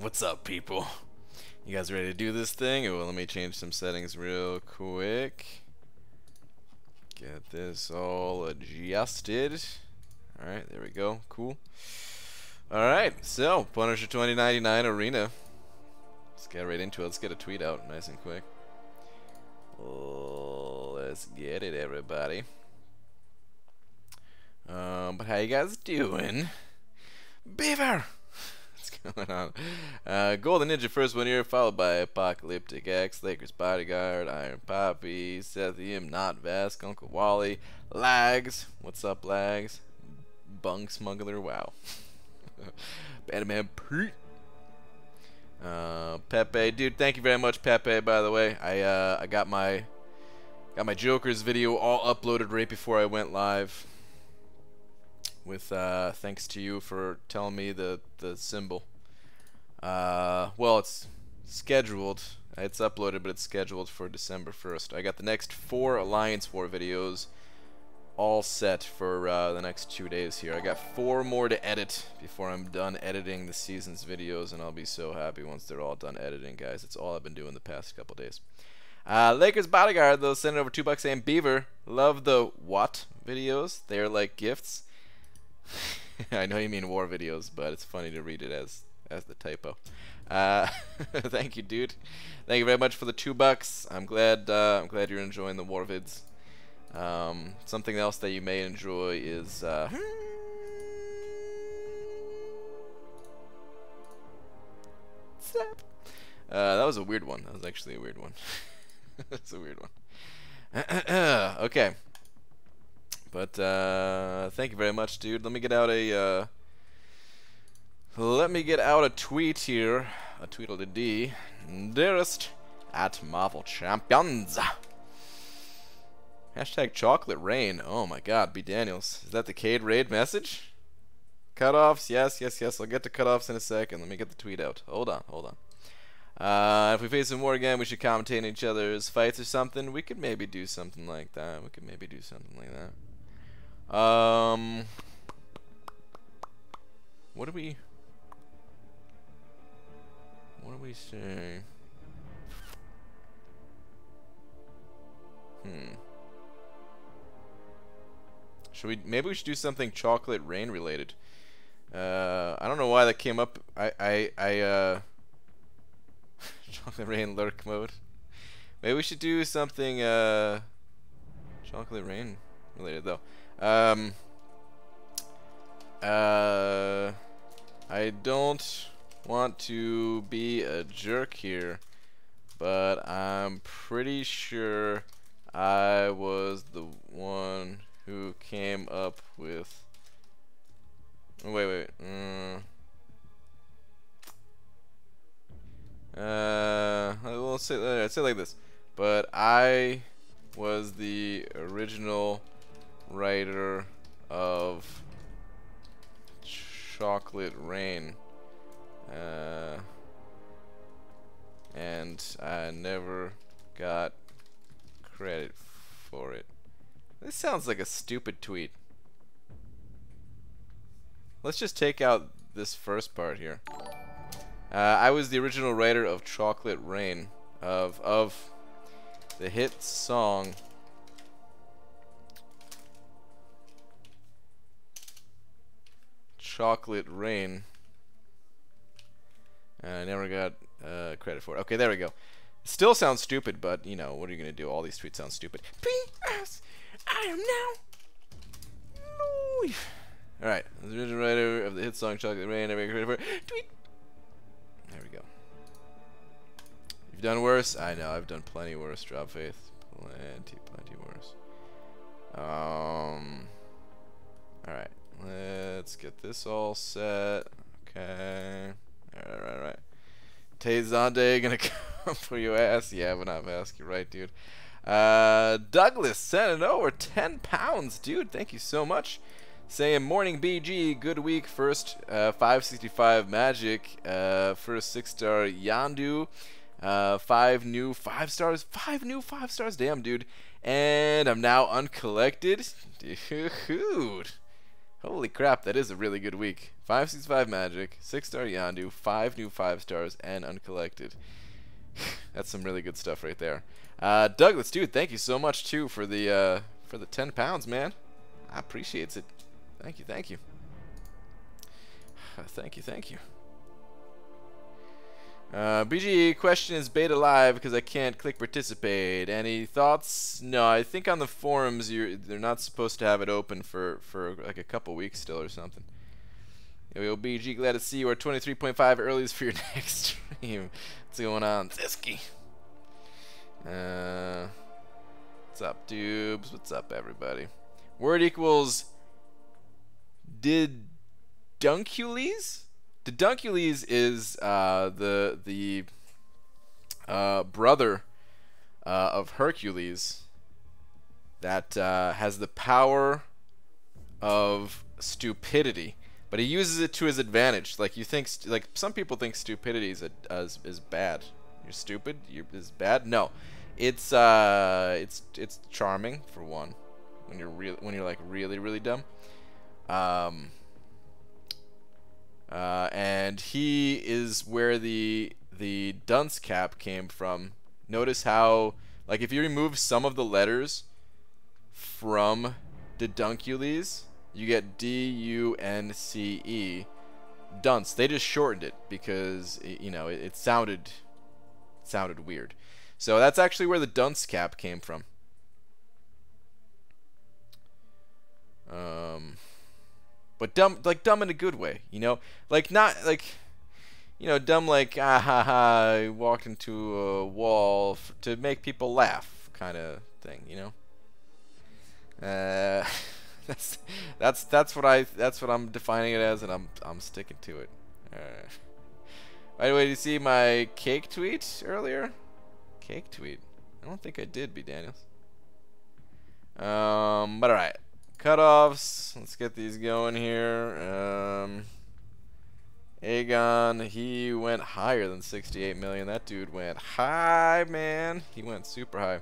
What's up, people? You guys ready to do this thing? Well, let me change some settings real quick. Get this all adjusted. Alright, there we go. Cool. Alright, so Punisher 2099 Arena. Let's get right into it. Let's get a tweet out nice and quick. Oh, let's get it, everybody. But how you guys doing? Beaver! What's going on? Golden Ninja first one here, followed by Apocalyptic X, Lakers Bodyguard, Iron Poppy, Sethium, Not Vask, Uncle Wally, Lags. What's up, Lags? Bung Smuggler, wow. Batman Pete. Pepe, dude, thank you very much, Pepe. By the way, I got my Joker's video all uploaded right before I went live. With thanks to you for telling me the symbol. Well, it's scheduled. It's uploaded, but it's scheduled for December 1st. I got the next 4 Alliance War videos all set for the next 2 days here. I got 4 more to edit before I'm done editing the season's videos, and I'll be so happy once they're all done editing, guys. It's all I've been doing the past couple days. Lakers Bodyguard, though, sent over $2 saying, Beaver, love the what videos? They're like gifts. I know you mean war videos, but it's funny to read it as the typo. Thank you, dude. Thank you very much for the $2. I'm glad you're enjoying the war vids. Something else that you may enjoy is that was a weird one. That was actually a weird one. That's a weird one. Okay. But thank you very much, dude. Let me get out a tweet here. A tweedledee. Dearest at Marvel Champions. Hashtag chocolate rain. Oh my god, B. Daniels. Is that the Cade Raid message? Cutoffs, yes. I'll get to cutoffs in a second. Let me get the tweet out. Hold on. If we face some more again, we should commentate on each other's fights or something. We could maybe do something like that. What do we say? Maybe we should do something chocolate rain related. I don't know why that came up. Chocolate rain lurk mode. Maybe we should do something chocolate rain related though. I don't want to be a jerk here, but I'm pretty sure I was the one who came up with. Wait. I'll say it like this. But I was the original writer of Chocolate Rain, and I never got credit for it. This sounds like a stupid tweet. Let's just take out this first part here. I was the original writer of Chocolate Rain, of the hit song Chocolate Rain. I never got credit for it. Okay, there we go. Still sounds stupid, but you know, what are you gonna do? All these tweets sound stupid. P.S. I am now. Alright, I was the original writer of the hit song Chocolate Rain. Never got credit for it. Tweet. There we go. You've done worse? I know, I've done plenty worse, Drop Faith. Plenty worse. Alright, let's get this all set. Okay. Alright. Tayzande gonna come for your ass? Yeah, but not ask you, right, dude? Douglas sent it over £10, dude. Thank you so much. Saying morning BG, good week. First 565 Magic, first 6-star Yandu, 5 new 5 stars, 5 new 5 stars. Damn, dude. And I'm now uncollected, dude. Holy crap, that is a really good week. 565 Magic, 6-star Yondu, 5 new 5-stars, and uncollected. That's some really good stuff right there. Douglas, dude, thank you so much too for the 10 pounds, man. I appreciate it. Thank you, thank you. Thank you, thank you. BG question is beta live because I can't click participate. Any thoughts? No, I think on the forums they're not supposed to have it open for like a couple weeks still or something. Yo, BG, glad to see you are 23.5 earliest for your next stream. What's going on, Ziski? What's up, dubes? What's up, everybody? Word equals Diduncules? Diduncules is the brother of Hercules that has the power of stupidity, but he uses it to his advantage. Like like some people think stupidity is bad. You're stupid. Is bad. No, it's charming for one. When you're like really dumb. And he is where the dunce cap came from. Notice how, like, if you remove some of the letters from Diduncules, you get D-U-N-C-E. Dunce. They just shortened it because it sounded weird. So that's actually where the dunce cap came from. But dumb, like dumb in a good way, like not like, dumb like ah ha ha, I walked into a wall to make people laugh, kind of thing, that's what I'm defining it as, and I'm sticking to it. By the way, did you see my cake tweet earlier? Cake tweet? I don't think I did, B. Daniels. But alright. Cutoffs. Let's get these going here. Aegon, he went higher than 68 million. That dude went high, man. He went super high.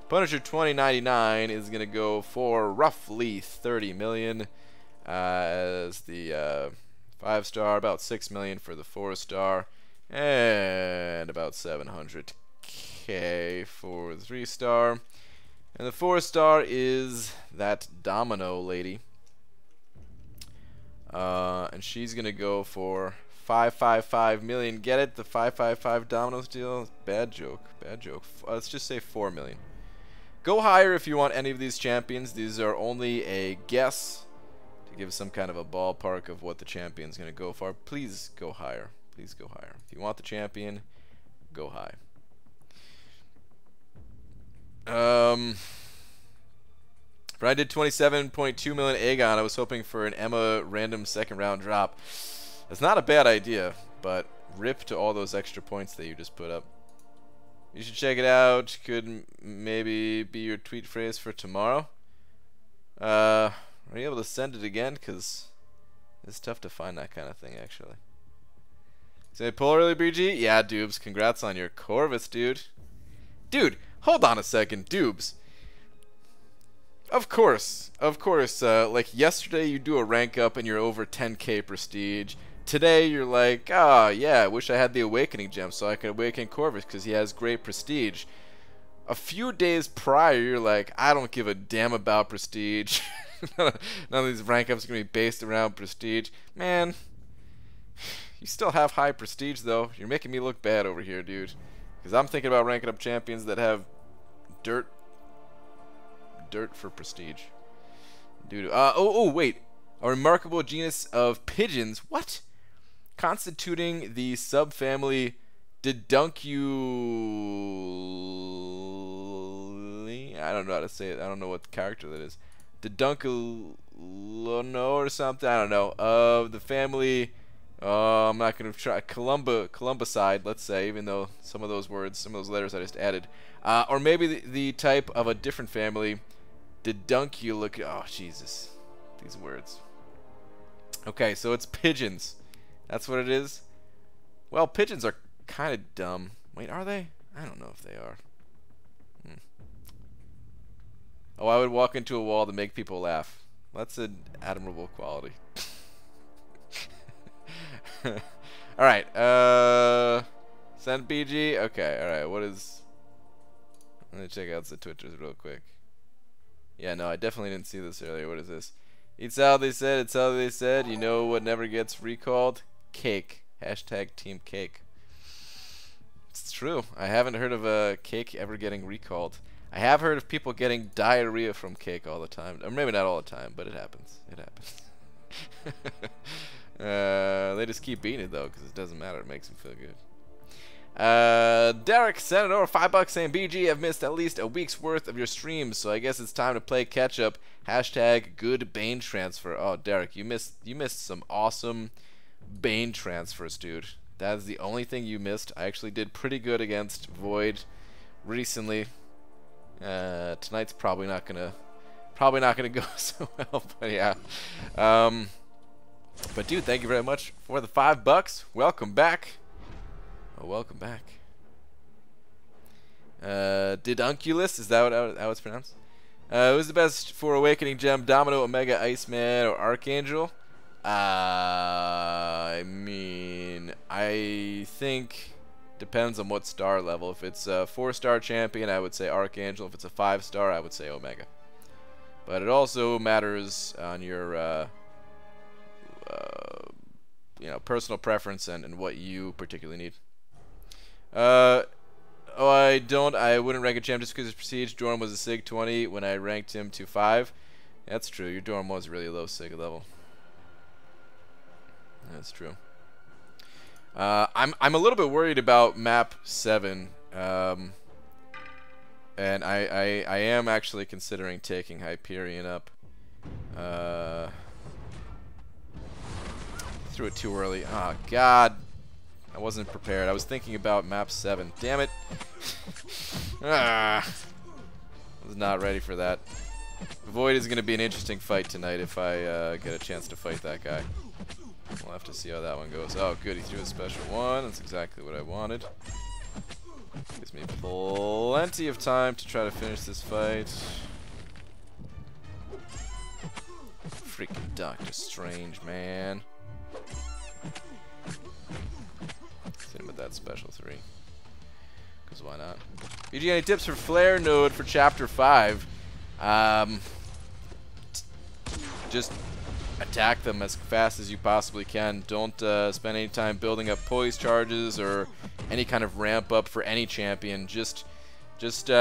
Punisher 2099 is going to go for roughly 30 million as the 5-star, about 6 million for the 4-star, and about 700k for the 3-star. And the 4-star is that Domino lady. And she's going to go for 555 million. Get it? The 555 Domino's deal? Bad joke. Bad joke. Let's just say 4 million. Go higher if you want any of these champions. These are only a guess to give some kind of a ballpark of what the champion's going to go for. Please go higher. Please go higher. If you want the champion, go high. I did 27.2 million Aegon. I was hoping for an Emma random second round drop. That's not a bad idea, but rip to all those extra points that you just put up. You should check it out. Could maybe be your tweet phrase for tomorrow. Are you able to send it again? Because it's tough to find that kind of thing, actually. Say pull early, BG? Yeah, Dubes. Congrats on your Corvus, dude. Dude, hold on a second, Dubes. Of course, like yesterday you do a rank up and you're over 10k prestige. Today you're like, ah, yeah, I wish I had the Awakening Gem so I could awaken Corvus because he has great prestige. A few days prior you're like, I don't give a damn about prestige. None of these rank ups are going to be based around prestige. Man, you still have high prestige though. You're making me look bad over here, dude. Because I'm thinking about ranking up champions that have dirt for prestige. Dude, wait. A remarkable genus of pigeons. What? Constituting the subfamily Didunculini. I don't know how to say it. I don't know what character that is. Didunculono or something. I don't know. Of the family. I'm not going to try. Columbicide, let's say, even though some of those words, some of those letters I just added. Or maybe the type of a different family. Didunculic. Oh, Jesus. These words. Okay, so it's pigeons. That's what it is? Well, pigeons are kind of dumb. Wait, are they? I don't know if they are. Oh, I would walk into a wall to make people laugh. That's an admirable quality. Alright, send BG? Okay, alright, what is... Let me check out the Twitters real quick. Yeah, no, I definitely didn't see this earlier. What is this? It's how they said, it's how they said. You know what never gets recalled? Cake. Hashtag Team Cake. It's true. I haven't heard of a cake ever getting recalled. I have heard of people getting diarrhea from cake all the time. Or maybe not all the time, but it happens. It happens. They just keep eating it though, because it doesn't matter. It makes them feel good. Derek sent it over $5 saying, BG, I've missed at least a week's worth of your streams, so I guess it's time to play catch up. Hashtag good Bane transfer. Oh, Derek, you missed some awesome Bane transfers, dude. That is the only thing you missed. I actually did pretty good against Void recently. Tonight's probably not gonna go so well, but yeah. But dude, thank you very much for the $5. Welcome back. Oh, welcome back. Didunculus, is that how it's pronounced? Who's the best for Awakening Gem? Domino, Omega, Iceman, or Archangel? I mean, I think depends on what star level. If it's a 4-star champion, I would say Archangel. If it's a 5-star, I would say Omega. But it also matters on your you know, personal preference and what you particularly need. Oh, I wouldn't rank a champ just because his prestige. Dorm was a Sig 20 when I ranked him to 5. That's true. Your Dorm was really low Sig level. That's true. I'm a little bit worried about map 7. And I am actually considering taking Hyperion up. Threw it too early. Oh god. I wasn't prepared. I was thinking about map 7. Damn it. I was not ready for that. Void is going to be an interesting fight tonight if I get a chance to fight that guy. We'll have to see how that one goes. Oh, good. He threw a special one. That's exactly what I wanted. Gives me plenty of time to try to finish this fight. Freaking Doctor Strange, man. Hit him with that special 3. Because why not? BG, any tips for Flare Node for Chapter 5? Just attack them as fast as you possibly can. Don't spend any time building up poise charges or any kind of ramp up for any champion. Just you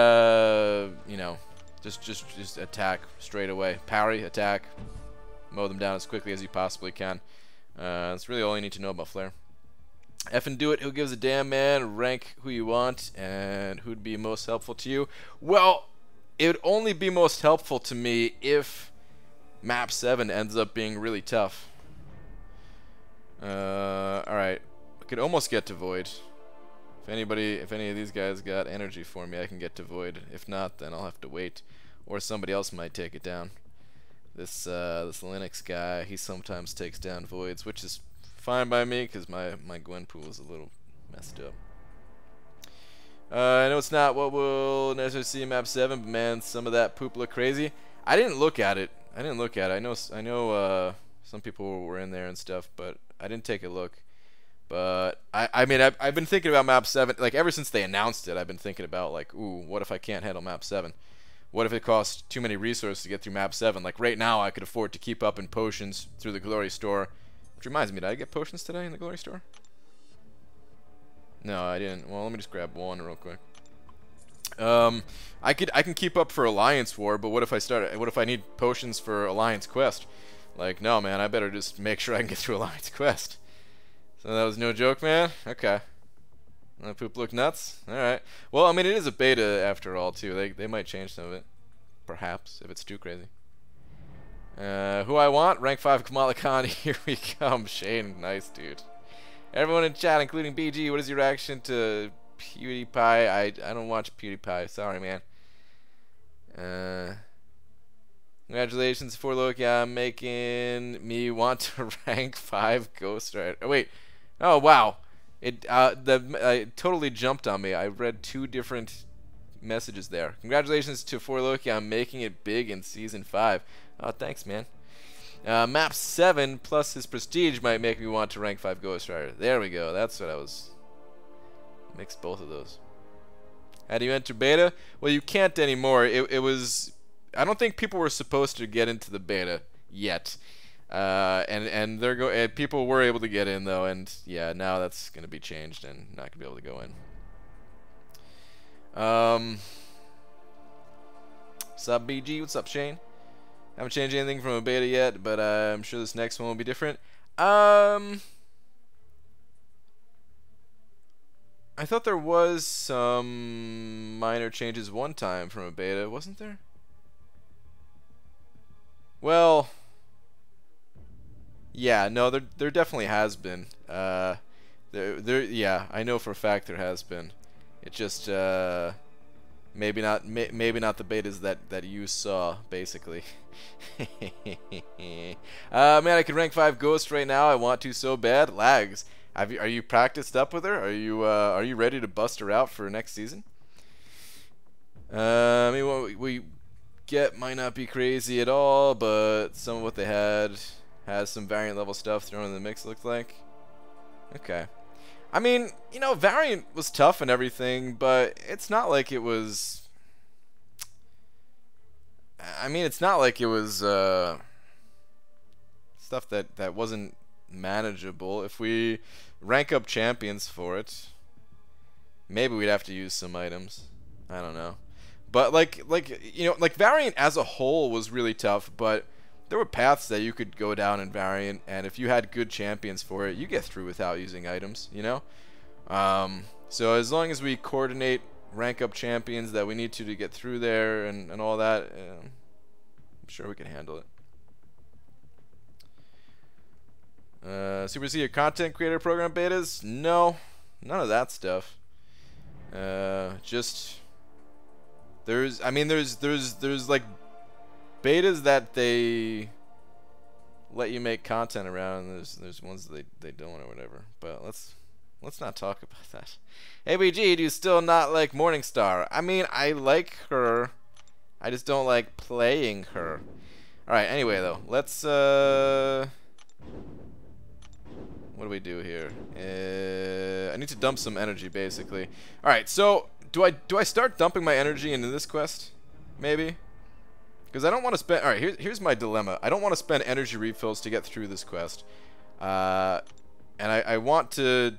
know, just attack straight away. Parry, attack, mow them down as quickly as you possibly can. That's really all you need to know about Flare. F and do it. Who gives a damn, man? Rank who you want and who'd be most helpful to you. Well, it would only be most helpful to me if map 7 ends up being really tough. Alright. I could almost get to Void. If any of these guys got energy for me, I can get to Void. If not, then I'll have to wait. Or somebody else might take it down. This Linux guy, he sometimes takes down Voids, which is fine by me because my Gwen pool is a little messed up. I know it's not what we'll necessarily see in map 7, but man, some of that poop looked crazy. I didn't look at it. I know some people were in there and stuff, but I didn't take a look. But I mean I've been thinking about map 7 like ever since they announced it. I've been thinking about like, ooh, what if I can't handle map 7? What if it costs too many resources to get through map 7? Like right now I could afford to keep up in potions through the Glory Store. Which reminds me, did I get potions today in the Glory Store? No, I didn't. Well, let me just grab one real quick. I can keep up for Alliance War, but what if I need potions for Alliance Quest? Like, no, man, I better just make sure I can get through Alliance Quest. So that was no joke, man? Okay. That poop looked nuts? Alright. Well, I mean, it is a beta after all, too. They might change some of it. Perhaps, if it's too crazy. Who I want? Rank 5 Kamala Khan. Here we come. Shane, nice, dude. Everyone in chat, including BG, what is your reaction to PewDiePie? I don't watch PewDiePie. Sorry, man. Congratulations for Loki. I'm making me want to rank 5 Ghost Rider. Oh, wait. Oh, wow. It totally jumped on me. I read 2 different messages there. Congratulations to For Loki on making it big in Season 5. Oh, thanks, man. Map 7 plus his prestige might make me want to rank 5 Ghost Rider. There we go. That's what I was... Mixed both of those. How do you enter beta? Well, you can't anymore. It was... I don't think people were supposed to get into the beta yet. And people were able to get in, though. And, yeah, now that's going to be changed and not going to be able to go in. What's up, BG? What's up, Shane? Haven't changed anything from a beta yet, but I'm sure this next one will be different. I thought there was some minor changes one time from a beta, wasn't there? Well, yeah, no, there definitely has been. Yeah, I know for a fact there has been. It just maybe not the betas that you saw, basically. Man, I could rank 5 Ghost right now. I want to so bad. Lags. Are you practiced up with her? Are you ready to bust her out for next season? I mean, what we get might not be crazy at all, but some of what they had has some variant level stuff thrown in the mix, it looks like. Okay. I mean, you know, variant was tough and everything, but it's not like it was... I mean, it's not like it was stuff that wasn't manageable. If we rank up champions for it, maybe we'd have to use some items. I don't know. But like you know, like variant as a whole was really tough, but there were paths that you could go down in variant, and if you had good champions for it, you get through without using items, you know? So as long as we coordinate rank up champions that we need to get through there and all that, I'm sure we can handle it. Super C, your content creator program betas? No, none of that stuff. Just there's like betas that they let you make content around, and there's ones that they don't or whatever. But let's not talk about that. ABG, do you still not like Morningstar? I mean, I like her. I just don't like playing her. Alright, anyway though, let's what do we do here? I need to dump some energy basically. Alright, so do I start dumping my energy into this quest? Maybe? Because I don't want to spend... Alright, here's my dilemma. I don't want to spend energy refills to get through this quest. And I want to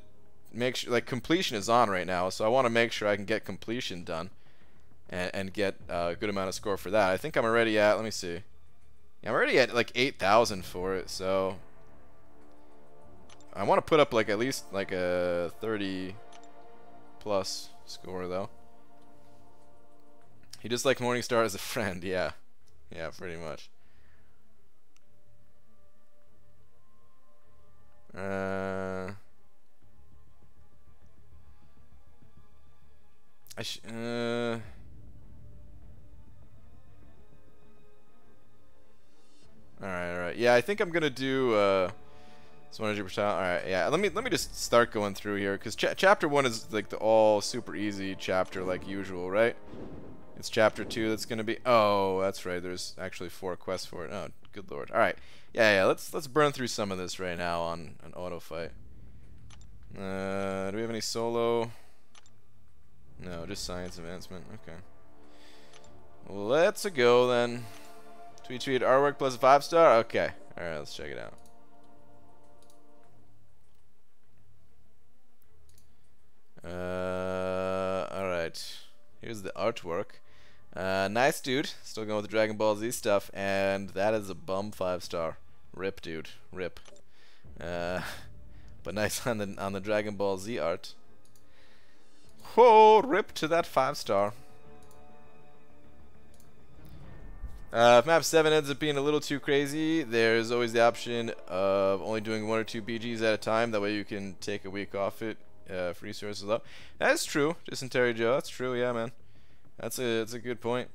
make sure... Like, completion is on right now, so I want to make sure I can get completion done. And get a good amount of score for that. I think I'm already at... Let me see. Yeah, I'm already at, like, 8,000 for it, so... I want to put up, like, at least, like, a 30+ score, though. He just liked Morningstar as a friend, yeah. Yeah, pretty much. Alright. Yeah, I think I'm gonna do some energy per time. Alright, yeah. Let me just start going through here, because chapter 1 is like the all super easy chapter like usual, right? It's chapter 2 that's gonna be... Oh, that's right. There's actually 4 quests for it. Oh, good lord. All right. Yeah. Let's burn through some of this right now on an auto fight. Do we have any solo? No, just science advancement. Okay. Let's go then. Tweet artwork plus 5-star. Okay. All right. Let's check it out. All right. Here's the artwork. Nice, dude. Still going with the Dragon Ball Z stuff, and that is a bum 5-star. Rip, dude. Rip. But nice on the Dragon Ball Z art. Whoa, rip to that 5-star. If map 7 ends up being a little too crazy, there's always the option of only doing 1 or 2 BGs at a time. That way you can take a week off it. Free resources up. That's true. Dysentery Joe. That's true. Yeah, man. That's a good point.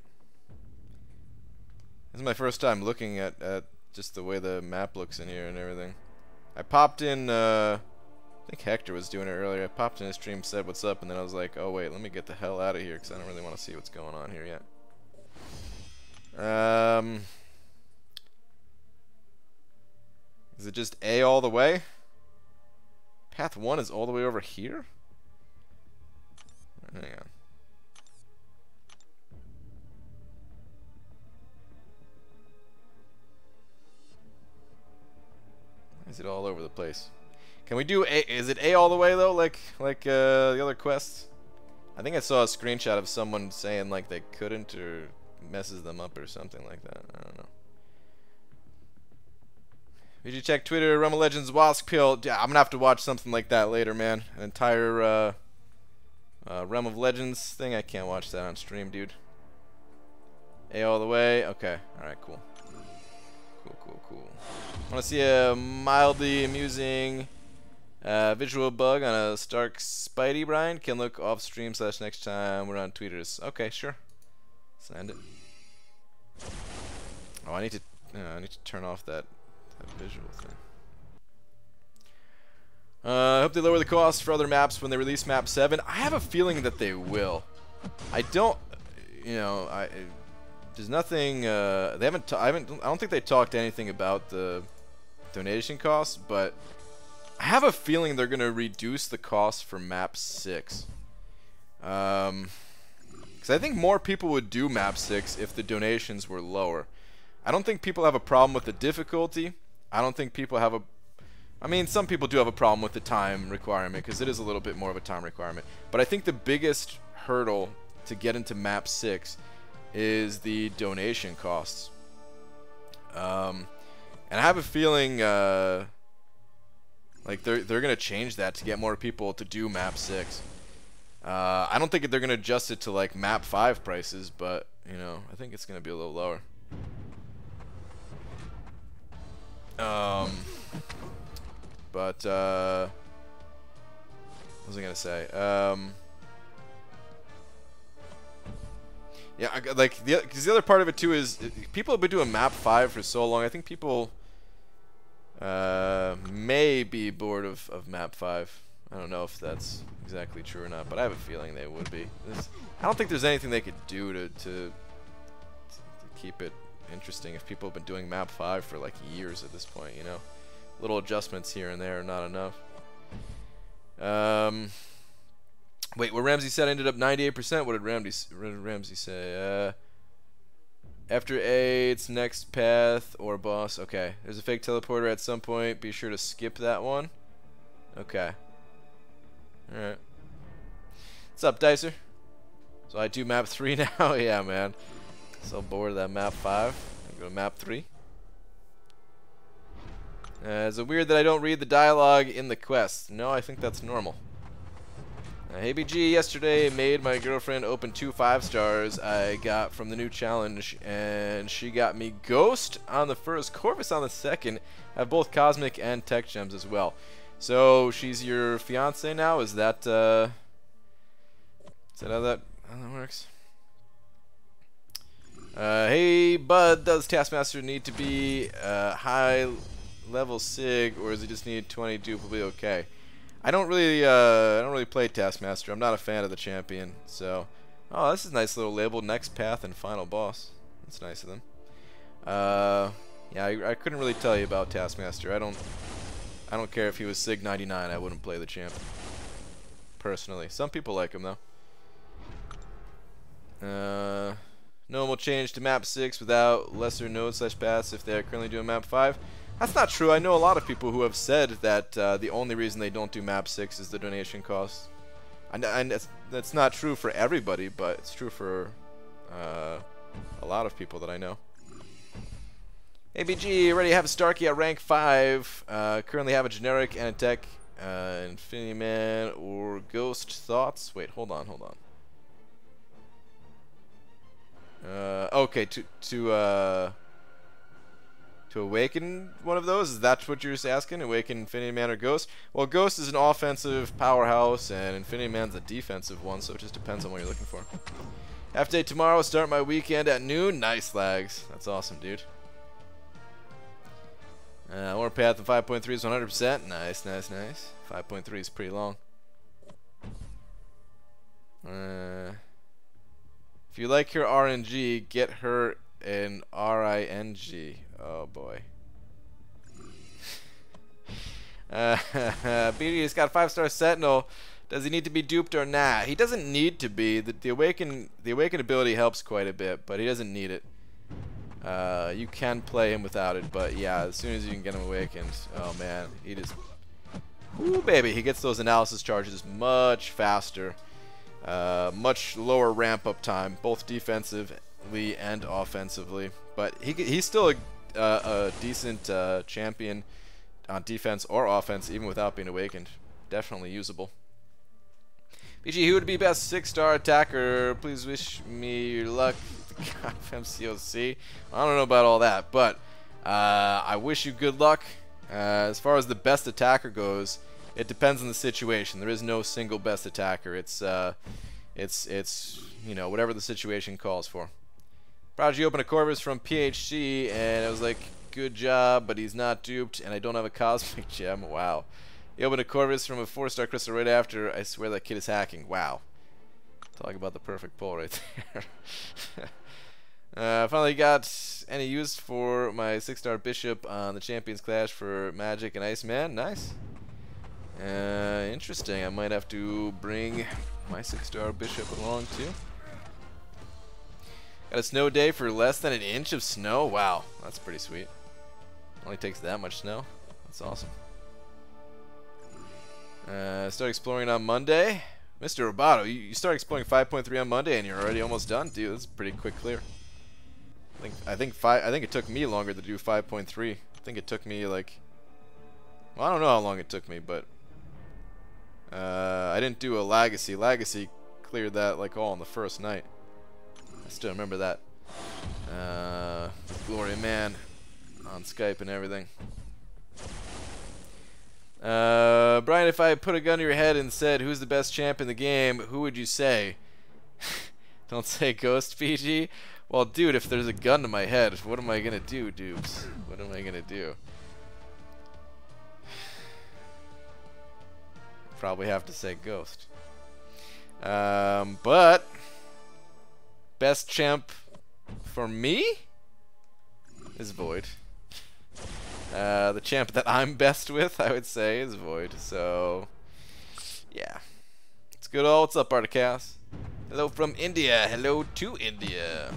This is my first time looking at just the way the map looks in here and everything. I popped in. I think Hector was doing it earlier. I popped in his stream, said what's up, and then I was like, oh wait, let me get the hell out of here because I don't really want to see what's going on here yet. Is it just A all the way? Path 1 is all the way over here? Hang on. Is it all over the place? Can we do A? Is it A all the way though, like the other quests? I think I saw a screenshot of someone saying like they couldn't or messes them up or something like that. I don't know. Did you check Twitter? Realm of Legends Wasp Pill. Yeah, I'm gonna have to watch something like that later, man. An entire Realm of Legends thing. I can't watch that on stream, dude. A all the way. Okay. All right. Cool. Cool. I want to see a mildly amusing visual bug on a Stark Spidey, Brian. Can look off stream / next time we're on tweeters. Okay, sure. Send it. Oh, I need to turn off that visual thing. I hope they lower the cost for other maps when they release map 7. I have a feeling that they will. I don't, there's nothing. They haven't. I don't think they talked anything about the donation costs, but I have a feeling they're gonna reduce the cost for map 6. Because I think more people would do map 6 if the donations were lower. I don't think people have a problem with the difficulty. I don't think people have a... I mean, some people do have a problem with the time requirement, because it is a little bit more of a time requirement. But I think the biggest hurdle to get into map 6 is the donation costs. And I have a feeling like they're going to change that to get more people to do map 6. I don't think they're going to adjust it to like map 5 prices, but I think it's going to be a little lower. What was I gonna say? Yeah, like because the other part of it too is people have been doing map 5 for so long. I think people may be bored of map 5. I don't know if that's exactly true or not, but I have a feeling they would be. I don't think there's anything they could do to keep it interesting if people have been doing map 5 for like years at this point, Little adjustments here and there are not enough. Wait, what Ramsey said ended up 98%. What did Ramsey say? After A, it's next path or boss. Okay, there's a fake teleporter at some point. Be sure to skip that one. Okay. Alright. What's up, Dicer? So I do map 3 now? Yeah, man. So bored of that map 5. I go to map 3. Is it weird that I don't read the dialogue in the quest? No, I think that's normal. Hey BG, yesterday made my girlfriend open 2 5-stars I got from the new challenge, and she got me Ghost on the first, Corvus on the second, have both Cosmic and Tech Gems as well. So she's your fiance now? Is that how that works? Hey Bud, does Taskmaster need to be high level Sig, or does he just need 20 dupe will be okay? I don't really play Taskmaster. I'm not a fan of the champion. So, oh, this is a nice little label. Next path and final boss. That's nice of them. Yeah, I couldn't really tell you about Taskmaster. I don't care if he was Sig 99. I wouldn't play the champ personally. Some people like him though. No one will change to map 6 without lesser nodes / paths if they are currently doing map 5. That's not true. I know a lot of people who have said that the only reason they don't do map 6 is the donation costs. And that's not true for everybody, but it's true for a lot of people that I know. ABG, already have a Starkey at rank 5. Currently have a generic and a tech. Infinity Man or Ghost. Thoughts? Wait, hold on. Okay, to awaken one of those? Is that what you're just asking? Awaken Infinity Man or Ghost? Well, Ghost is an offensive powerhouse, and Infinity Man's a defensive one, so it just depends on what you're looking for. Half day tomorrow, start my weekend at noon. Nice, Lags. That's awesome, dude. Warpath and 5.3 is 100%. Nice. 5.3 is pretty long. If you like her RNG, get her an RING. Oh boy. BG's got 5-star Sentinel. Does he need to be duped or not? He doesn't need to be. The awaken ability helps quite a bit, but he doesn't need it. You can play him without it, but yeah, as soon as you can get him awakened, oh man, he just, ooh baby, he gets those analysis charges much faster, much lower ramp up time, both defensively and offensively. But he's still a decent champion on defense or offense, even without being awakened. Definitely usable. BG, who would be best 6-star attacker? Please wish me your luck. MCOC. I don't know about all that, but I wish you good luck. As far as the best attacker goes, it depends on the situation. There is no single best attacker. It's you know, whatever the situation calls for. Prodigy opened a Corvus from PHC, and I was like, good job, but he's not duped, and I don't have a Cosmic Gem. Wow. He opened a Corvus from a 4-star crystal right after. I swear that kid is hacking. Wow. Talk about the perfect pull right there. Finally got any use for my 6-star Bishop on the Champions Clash for Magic and Iceman. Nice. Interesting. I might have to bring my 6-star Bishop along too. Got a snow day for less than an inch of snow. Wow, that's pretty sweet. Only takes that much snow. That's awesome. Start exploring on Monday. Mr. Roboto, you start exploring 5.3 on Monday and you're already almost done? Dude, that's a pretty quick clear. I think it took me longer to do 5.3. I think it took me like, well, I don't know how long it took me, but I didn't do a Legacy. Legacy cleared that like all on the first night. I still remember that. Glory man on Skype and everything. Brian, if I put a gun to your head and said who's the best champ in the game, who would you say? Don't say Ghost PG. Well, dude, if there's a gun to my head, what am I gonna do, dudes? What am I gonna do? Probably have to say Ghost. But best champ for me is Void. The champ that I'm best with, I would say, is Void. So, yeah. It's good all. What's up, Articast? Hello from India. Hello to India.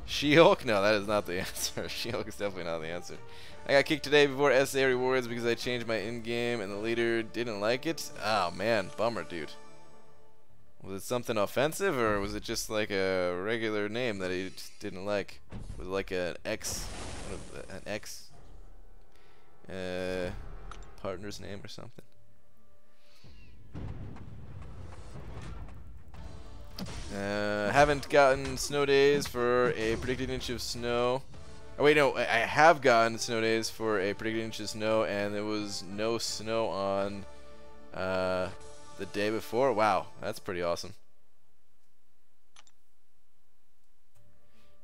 She-Hulk? No, that is not the answer. She-Hulk is definitely not the answer. I got kicked today before SA rewards because I changed my in-game and the leader didn't like it. Oh, man. Bummer, dude. Was it something offensive, or was it just like a regular name that he just didn't like? Was it like an ex partner's name or something? Haven't gotten snow days for a predicted inch of snow. Oh wait, no, I have gotten snow days for a predicted inch of snow, and there was no snow on the day before. Wow, that's pretty awesome.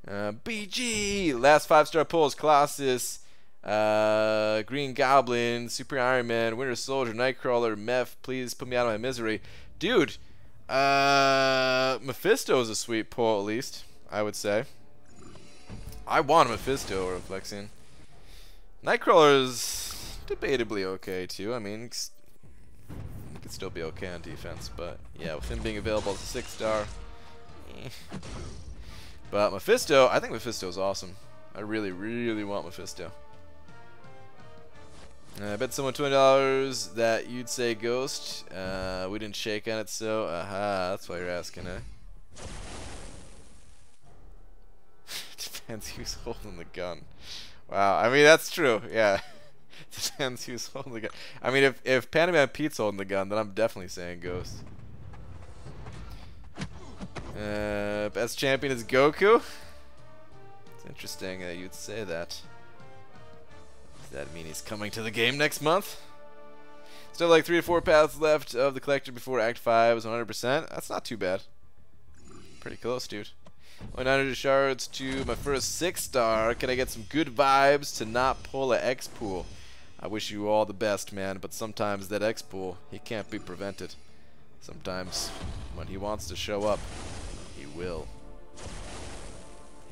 BG! Last 5-star pulls: Colossus, Green Goblin, Super Iron Man, Winter Soldier, Nightcrawler, Meph. Please put me out of my misery. Dude, Mephisto is a sweet pull, at least, I would say. I want a Mephisto or a Flexion. Nightcrawler is debatably okay, too. I mean, he could still be okay on defense, but yeah, with him being available as a 6-star. But Mephisto, I think Mephisto is awesome. I really, really want Mephisto. I bet someone $20 that you'd say Ghost. We didn't shake on it, so that's why you're asking, eh? Depends who's holding the gun. Wow, I mean, that's true, yeah. Depends who's holding the gun. I mean, if Panaman Pete's holding the gun, then I'm definitely saying Ghost. Best champion is Goku? It's interesting that you'd say that. Does that mean he's coming to the game next month? Still like 3 to 4 paths left of the collector before Act 5 is 100%. That's not too bad. Pretty close, dude. Only 900 shards to my first 6-star. Can I get some good vibes to not pull a X pool? I wish you all the best, man, but sometimes that X pool, he can't be prevented. Sometimes when he wants to show up, he will.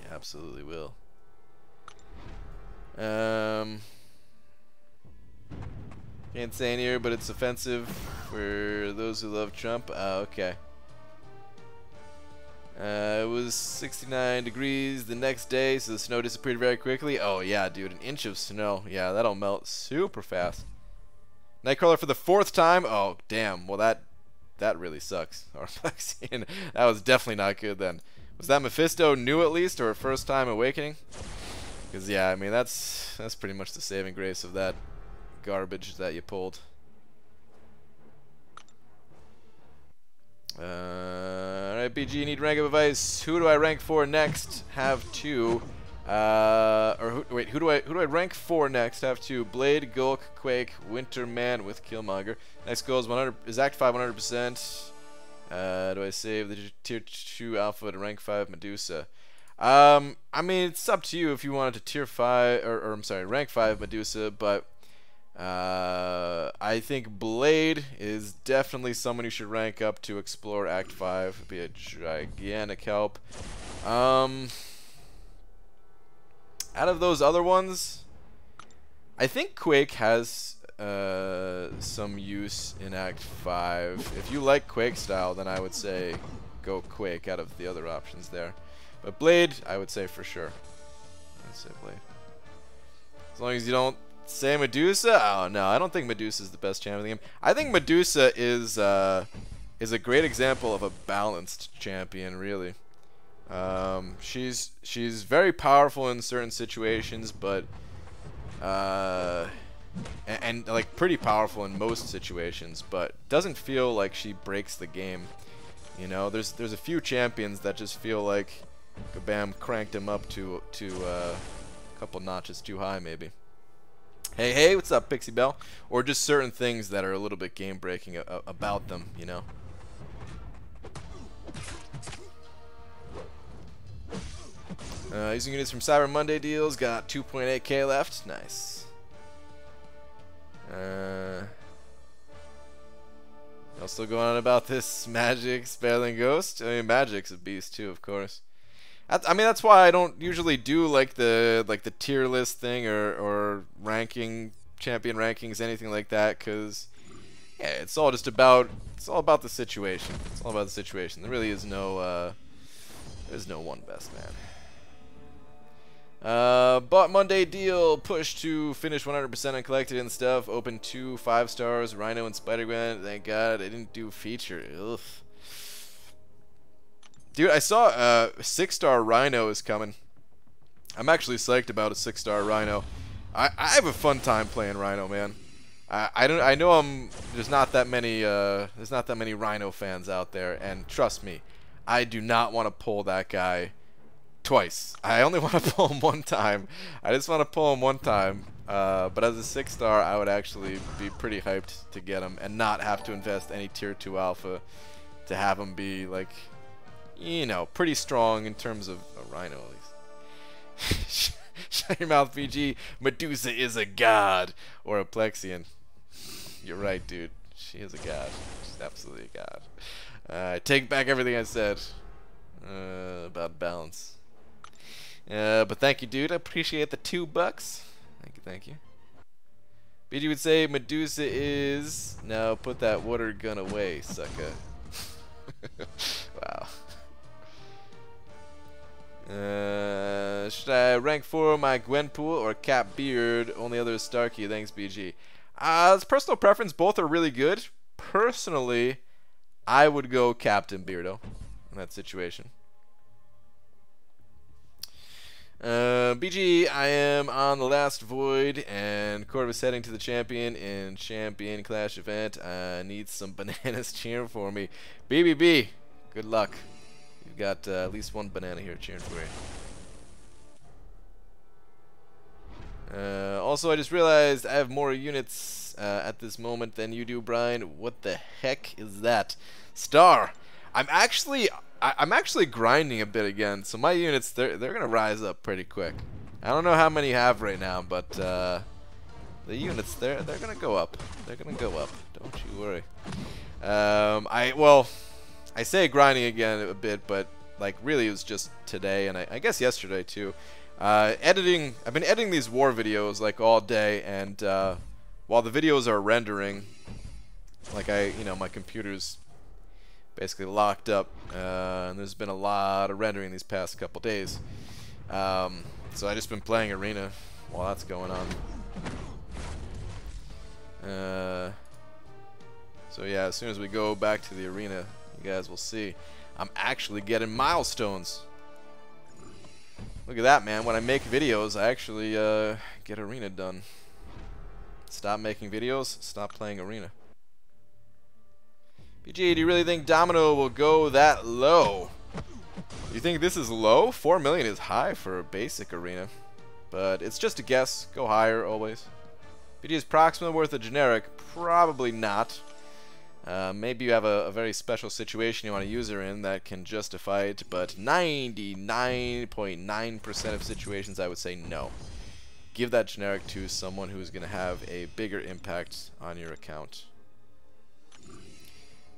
He absolutely will. Can't say in here, but it's offensive for those who love Trump. Okay. It was 69 degrees the next day, so the snow disappeared very quickly. Oh yeah, dude, an inch of snow. Yeah, that'll melt super fast. Nightcrawler for the 4th time. Oh damn. Well, that really sucks. Or Plexian. That was definitely not good then. Was that Mephisto new at least, or first time awakening? Because yeah, I mean that's pretty much the saving grace of that garbage that you pulled. Alright, BG, need rank of advice. Who do I rank for next? Have two. Who do I rank for next? Have two. Blade, Gulk, Quake, Winterman with Killmonger. Next goal is 100. Is Act 5 100%? Do I save the tier 2 alpha to rank 5 Medusa? I mean, it's up to you if you wanted to tier 5 or I'm sorry, rank 5 Medusa, but I think Blade is definitely someone you should rank up to explore Act 5. It'd be a gigantic help. Out of those other ones, I think Quake has some use in Act 5. If you like Quake style, then I would say go Quake out of the other options there. But Blade, I would say for sure. I'd say Blade. As long as you don't say Medusa. Oh no, I don't think Medusa is the best champion in the game. I think Medusa is a great example of a balanced champion, really. She's very powerful in certain situations, but and like pretty powerful in most situations, but doesn't feel like she breaks the game. You know, there's a few champions that just feel like Kabam cranked him up to a couple notches too high, maybe. Hey, what's up, Pixie Bell? Or just certain things that are a little bit game breaking about them, you know. Using units from Cyber Monday deals, got 2.8k left. Nice. Y'all still going on about this Magic Spareling Ghost? I mean, Magic's a beast too, of course. I mean, that's why I don't usually do like the tier list thing or ranking, champion rankings, anything like that, because yeah, it's all about the situation. It's all about the situation. There really is no there's no one best man. Bought Monday deal, push to finish 100% uncollected and stuff. Open 2 5-stars, Rhino and Spider-Gwen. Thank God I didn't do feature. Ugh. Dude, I saw a 6-star Rhino is coming. I'm actually psyched about a 6-star Rhino. I have a fun time playing Rhino, man. I know there's not that many Rhino fans out there, and trust me, I do not want to pull that guy twice. I only want to pull him one time. I just want to pull him one time. But as a 6-star, I would actually be pretty hyped to get him and not have to invest any tier 2 alpha to have him be like, you know, pretty strong in terms of a Rhino at least. Shut your mouth, PG. Medusa is a god or a Plexian. You're right, dude. She is a god. She's absolutely a god. I take back everything I said about balance. But thank you, dude. I appreciate the $2. Thank you. BG would say Medusa is... Now put that water gun away, sucker. Wow. Should I rank 4 my Gwenpool or Cap Beard? Only other is Starkey. Thanks, BG. It's personal preference. Both are really good. Personally, I would go Captain Beardo in that situation. BG, I am on the last void, and Corvus heading to the champion in champion clash event. I need some bananas cheering for me. BBB, good luck. You've got at least one banana here cheering for you. Also, I just realized I have more units at this moment than you do, Brian. What the heck is that? Star, I'm actually grinding a bit again, so my units they're gonna rise up pretty quick. I don't know how many you have right now, but the units they're gonna go up. They're gonna go up. Don't you worry. I say grinding again a bit, but like really it was just today and I guess yesterday too. I've been editing these war videos like all day, and while the videos are rendering, like my computer's basically locked up, and there's been a lot of rendering these past couple days. So I just been playing Arena while that's going on. So yeah, as soon as we go back to the Arena, you guys will see I'm actually getting milestones. Look at that, man. When I make videos, I actually get Arena done. Stop making videos, stop playing Arena. PG, do you really think Domino will go that low? You think this is low? 4 million is high for a basic Arena. But it's just a guess. Go higher, always. PG, is Proxima worth a generic? Probably not. Maybe you have a very special situation you want to use her in that can justify it, but 99.9% of situations I would say no. Give that generic to someone who's going to have a bigger impact on your account.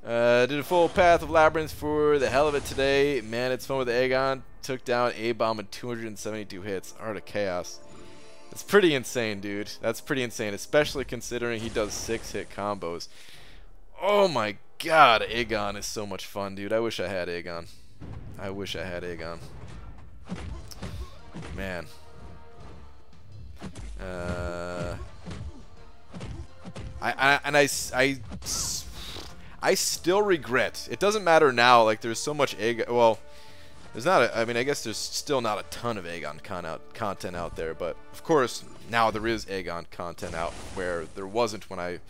Did a full path of Labyrinth for the hell of it today. Man, it's fun with Aegon. Took down A-Bomb in 272 hits. Art of Chaos. That's pretty insane, dude. That's pretty insane, especially considering he does 6-hit combos. Oh my god, Aegon is so much fun, dude. I wish I had Aegon. I wish I had Aegon. Man. I still regret. It doesn't matter now. Like, there's so much Aegon. Well, there's not. I mean, I guess there's still not a ton of Aegon content out there. But of course, now there is Aegon content out where there wasn't when I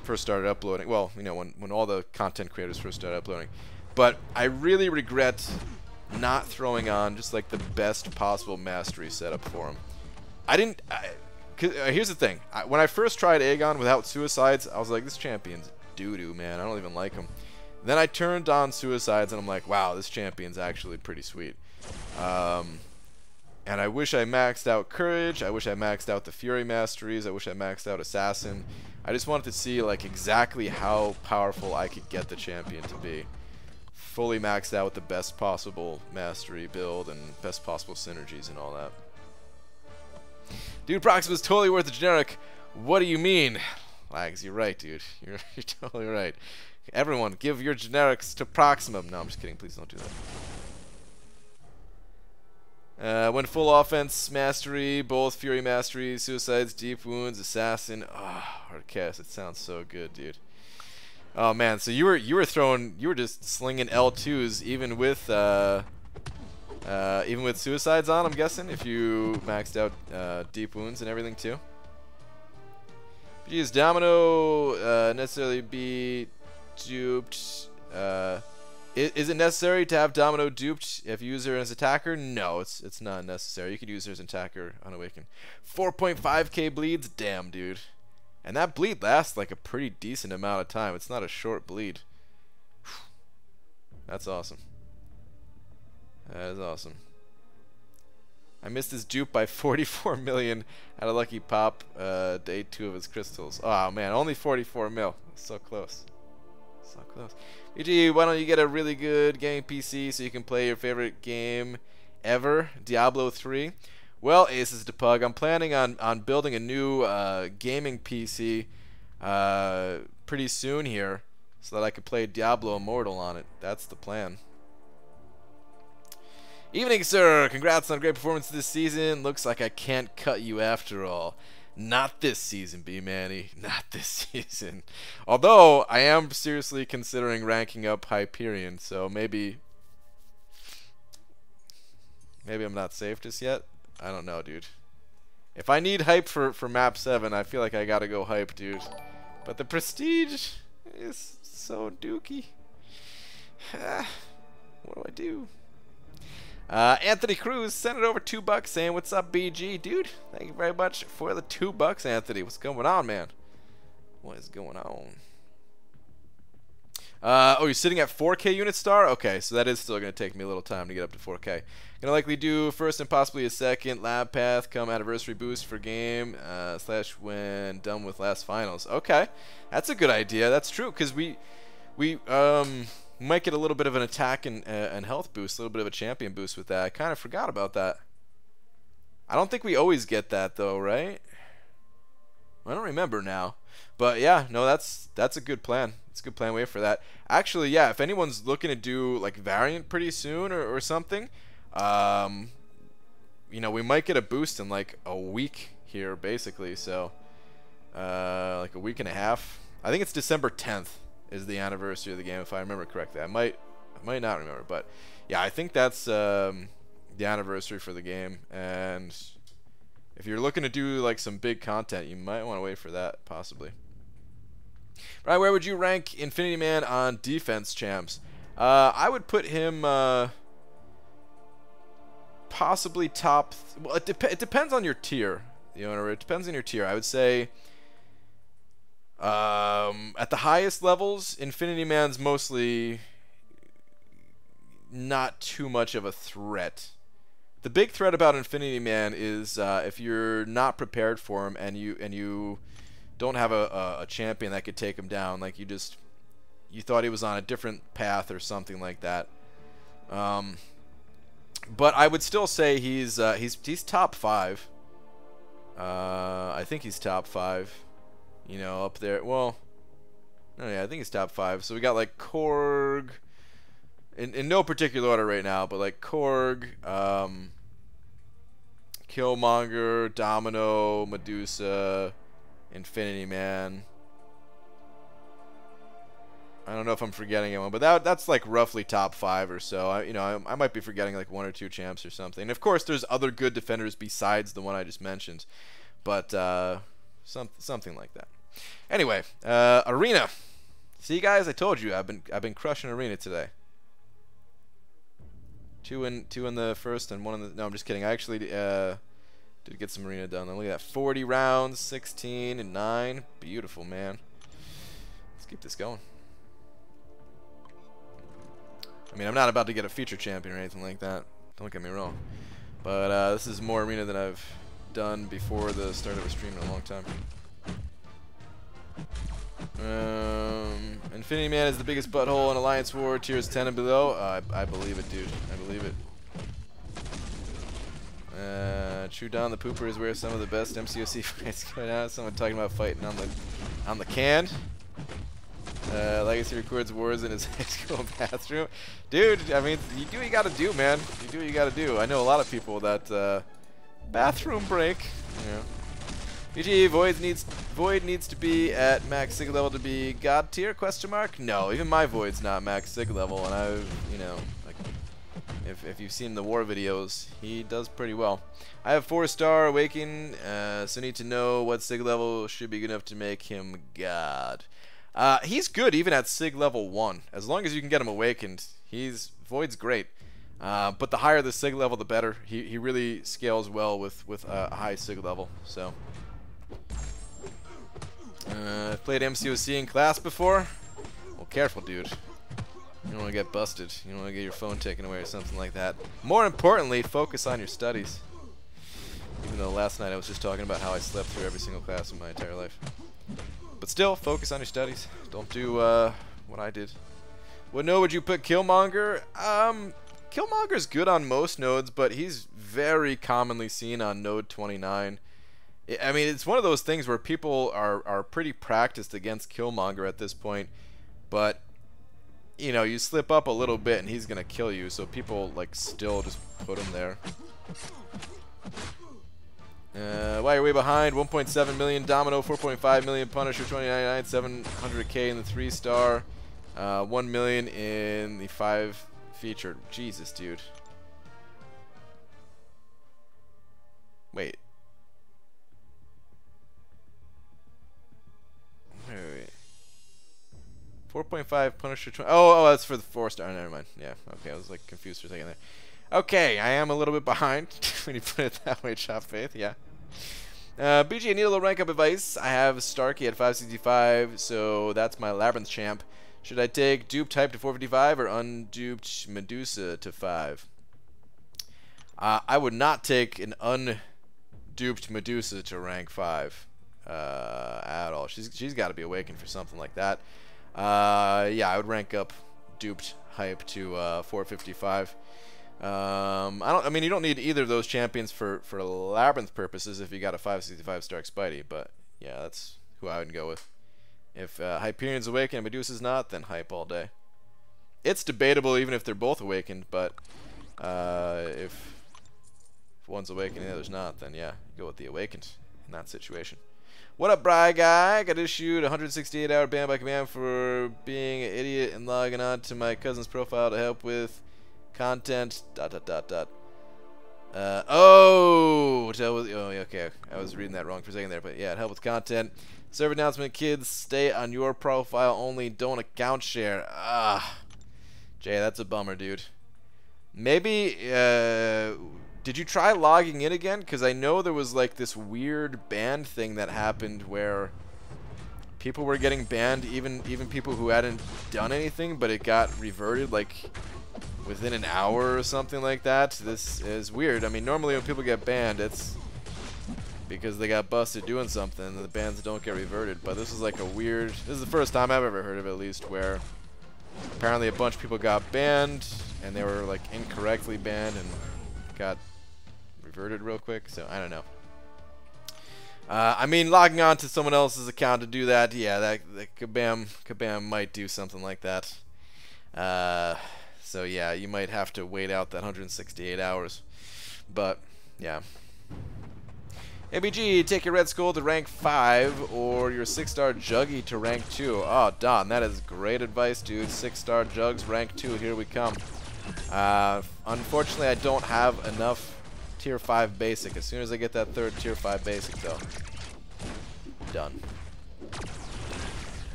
first started uploading. Well, you know, when all the content creators first started uploading. But I really regret not throwing on just like the best possible mastery setup for him. I didn't. Here's the thing. When I first tried Aegon without suicides, I was like, this champion's doo-doo, man. I don't even like him. Then I turned on suicides, and I'm like, wow, this champion's actually pretty sweet. And I wish I maxed out Courage. I wish I maxed out the Fury Masteries. I wish I maxed out Assassin. I just wanted to see like exactly how powerful I could get the champion to be. Fully maxed out with the best possible mastery build and best possible synergies and all that. Dude, Proxima's totally worth the generic. What do you mean? Lags, you're right, dude. You're totally right. Everyone, give your generics to Proxima. No, I'm just kidding. Please don't do that. When full offense mastery, both Fury Mastery, Suicides, Deep Wounds, Assassin. Oh, Hard Cast. It sounds so good, dude. Oh man, so you were just slinging L2s even with Suicides on, I'm guessing, if you maxed out Deep Wounds and everything too. Does Domino necessarily be duped? Is it necessary to have Domino duped if you use her as attacker? No, it's not necessary. You could use her as an attacker unawakened. 4.5k bleeds? Damn, dude. And that bleed lasts like a pretty decent amount of time. It's not a short bleed. That's awesome. That is awesome. I missed his dupe by 44 million at a lucky pop day 2 of his crystals. Oh man, only 44 mil. So close. So close. UG, why don't you get a really good gaming PC so you can play your favorite game ever, Diablo 3? Well, Aces to Pug, I'm planning on building a new gaming PC pretty soon here so that I could play Diablo Immortal on it. That's the plan. Evening, sir. Congrats on a great performance this season. Looks like I can't cut you after all. Not this season, B-Manny. Not this season. Although, I am seriously considering ranking up Hyperion, so maybe I'm not safe just yet. I don't know, dude. If I need hype for map 7, I feel like I gotta go hype, dude. But the prestige is so dookie. What do I do? Anthony Cruz sent it over $2 saying, "What's up, BG?" Dude, thank you very much for the $2, Anthony. What's going on, man? What is going on? Oh, you're sitting at 4K unit star? Okay, so that is still going to take me a little time to get up to 4K. Gonna likely do first and possibly a second lab path come anniversary boost for game / when done with last finals. Okay, that's a good idea. That's true, because we might get a little bit of an attack and health boost, a little bit of a champion boost with that. I kind of forgot about that. I don't think we always get that though, right? I don't remember now. But yeah, no, that's a good plan. It's a good plan. Wait for that. Actually, yeah, if anyone's looking to do like variant pretty soon or something, you know, we might get a boost in like a week here, basically. So, like a week and a half. I think it's December 10th is the anniversary of the game, if I remember correctly. I might not remember, but yeah, I think that's the anniversary for the game. And if you're looking to do like some big content, you might want to wait for that, possibly. Right, where would you rank Infinity Man on defense champs? I would put him possibly top. Well, it depends on your tier, the owner. It depends on your tier. I would say at the highest levels, Infinity Man's mostly not too much of a threat. The big threat about Infinity Man is if you're not prepared for him and you don't have a champion that could take him down, like you thought he was on a different path or something like that. But I would still say he's top 5. I think he's top 5. You know, up there. Well, no, yeah, I think he's top 5. So we got like Korg, in no particular order right now, but like Korg, Killmonger, Domino, Medusa, Infinity Man. I don't know if I'm forgetting anyone, but that's like roughly top 5 or so. I might be forgetting like 1 or 2 champs or something. And of course, there's other good defenders besides the one I just mentioned, but something like that. Anyway, Arena. See, guys, I told you I've been crushing Arena today. 2 in the first and 1 in the. No, I'm just kidding. I actually did get some Arena done. Look at that, 40 rounds, 16 and 9. Beautiful, man. Let's keep this going. I mean, I'm not about to get a feature champion or anything like that. Don't get me wrong. But this is more Arena than I've done before the start of a stream in a long time. Infinity Man is the biggest butthole in Alliance War, tiers 10 and below. I believe it, dude. I believe it. True Don the Pooper is where some of the best MCOC fights go down. Someone talking about fighting on the can. Legacy records wars in his high school bathroom. Dude, I mean, you do what you gotta do, man. You do what you gotta do. I know a lot of people that bathroom break. You know. BG, Void needs to be at max sig level to be god tier? Question mark? No, even my Void's not max sig level, and I've, you know, like, if you've seen the war videos, he does pretty well. I have 4-star Awaken, so need to know what sig level should be good enough to make him god. He's good even at sig level 1. As long as you can get him awakened, Void's great. But the higher the sig level, the better. He really scales well with a high sig level. So, I've played MCOC in class before. Well, careful, dude. You don't want to get busted. You don't want to get your phone taken away or something like that. More importantly, focus on your studies. Even though last night I was just talking about how I slept through every single class in my entire life. But still, focus on your studies. Don't do what I did. What node would you put Killmonger? Killmonger's good on most nodes, but he's very commonly seen on node 29. I mean, it's one of those things where people are pretty practiced against Killmonger at this point, but you know, you slip up a little bit and he's gonna kill you, so people like still just put him there. Why are you way behind? 1.7 million Domino, 4.5 million Punisher, 2099, 700k in the 3-star, 1 million in the 5 featured. Jesus, dude. Wait. Wait. 4.5 Punisher. Oh, that's for the 4-star. Never mind. Yeah. Okay, I was like confused for a second there. Okay, I am a little bit behind when you put it that way, Chop Faith. Yeah. BG, I need a little rank up advice. I have Starkey at 565, so that's my Labyrinth champ. Should I take dupe type to 455 or unduped Medusa to 5? I would not take an unduped Medusa to rank 5 at all. She's got to be awakened for something like that. Yeah, I would rank up duped hype to 455. I mean, you don't need either of those champions for Labyrinth purposes if you got a 565 Stark Spidey, but Yeah, that's who I would go with. If Hyperion's awakened and Medusa's not, then Hype all day. It's debatable even if they're both awakened, but if one's awakened and the other's not, then yeah, go with the awakened in that situation. What up, Bry Guy? Got issued a 168-hour ban by command for being an idiot and logging on to my cousin's profile to help with content. ... Oh, okay. I was reading that wrong for a second there, but yeah, help with content. Server announcement, kids, stay on your profile only, don't account share. Ah, Jay, that's a bummer, dude. Maybe, did you try logging in again? Because I know there was like this weird ban thing that happened where people were getting banned, even people who hadn't done anything, but it got reverted like within an hour or something like that. This is weird. I mean, normally when people get banned, it's because they got busted doing something and the bans don't get reverted. But this is like a weird, this is the first time I've ever heard of it, at least, where apparently a bunch of people got banned and they were like incorrectly banned and got reverted real quick. So I don't know. I mean, logging on to someone else's account to do that, yeah, that Kabam might do something like that. So yeah, you might have to wait out that 168 hours. But yeah. ABG, take your Red Skull to rank 5 or your 6-star Juggy to rank 2. Oh, Don, that is great advice, dude. 6-star Jugs, rank 2, here we come. Unfortunately, I don't have enough tier 5 basic. As soon as I get that 3rd tier 5 basic, though, done.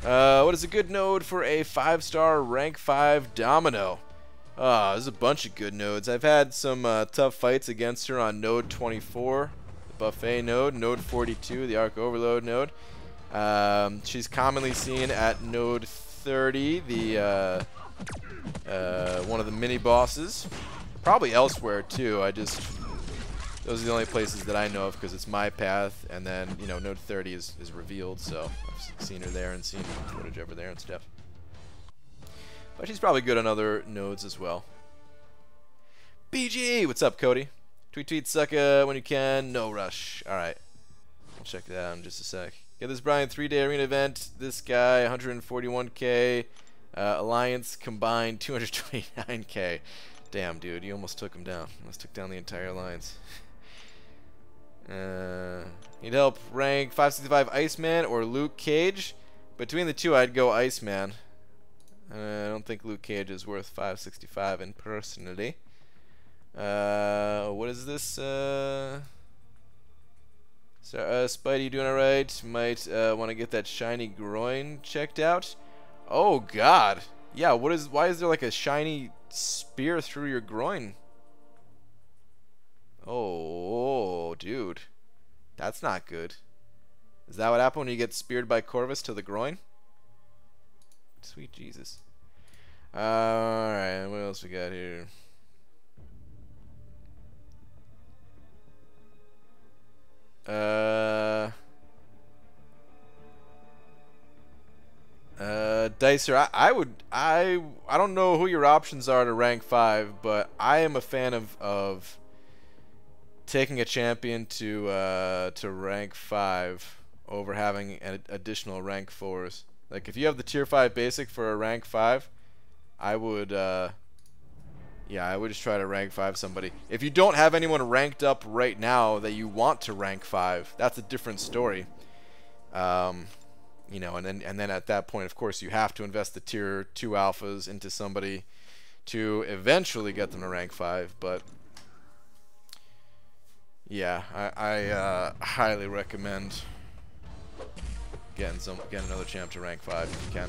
What is a good node for a 5-star rank 5 Domino? There's a bunch of good nodes. I've had some tough fights against her on node 24. Buffet node, node 42, the Arc Overload node. She's commonly seen at node 30, the one of the mini bosses. Probably elsewhere too. Those are the only places that I know of because it's my path, and then node 30 is revealed, so I've seen her there and seen footage over there and stuff. But she's probably good on other nodes as well. BG, what's up, Cody? Tweet, sucka when you can. No rush. Alright. I'll check that out in just a sec. Get this Brian 3-day arena event. This guy, 141k. Alliance combined, 229k. Damn, dude. You almost took him down. Almost took down the entire alliance. Need help. Rank 565 Iceman or Luke Cage. Between the two, I'd go Iceman. I don't think Luke Cage is worth 565 in personally. What is this? Spidey, you doing alright? Might want to get that shiny groin checked out. Oh God, yeah. Why is there like a shiny spear through your groin? Oh, dude, that's not good. Is that what happened when you get speared by Corvus to the groin? Sweet Jesus. Alright, what else we got here? Dicer, I don't know who your options are to rank 5, but I am a fan of taking a champion to rank 5 over having an additional rank 4s. Like if you have the tier 5 basic for a rank 5, I would yeah, I would just try to rank 5 somebody. If you don't have anyone ranked up right now that you want to rank 5, that's a different story. You know, and then at that point, of course, you have to invest the tier 2 alphas into somebody to eventually get them to rank 5. But yeah, I highly recommend getting another champ to rank 5 if you can.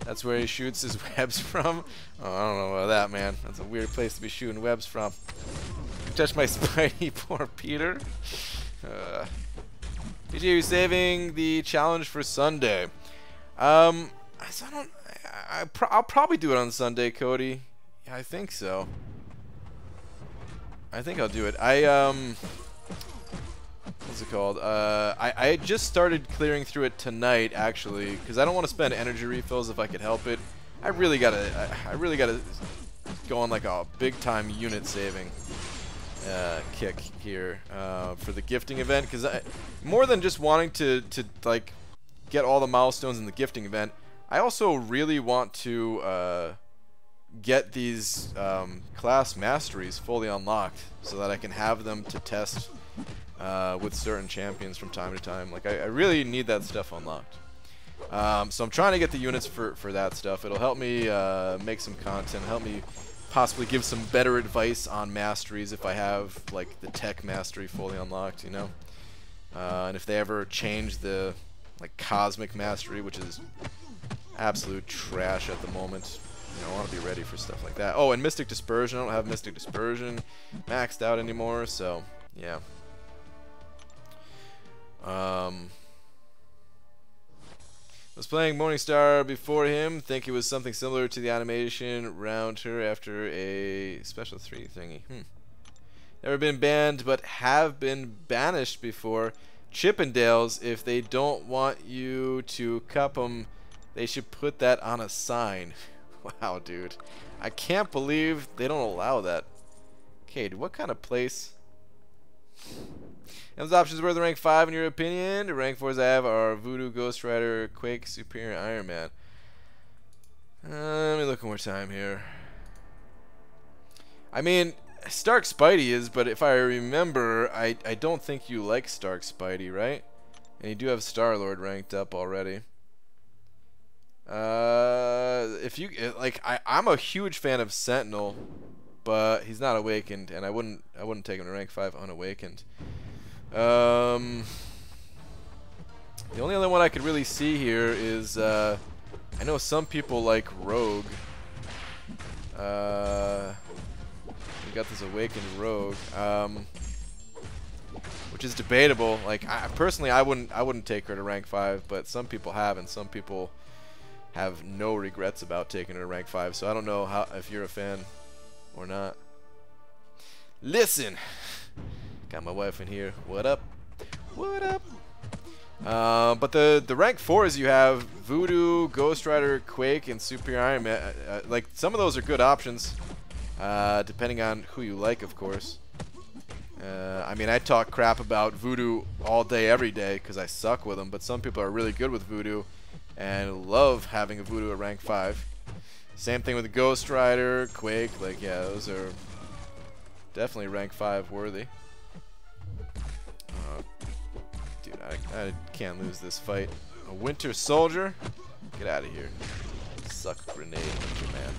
That's where he shoots his webs from. Oh, I don't know about that, man. That's a weird place to be shooting webs from. Touch my Spidey, poor Peter. PG, you saving the challenge for Sunday? I'll probably do it on Sunday, Cody. Yeah, I think so. I think I'll do it. What's it called? I just started clearing through it tonight, actually, because I don't want to spend energy refills if I could help it. I really gotta go on like a big time unit saving kick here for the gifting event, because more than just wanting to like get all the milestones in the gifting event, I also really want to get these class masteries fully unlocked so that I can have them to test with certain champions from time to time. Like I really need that stuff unlocked. So I'm trying to get the units for that stuff. It'll help me make some content, help me possibly give some better advice on masteries if I have like the tech mastery fully unlocked, you know. And if they ever change the like cosmic mastery, which is absolute trash at the moment, you know, I want to be ready for stuff like that. Oh, and Mystic Dispersion. I don't have Mystic Dispersion maxed out anymore, so yeah. Was playing Morningstar before him. Think it was something similar to the animation around her after a special 3 thingy. Never been banned, but have been banished before. Chippendales, if they don't want you to cup them, they should put that on a sign. Wow, dude. I can't believe they don't allow that. Okay, dude, what kind of place? Those options were the rank 5 in your opinion. The rank 4s I have are Voodoo, Ghost Rider, Quake, Superior, Iron Man. Let me look one more time here. I mean, Stark Spidey is, but if I remember, I don't think you like Stark Spidey, right? And you do have Star-Lord ranked up already. If you like, I'm a huge fan of Sentinel, but he's not awakened, and I wouldn't take him to rank 5 unawakened. The only other one I could really see here is I know some people like Rogue. We got this awakened Rogue, which is debatable. Like personally, I wouldn't take her to rank 5, but some people have, and some people have no regrets about taking her to rank 5. So I don't know if you're a fan or not. Listen. Got my wife in here. What up? What up? But the rank 4s you have Voodoo, Ghost Rider, Quake, and Superior Iron Man. Like some of those are good options, depending on who you like, of course. I mean, I talk crap about Voodoo all day, every day, because I suck with them. But some people are really good with Voodoo and love having a Voodoo at rank 5. Same thing with Ghost Rider, Quake. Like, yeah, those are definitely rank 5 worthy. Dude, I can't lose this fight. A Winter Soldier? Get out of here. Suck grenade, Winter Man.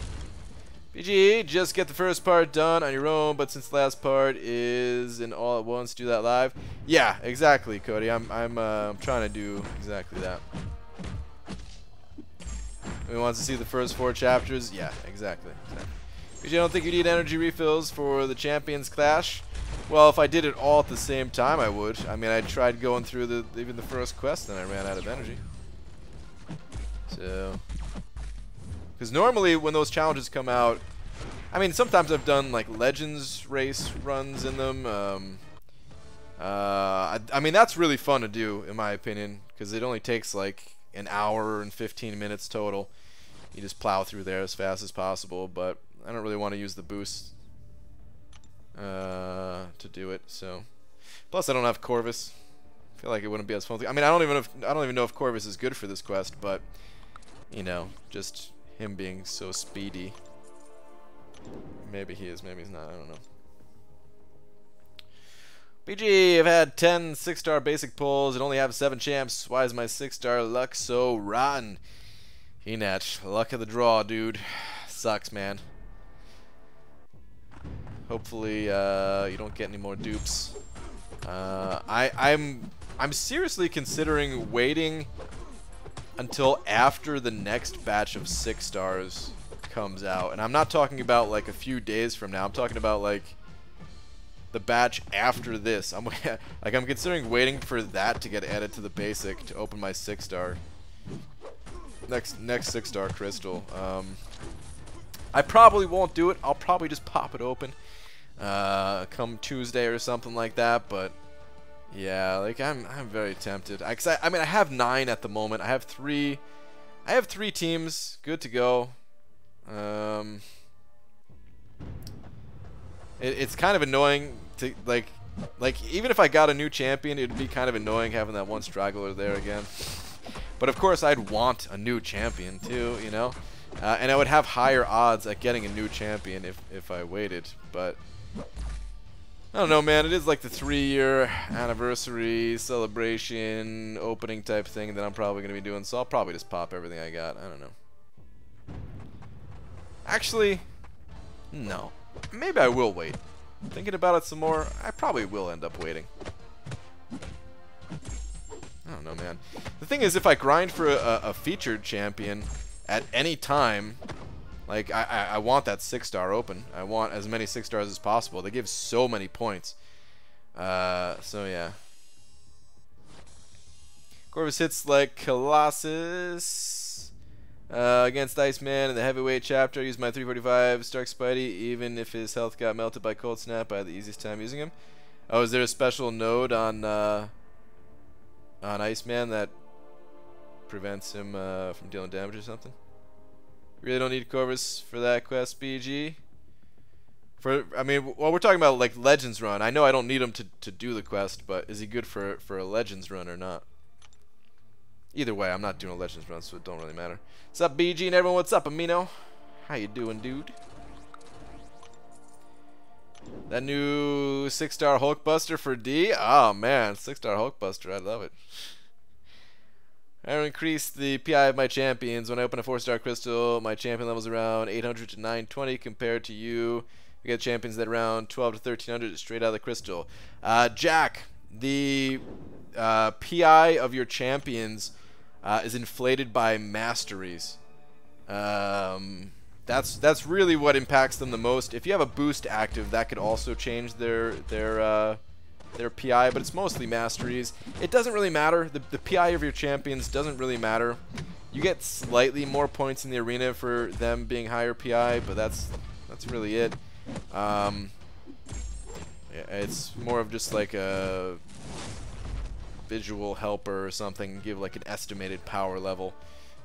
BG, just get the first part done on your own, but since the last part is in all at once, do that live. Yeah, exactly, Cody. I'm trying to do exactly that. He wants to see the first 4 chapters. Yeah, exactly. BG, I don't think you need energy refills for the Champions Clash. Well, if I did it all at the same time, I would. I mean, I tried going through even the first quest, and I ran out of energy. So, because normally when those challenges come out, I mean, sometimes I've done like Legends race runs in them. I mean, that's really fun to do, in my opinion, because it only takes like an hour and 15 minutes total. You just plow through there as fast as possible, but I don't really want to use the boost to do it. So, plus I don't have Corvus. I feel like it wouldn't be as fun. I mean, I don't even know if Corvus is good for this quest, but you know, just him being so speedy. Maybe he is, maybe he's not. I don't know. BG, I've had 10 6-star basic pulls and only have 7 champs. Why is my 6-star luck so rotten? Enach, luck of the draw, dude. Sucks, man. Hopefully, you don't get any more dupes. I'm seriously considering waiting until after the next batch of 6 stars comes out, and I'm not talking about like a few days from now. I'm talking about like the batch after this. I'm considering waiting for that to get added to the basic to open my 6-star next 6-star crystal. I probably won't do it. I'll probably just pop it open come Tuesday or something like that. But yeah, like I'm very tempted. I mean, I have 9 at the moment. I have 3 teams good to go. It's kind of annoying to like even if I got a new champion, it'd be kind of annoying having that one straggler there again. But of course, I'd want a new champion too, you know, and I would have higher odds at getting a new champion if I waited. But I don't know, man. It is like the 3-year anniversary celebration opening type thing that I'm probably gonna be doing, so I'll probably just pop everything I got. I don't know. Actually, no. Maybe I will wait. Thinking about it some more, I probably will end up waiting. I don't know, man. The thing is, if I grind for a featured champion at any time, like, I want that 6-star open. I want as many 6 stars as possible. They give so many points. So, yeah. Corvus hits like Colossus. Against Iceman in the heavyweight chapter, I used my 345 Stark Spidey, even if his health got melted by Cold Snap. I had the easiest time using him. Oh, is there a special node on Iceman that prevents him from dealing damage or something? Really don't need Corvus for that quest, BG. I mean, well, we're talking about like Legends run. I know I don't need him to do the quest, but is he good for a Legends run or not? Either way, I'm not doing a Legends run, so it don't really matter. What's up, BG and everyone? What's up, Amino? How you doing, dude? That new 6-star Hulkbuster for D? Oh, man. 6-star Hulkbuster. I love it. I increase the PI of my champions. When I open a 4-star crystal, my champion level's around 800 to 920 compared to you. You get champions that around 12 to 1300 straight out of the crystal. Jack, the PI of your champions is inflated by masteries. That's really what impacts them the most. If you have a boost active, that could also change their PI, but it's mostly masteries. It doesn't really matter. The PI of your champions doesn't really matter. You get slightly more points in the arena for them being higher PI, but that's really it. Yeah, it's more of just like a visual helper or something, give like an estimated power level,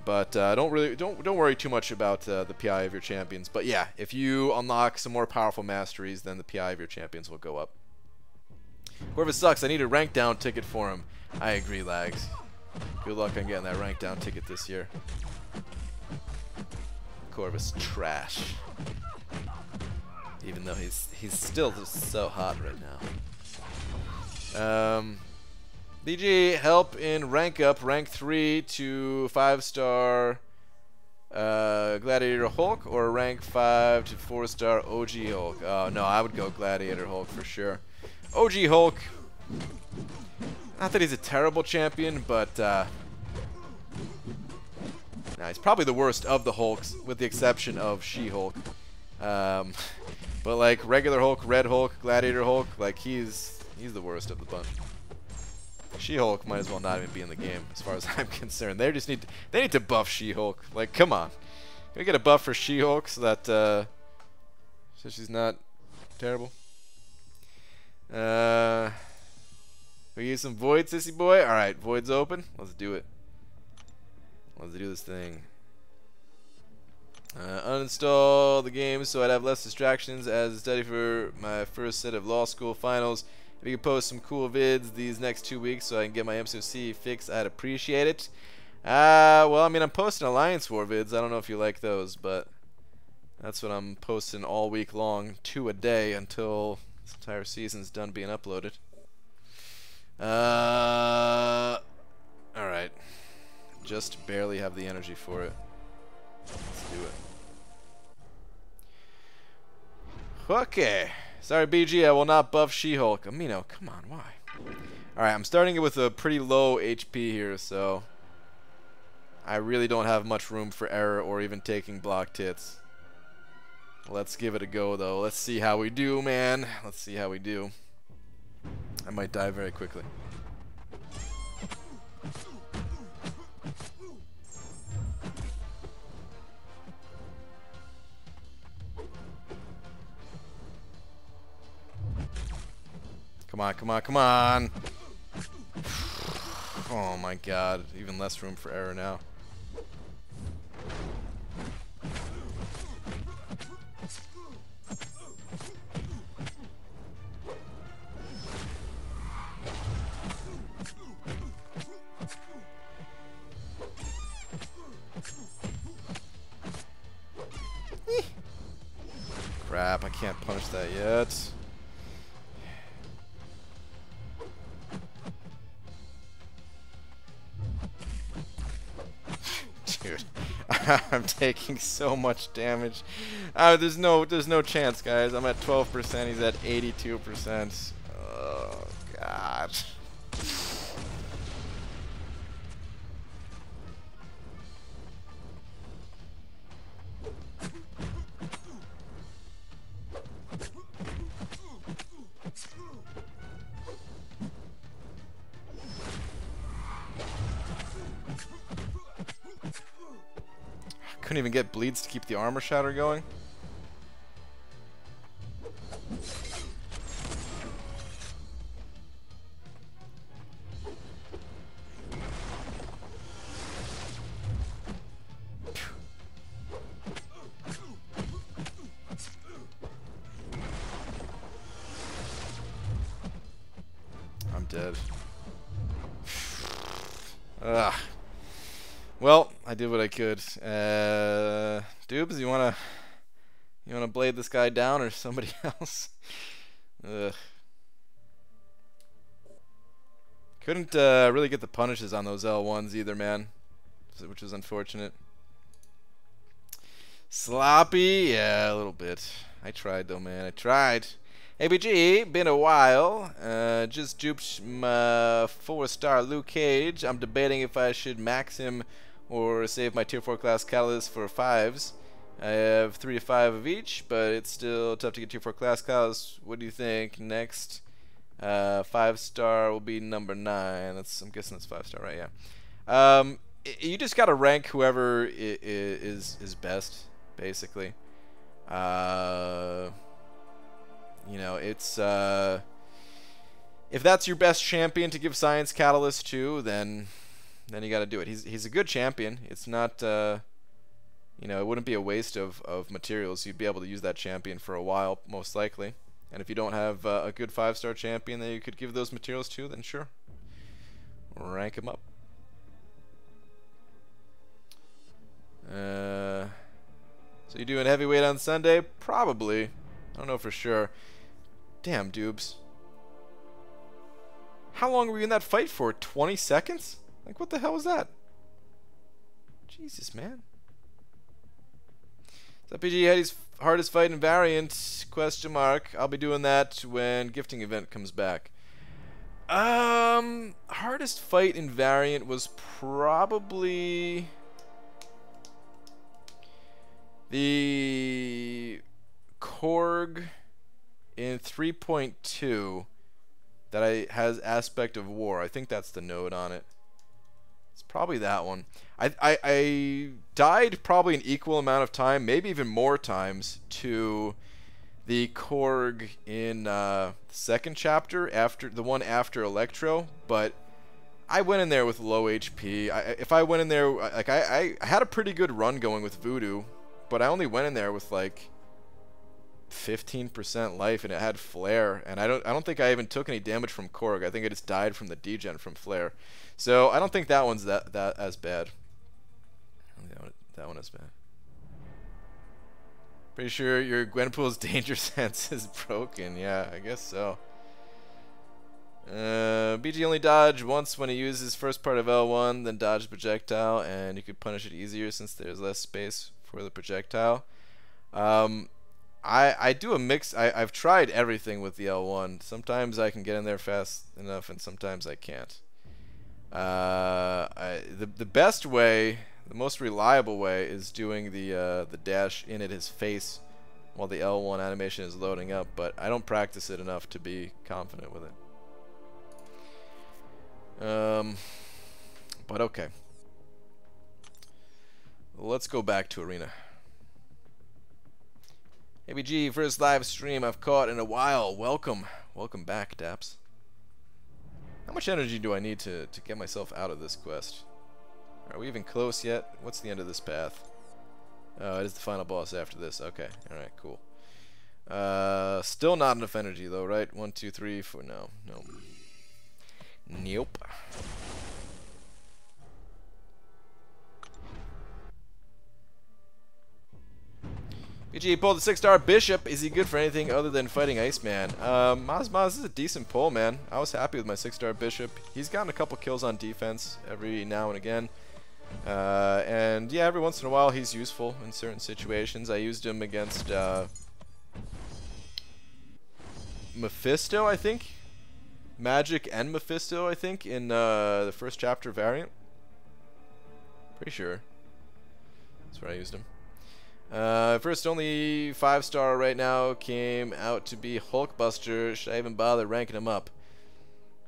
but don't worry too much about the PI of your champions. But yeah, if you unlock some more powerful masteries, then the PI of your champions will go up. Corvus sucks. I need a rank down ticket for him. I agree, Lags. Good luck on getting that rank down ticket this year. Corvus trash, even though he's still just so hot right now. BG, help in rank up, rank 3 to 5-star Gladiator Hulk, or rank 5 to 4-star OG Hulk. Oh, no, I would go Gladiator Hulk for sure. OG Hulk, not that he's a terrible champion, but nah, he's probably the worst of the Hulks, with the exception of She-Hulk. But like regular Hulk, Red Hulk, Gladiator Hulk, like he's the worst of the bunch. She-Hulk might as well not even be in the game, as far as I'm concerned. They need to buff She-Hulk. Like, come on, can we get a buff for She-Hulk so that so she's not terrible? We use some Void, sissy boy. All right, Void's open. Let's do it. Let's do this thing. Uninstall the game so I'd have less distractions as I study for my first set of law school finals. If you could post some cool vids these next 2 weeks so I can get my MCC fixed, I'd appreciate it. Well, I mean, I'm posting Alliance War vids. I don't know if you like those, but that's what I'm posting all week long, 2 a day, until this entire season's done being uploaded. Alright. Just barely have the energy for it. Let's do it. Okay. Sorry, BG, I will not buff She-Hulk. Amino, come on, why? Alright, I'm starting it with a pretty low HP here, so I really don't have much room for error or even taking blocked hits. Let's give it a go, though. Let's see how we do, man. Let's see how we do. I might die very quickly. Come on, come on, come on. Oh my god, even less room for error now. can't punish that yet. Dude, I'm taking so much damage. There's no chance, guys. I'm at 12%. He's at 82%. Oh God. Couldn't even get bleeds to keep the armor shatter going. I'm dead. Ugh. Well, I did what I could. Dubes, you wanna blade this guy down or somebody else? Ugh. Couldn't really get the punishes on those L1s either, man, which is unfortunate. Sloppy, yeah, a little bit. I tried though, man. I tried. ABG, been a while. Just duped my 4-star Luke Cage. I'm debating if I should max him or save my tier 4 class catalyst for 5s. I have 3 to 5 of each, but it's still tough to get tier 4 class catalyst. What do you think? Next 5-star will be number 9. I'm guessing that's 5-star, right? Yeah. You just gotta rank whoever is best, basically. You know, it's if that's your best champion to give Science Catalyst to, then you got to do it. He's a good champion. It's not you know, it wouldn't be a waste of materials. You'd be able to use that champion for a while, most likely. And if you don't have a good 5-star champion that you could give those materials to, then sure, rank him up. So you doing heavyweight on Sunday? Probably. I don't know for sure. Damn, Dubes. How long were you in that fight for? 20 seconds? Like, what the hell was that? Jesus, man. What's up, PG Eddie's hardest fight in Variant? Question mark. I'll be doing that when gifting event comes back. Hardest fight in Variant was probably the Korg in 3.2 that has Aspect of War. I think that's the node on it. It's probably that one. I died probably an equal amount of time, maybe even more times, to the Korg in the second chapter, after the one after Electro, but I went in there with low HP. If I went in there, like I had a pretty good run going with Voodoo, but I only went in there with like 15% life, and it had Flare, and I don't think I even took any damage from Korg. I think I just died from the degen from Flare. So I don't think that one's that as bad. That one is bad. Pretty sure your Gwenpool's danger sense is broken. Yeah, I guess so. BG only dodge once when he uses first part of L1, then dodge projectile, and you could punish it easier since there's less space for the projectile. I do a mix. I've tried everything with the L1. Sometimes I can get in there fast enough, and sometimes I can't. The best way, the most reliable way, is doing the dash in at his face while the L1 animation is loading up, but I don't practice it enough to be confident with it. But okay. Let's go back to Arena. ABG, first live stream I've caught in a while. Welcome. Welcome back, Daps. How much energy do I need to get myself out of this quest? Are we even close yet? What's the end of this path? Oh, it is the final boss after this. Okay. Alright, cool. Still not enough energy though, right? 1, 2, 3, 4. No. Nope. BG pulled a 6-star Bishop. Is he good for anything other than fighting Iceman? Maz is a decent pull, man. I was happy with my 6-star Bishop. He's gotten a couple kills on defense every now and again. And yeah, every once in a while he's useful in certain situations. I used him against Mephisto, I think. Magic and Mephisto, I think, in the first chapter variant. Pretty sure. That's where I used him. First only 5-star right now came out to be Hulkbuster. Should I even bother ranking him up?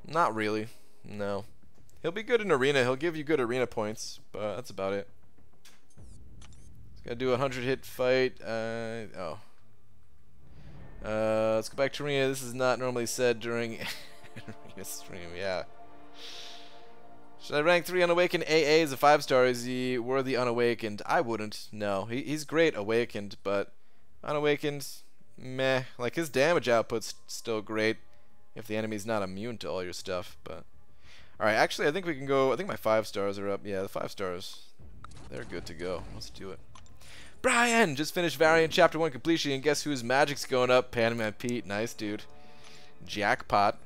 Not really. No. He'll be good in arena. He'll give you good arena points, but that's about it. He's gotta do a 100-hit fight. Let's go back to arena. This is not normally said during arena stream. Yeah. Should I rank 3 Unawakened AA as a 5-star? Is he worthy Unawakened? I wouldn't. No. He's great Awakened, but Unawakened, meh. Like, his damage output's still great if the enemy's not immune to all your stuff, but... Alright, actually, I think we can go... I think my 5-stars are up. Yeah, the 5-stars. They're good to go. Let's do it. Brian! Just finished Variant Chapter 1 completion, and guess whose magic's going up? Panman Pete. Nice, dude. Jackpot.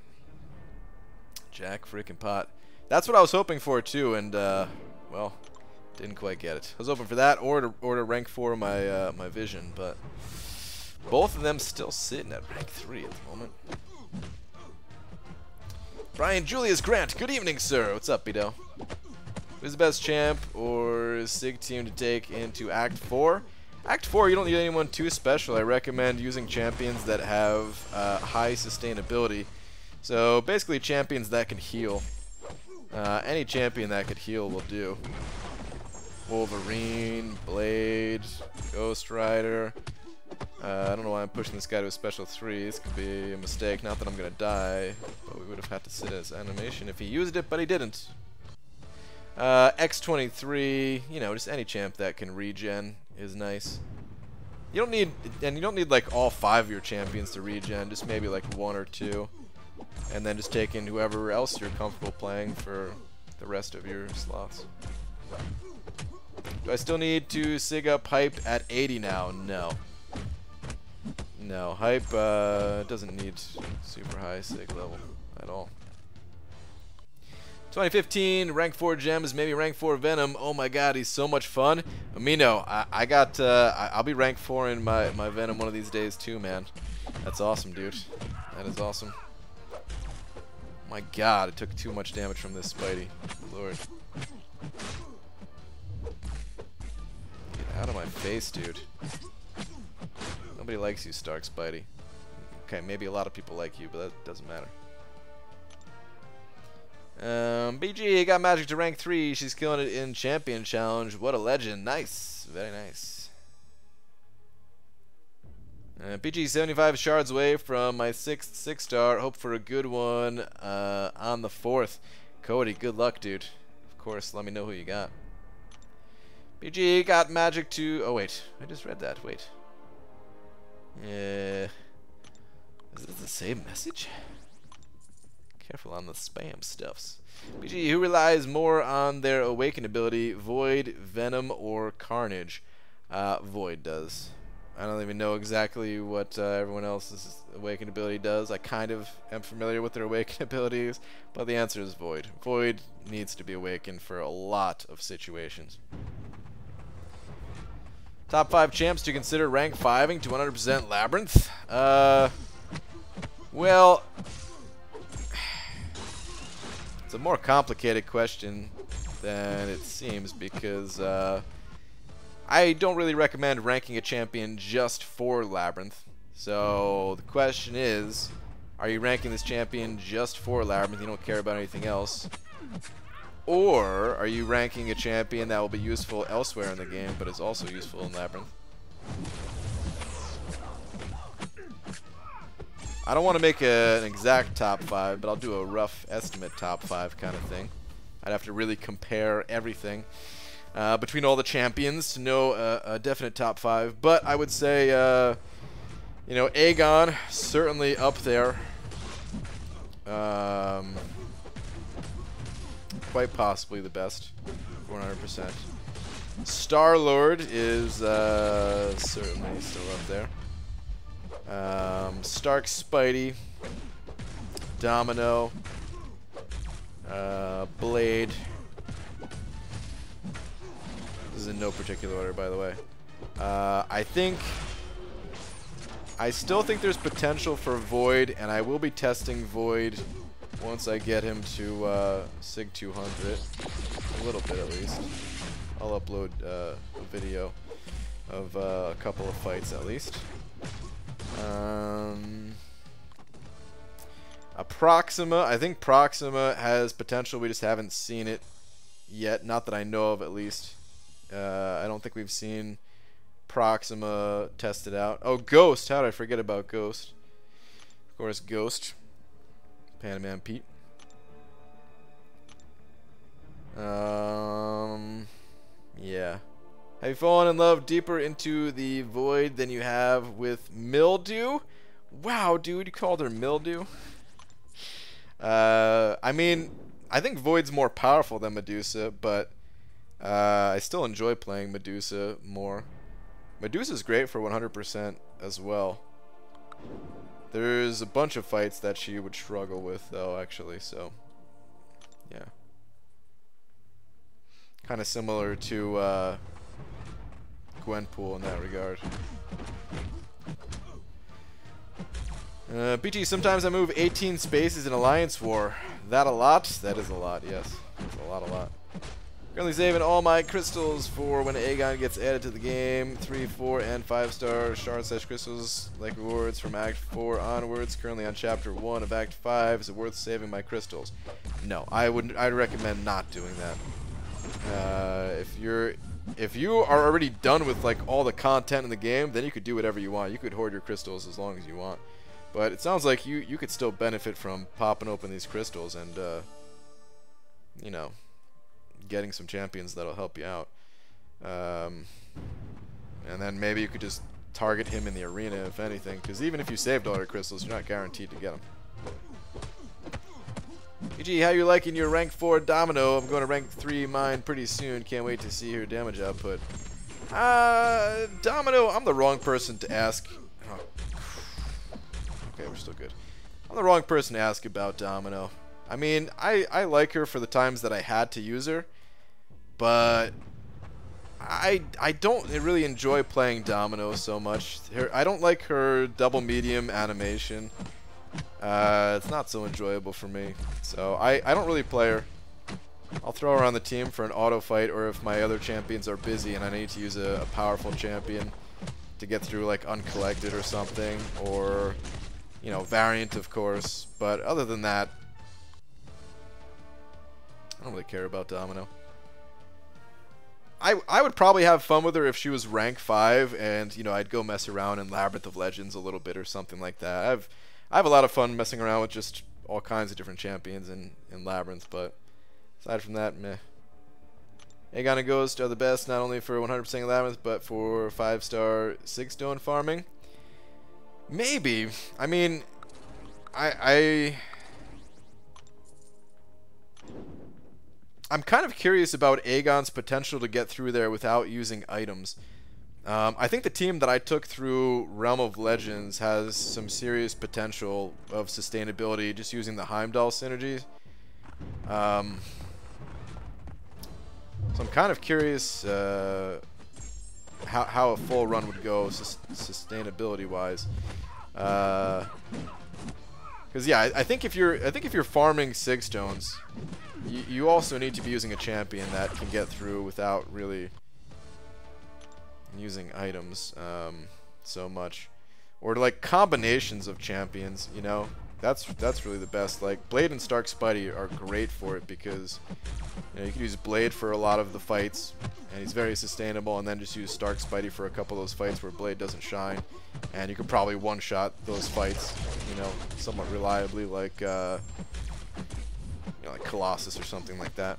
Jack freaking pot. That's what I was hoping for too, and well, didn't quite get it. I was hoping for that, or to rank 4 my my vision, but both of them still sitting at rank 3 at the moment. Brian Julius Grant, good evening, sir. What's up, Bido? Who's the best champ or Sig team to take into Act 4? Act 4, you don't need anyone too special. I recommend using champions that have high sustainability. So basically, champions that can heal. Any champion that could heal will do. Wolverine, Blade, Ghost Rider. I don't know why I'm pushing this guy to a special 3. This could be a mistake. Not that I'm gonna die, but we would have had to sit as animation if he used it, but he didn't. X23, you know, just any champ that can regen is nice. You don't need like all 5 of your champions to regen. Just maybe like 1 or 2. And then just take in whoever else you're comfortable playing for the rest of your slots. Do I still need to sig up Hype at 80 now? No. No, Hype doesn't need super high sig level at all. 2015, rank 4 gems, maybe rank 4 Venom. Oh my god, he's so much fun. Amino, I'll be rank 4 in my Venom one of these days too, man. That's awesome, dude. That is awesome. My god, it took too much damage from this Spidey. Lord. Get out of my face, dude. Nobody likes you, Stark Spidey. Okay, maybe a lot of people like you, but that doesn't matter. BG got magic to rank 3. She's killing it in Champion Challenge. What a legend. Nice. Very nice. PG 75 shards away from my 6th 6-star. Hope for a good one on the 4th. Cody, good luck, dude. Of course, let me know who you got. PG got magic to... Oh, wait. I just read that. Wait. Is this the same message? Careful on the spam stuffs. PG, who relies more on their awaken ability? Void, Venom, or Carnage? Void does. I don't even know exactly what everyone else's awaken ability does. I kind of am familiar with their awaken abilities, but the answer is Void. Void needs to be awakened for a lot of situations. Top 5 champs to consider rank 5ing to 100% Labyrinth? Well, it's a more complicated question than it seems because I don't really recommend ranking a champion just for Labyrinth. So the question is, are you ranking this champion just for Labyrinth? You don't care about anything else? Or are you ranking a champion that will be useful elsewhere in the game but is also useful in Labyrinth? I don't want to make an exact top 5, but I'll do a rough estimate top 5 kind of thing. I'd have to really compare everything between all the champions to know a definite top 5. But I would say, you know, Aegon certainly up there. Quite possibly the best, 100%. Star-Lord is certainly still up there. Stark Spidey, Domino, Blade. This is in no particular order, by the way. I still think there's potential for Void, and I will be testing Void once I get him to Sig 200. A little bit, at least. I'll upload a video of a couple of fights, at least. Proxima. I think Proxima has potential. We just haven't seen it yet. Not that I know of, at least. I don't think we've seen Proxima tested out. Oh, Ghost. How did I forget about Ghost? Of course, Ghost. Panaman Pete. Yeah. Have you fallen in love deeper into the Void than you have with Mildew? Wow, dude, you called her Mildew? I mean, I think Void's more powerful than Medusa, but I still enjoy playing Medusa more. Medusa's great for 100% as well. There's a bunch of fights that she would struggle with, though, actually, so yeah. Kind of similar to Gwenpool in that regard. BG, sometimes I move 18 spaces in Alliance War. That a lot? That is a lot, yes. That's a lot. Currently saving all my crystals for when Aegon gets added to the game. 3, 4, and 5-star shard / crystals like rewards from Act 4 onwards. Currently on Chapter 1 of Act 5. Is it worth saving my crystals? No, I'd recommend not doing that. If you are already done with like all the content in the game, then you could do whatever you want. You could hoard your crystals as long as you want. But it sounds like you could still benefit from popping open these crystals and you know, getting some champions that'll help you out. And then maybe you could just target him in the arena, if anything, because even if you saved all your crystals, you're not guaranteed to get them. EG, how you liking your rank 4 Domino? I'm going to rank 3 mine pretty soon. Can't wait to see her damage output. Domino, I'm the wrong person to ask. Oh. Okay, we're still good. I'm the wrong person to ask about Domino. I mean, I like her for the times that I had to use her, but I don't really enjoy playing Domino so much. I don't like her double medium animation. It's not so enjoyable for me, so I don't really play her. I'll throw her on the team for an auto fight, or if my other champions are busy and I need to use a powerful champion to get through like Uncollected or something, or you know, Variant, of course. But other than that, I don't really care about Domino. I would probably have fun with her if she was rank 5, and you know, I'd go mess around in Labyrinth of Legends a little bit or something like that. I have a lot of fun messing around with just all kinds of different champions in Labyrinth, but aside from that, meh. Aegon and Ghost are the best, not only for 100% Labyrinth, but for 5-star Sigstone farming. Maybe. I mean, I'm kind of curious about Aegon's potential to get through there without using items. I think the team that I took through Realm of Legends has some serious potential of sustainability just using the Heimdall synergies. So I'm kind of curious how a full run would go sustainability-wise. Because yeah, I think if you're farming Sigstones, you also need to be using a champion that can get through without really using items so much, or like combinations of champions. You know, that's really the best. Like Blade and Stark Spidey are great for it because you know, you can use Blade for a lot of the fights, and he's very sustainable, and then just use Stark Spidey for a couple of those fights where Blade doesn't shine, and you could probably one-shot those fights, you know, somewhat reliably, like you know, like Colossus or something like that.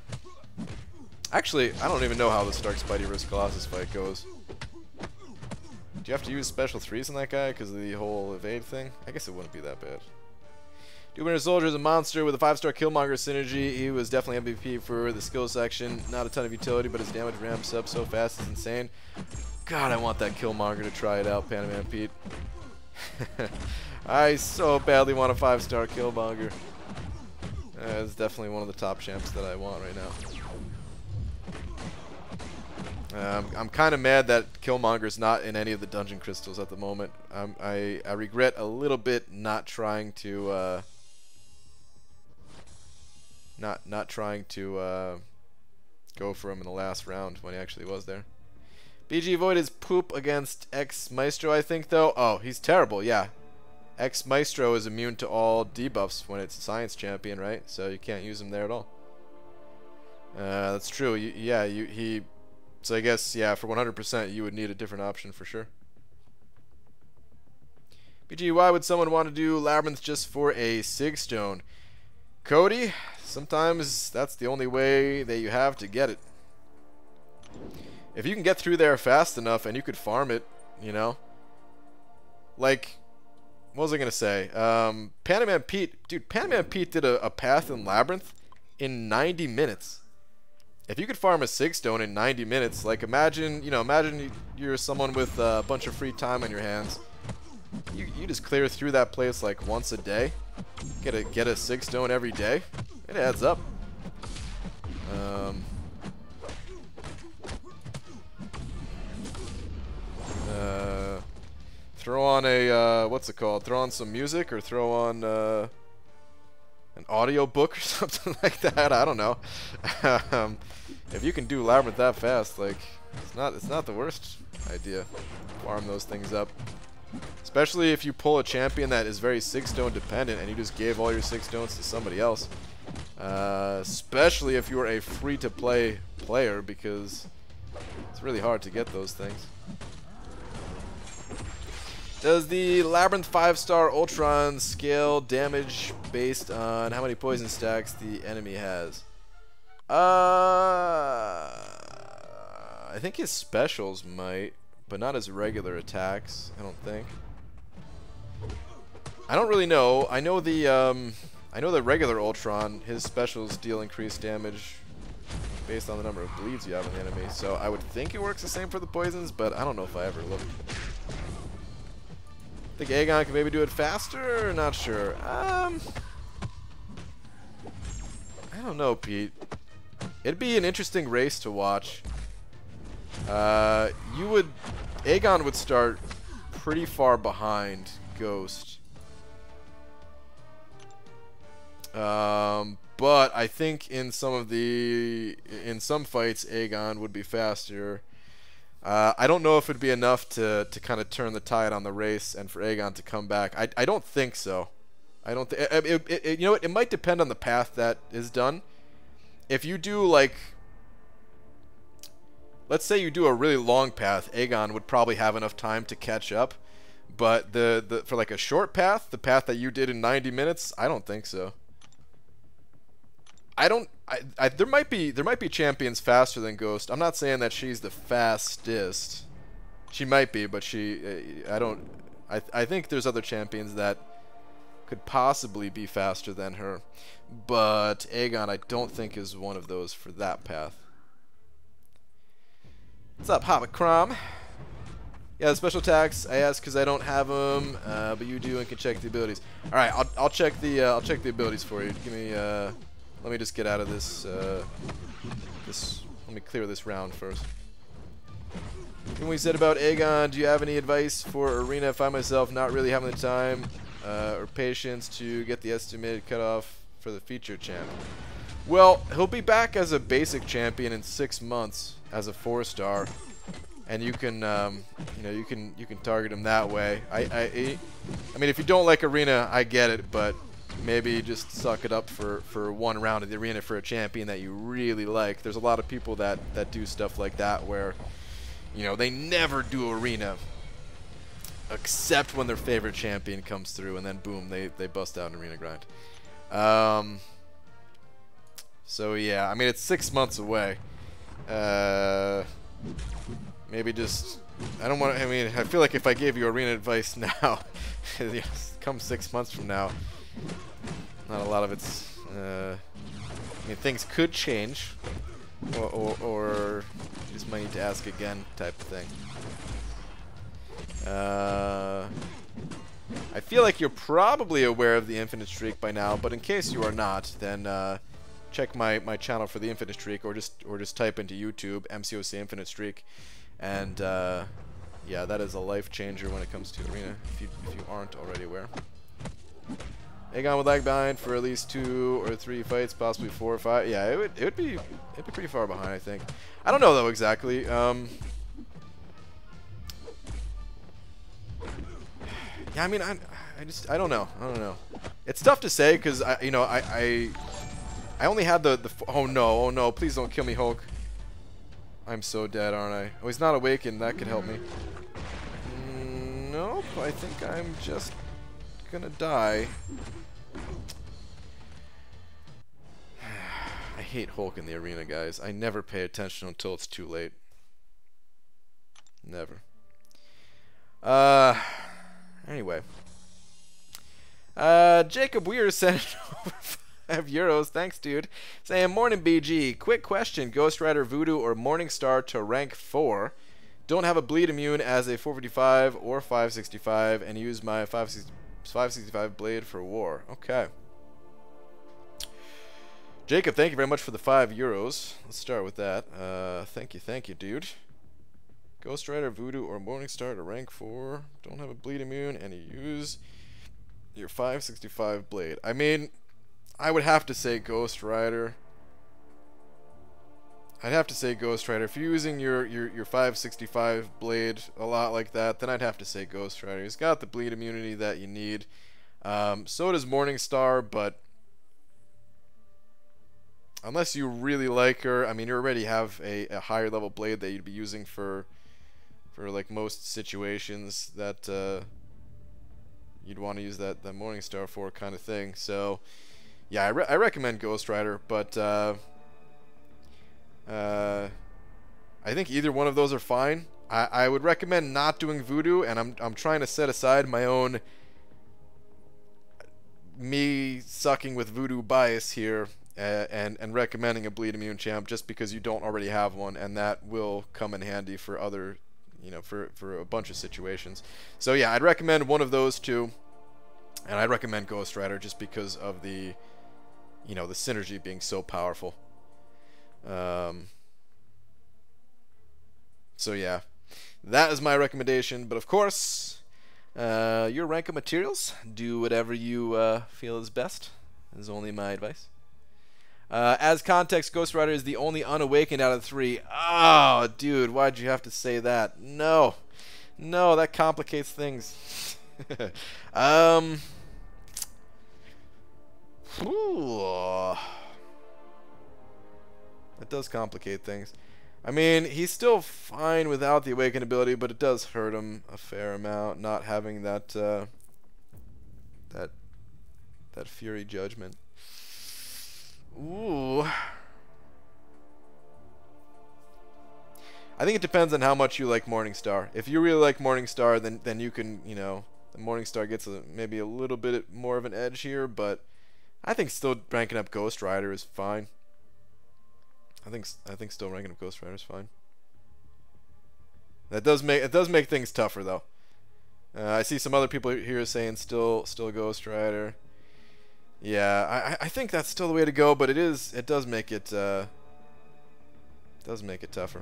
Actually, I don't even know how the Stark Spidey vs Colossus fight goes. Do you have to use special 3s on that guy because of the whole evade thing? I guess it wouldn't be that bad. Dude, Winter Soldier is a monster with a 5-star Killmonger synergy. He was definitely MVP for the skill section. Not a ton of utility, but his damage ramps up so fast it's insane. God, I want that Killmonger to try it out, Panaman Pete. I so badly want a 5-star Killmonger. It's definitely one of the top champs that I want right now. I'm kind of mad that Killmonger's not in any of the dungeon crystals at the moment. I regret a little bit not trying to not trying to go for him in the last round when he actually was there. BG Void is poop against X Maestro, I think, though. Oh, he's terrible, yeah. X Maestro is immune to all debuffs when it's Science Champion, right? So you can't use him there at all. That's true. So I guess, yeah, for 100% you would need a different option for sure. BG, why would someone want to do Labyrinth just for a Sig Stone? Cody, sometimes that's the only way that you have to get it. If you can get through there fast enough and you could farm it, you know? Like, what was I going to say? Panaman Pete, dude, Panaman Pete did a path in Labyrinth in 90 minutes. If you could farm a Sig Stone in 90 minutes, like imagine you're someone with a bunch of free time on your hands. You just clear through that place like once a day. Get a Sig Stone every day. It adds up. Throw on a what's it called? Throw on some music or throw on an audio book or something like that. I don't know. If you can do Labyrinth that fast, like it's not the worst idea. Farm those things up. Especially if you pull a champion that is very Sig Stone dependent and you just gave all your Sig Stones to somebody else. Especially if you're a free-to-play player, because it's really hard to get those things. Does the Labyrinth 5-star Ultron scale damage based on how many poison stacks the enemy has? I think his specials might, but not his regular attacks, I don't think. I don't really know. I know the regular Ultron, his specials deal increased damage based on the number of bleeds you have on the enemy. So I would think it works the same for the poisons, but I don't know if I ever looked. Think Aegon can maybe do it faster? Not sure. I don't know, Pete. It'd be an interesting race to watch. Aegon would start pretty far behind Ghost. But I think in some fights Aegon would be faster. I don't know if it'd be enough to kind of turn the tide on the race and for Aegon to come back. I don't think so. I don't think you know what? It might depend on the path that is done. If you do like, let's say you do a really long path, Aegon would probably have enough time to catch up. But for like a short path, the path that you did in 90 minutes, I don't think so. There might be champions faster than Ghost. I'm not saying that she's the fastest. She might be, but I think there's other champions that could possibly be faster than her. But Aegon, I don't think is one of those for that path. What's up, Hobbit-Crom? Yeah, the special attacks I asked because I don't have them, but you do and can check the abilities. All right, I'll check the abilities for you. Give me let me just get out of this. Let me clear this round first. When we said about Aegon, do you have any advice for Arena? I find myself not really having the time or patience to get the estimated cutoff for the feature champ. Well, he'll be back as a basic champion in 6 months as a 4-star, and you can you can target him that way. I mean, if you don't like Arena, I get it, but maybe just suck it up for one round of the Arena for a champion that you really like. There's a lot of people that do stuff like that where, you know, they never do Arena except when their favorite champion comes through, and then boom, they bust out an Arena grind. So yeah, I mean, it's 6 months away. Maybe just, I don't want to, I mean, I feel like if I gave you Arena advice now, come 6 months from now, Not a lot of it's. I mean, things could change, or you just might need to ask again, type of thing. I feel like you're probably aware of the Infinite Streak by now, but in case you are not, then check my channel for the Infinite Streak, or just type into YouTube MCOC Infinite Streak, and yeah, that is a life changer when it comes to arena. If you aren't already aware. Aegon would lag behind for at least 2 or 3 fights, possibly 4 or 5. Yeah, it'd be pretty far behind, I think. I don't know though exactly. Yeah, I mean, I don't know. I don't know. It's tough to say because I only had the oh no, please don't kill me, Hulk. I'm so dead, aren't I? Oh, he's not awakened. That could help me. Nope, I think I'm just gonna die. I hate Hulk in the arena, guys. I never pay attention until it's too late. Never. Anyway. Jacob Weir sent over €5. Thanks, dude. Saying, morning, BG. Quick question. Ghost Rider, Voodoo, or Morningstar to rank 4. Don't have a bleed immune as a 455 or 565, and use my 565 blade for war. Okay. Jacob, thank you very much for the €5. Let's start with that. Thank you, dude. Ghost Rider, Voodoo, or Morningstar to rank 4. Don't have a bleed immune, and you use your 565 blade. I mean, I would have to say Ghost Rider. I'd have to say Ghost Rider. If you're using your 565 blade a lot like that, then I'd have to say Ghost Rider. He's got the bleed immunity that you need. So does Morningstar, but unless you really like her, I mean, you already have a higher level blade that you'd be using for like most situations that you'd want to use that Morningstar for kind of thing. So yeah, I recommend Ghost Rider, but I think either one of those are fine. I would recommend not doing Voodoo, and I'm trying to set aside my own me sucking with Voodoo bias here, and recommending a bleed immune champ just because you don't already have one, and that will come in handy for other, for a bunch of situations. So yeah, I'd recommend one of those two, and I'd recommend Ghost Rider just because of the the synergy being so powerful. So yeah, that is my recommendation, but of course, your rank of materials, do whatever you feel is best, is only my advice. As context, Ghost Rider is the only unawakened out of 3. Oh, dude, why'd you have to say that? No, that complicates things. It does complicate things. I mean, he's still fine without the awakened ability, but it does hurt him a fair amount not having that that Fury Judgment. Ooh. I think it depends on how much you like Morningstar. If you really like Morningstar, then you can, the Morningstar gets maybe a little bit more of an edge here, but I think still ranking up Ghost Rider is fine. I think still ranking up Ghost Rider is fine. It does make things tougher though. I see some other people here saying still Ghost Rider. Yeah, I think that's still the way to go, but it does make it tougher.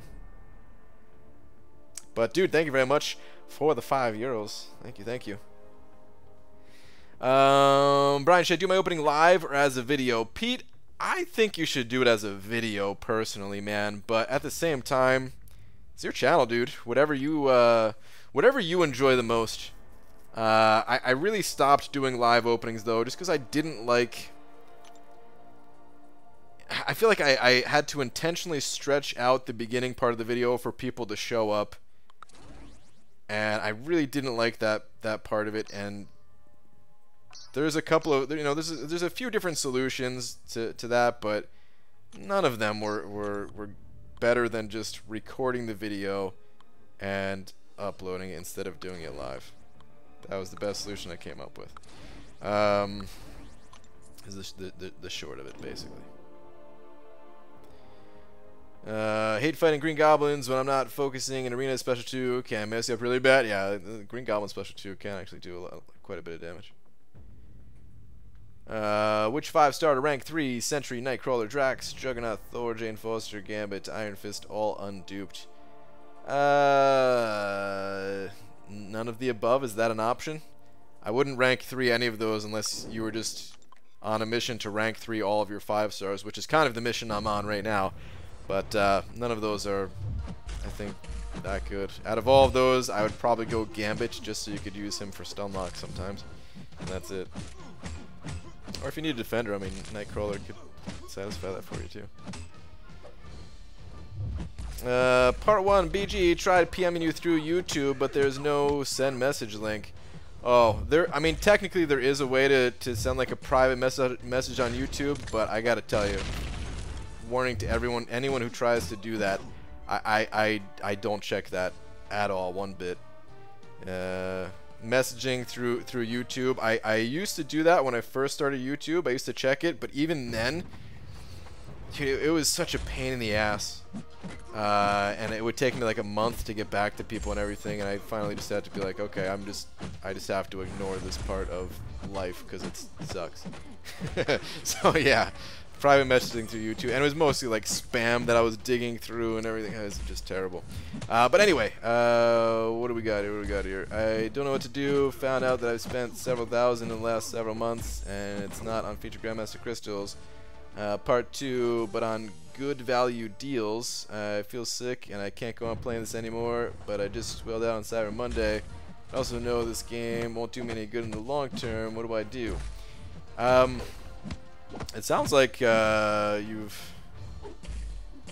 But dude, thank you very much for the €5. Thank you. Brian, should I do my opening live or as a video? Pete, I think you should do it as a video personally, man. But at the same time, it's your channel, dude. Whatever you enjoy the most. I really stopped doing live openings though, just because I didn't like. I feel like I had to intentionally stretch out the beginning part of the video for people to show up, and I really didn't like that part of it. And there's a couple of there's a few different solutions to that, but none of them were better than just recording the video and uploading it instead of doing it live. That was the best solution I came up with. is the short of it, basically. Hate fighting green goblins when I'm not focusing in arena. Special 2 can mess you up really bad. Yeah, the green goblin special 2 can actually do quite a bit of damage. Which 5-star to rank 3? Sentry, Nightcrawler, Drax, Juggernaut, Thor, Jane Foster, Gambit, Iron Fist, all unduped. None of the above. Is that an option? I wouldn't rank 3 any of those unless you were just on a mission to rank 3 all of your 5-stars, which is kind of the mission I'm on right now. But none of those are, I think, that good. Out of all of those, I would probably go Gambit just so you could use him for stun lock sometimes. And that's it. Or if you need a defender, I mean, Nightcrawler could satisfy that for you too. Part 1, BG tried PMing you through YouTube, but there's no send message link. Oh, I mean, technically there is a way to send like a private message on YouTube, but I gotta tell you, warning to anyone who tries to do that, I don't check that at all, one bit. Messaging through YouTube, I used to do that when I first started YouTube. I used to check it, but even then, dude, it was such a pain in the ass, and it would take me like a month to get back to people and everything. And I finally just had to be like, okay, I just have to ignore this part of life because it sucks. So yeah. Private messaging through YouTube, and it was mostly like spam that I was digging through and everything. It was just terrible. But anyway, what do we got here? What do we got here? I don't know what to do. Found out that I've spent several thousand in the last several months, and it's not on featured Grandmaster crystals. Part 2, but on good value deals. I feel sick and I can't go on playing this anymore, but I just swelled out on Cyber Monday. I also know this game won't do me any good in the long term. What do I do? It sounds like you've...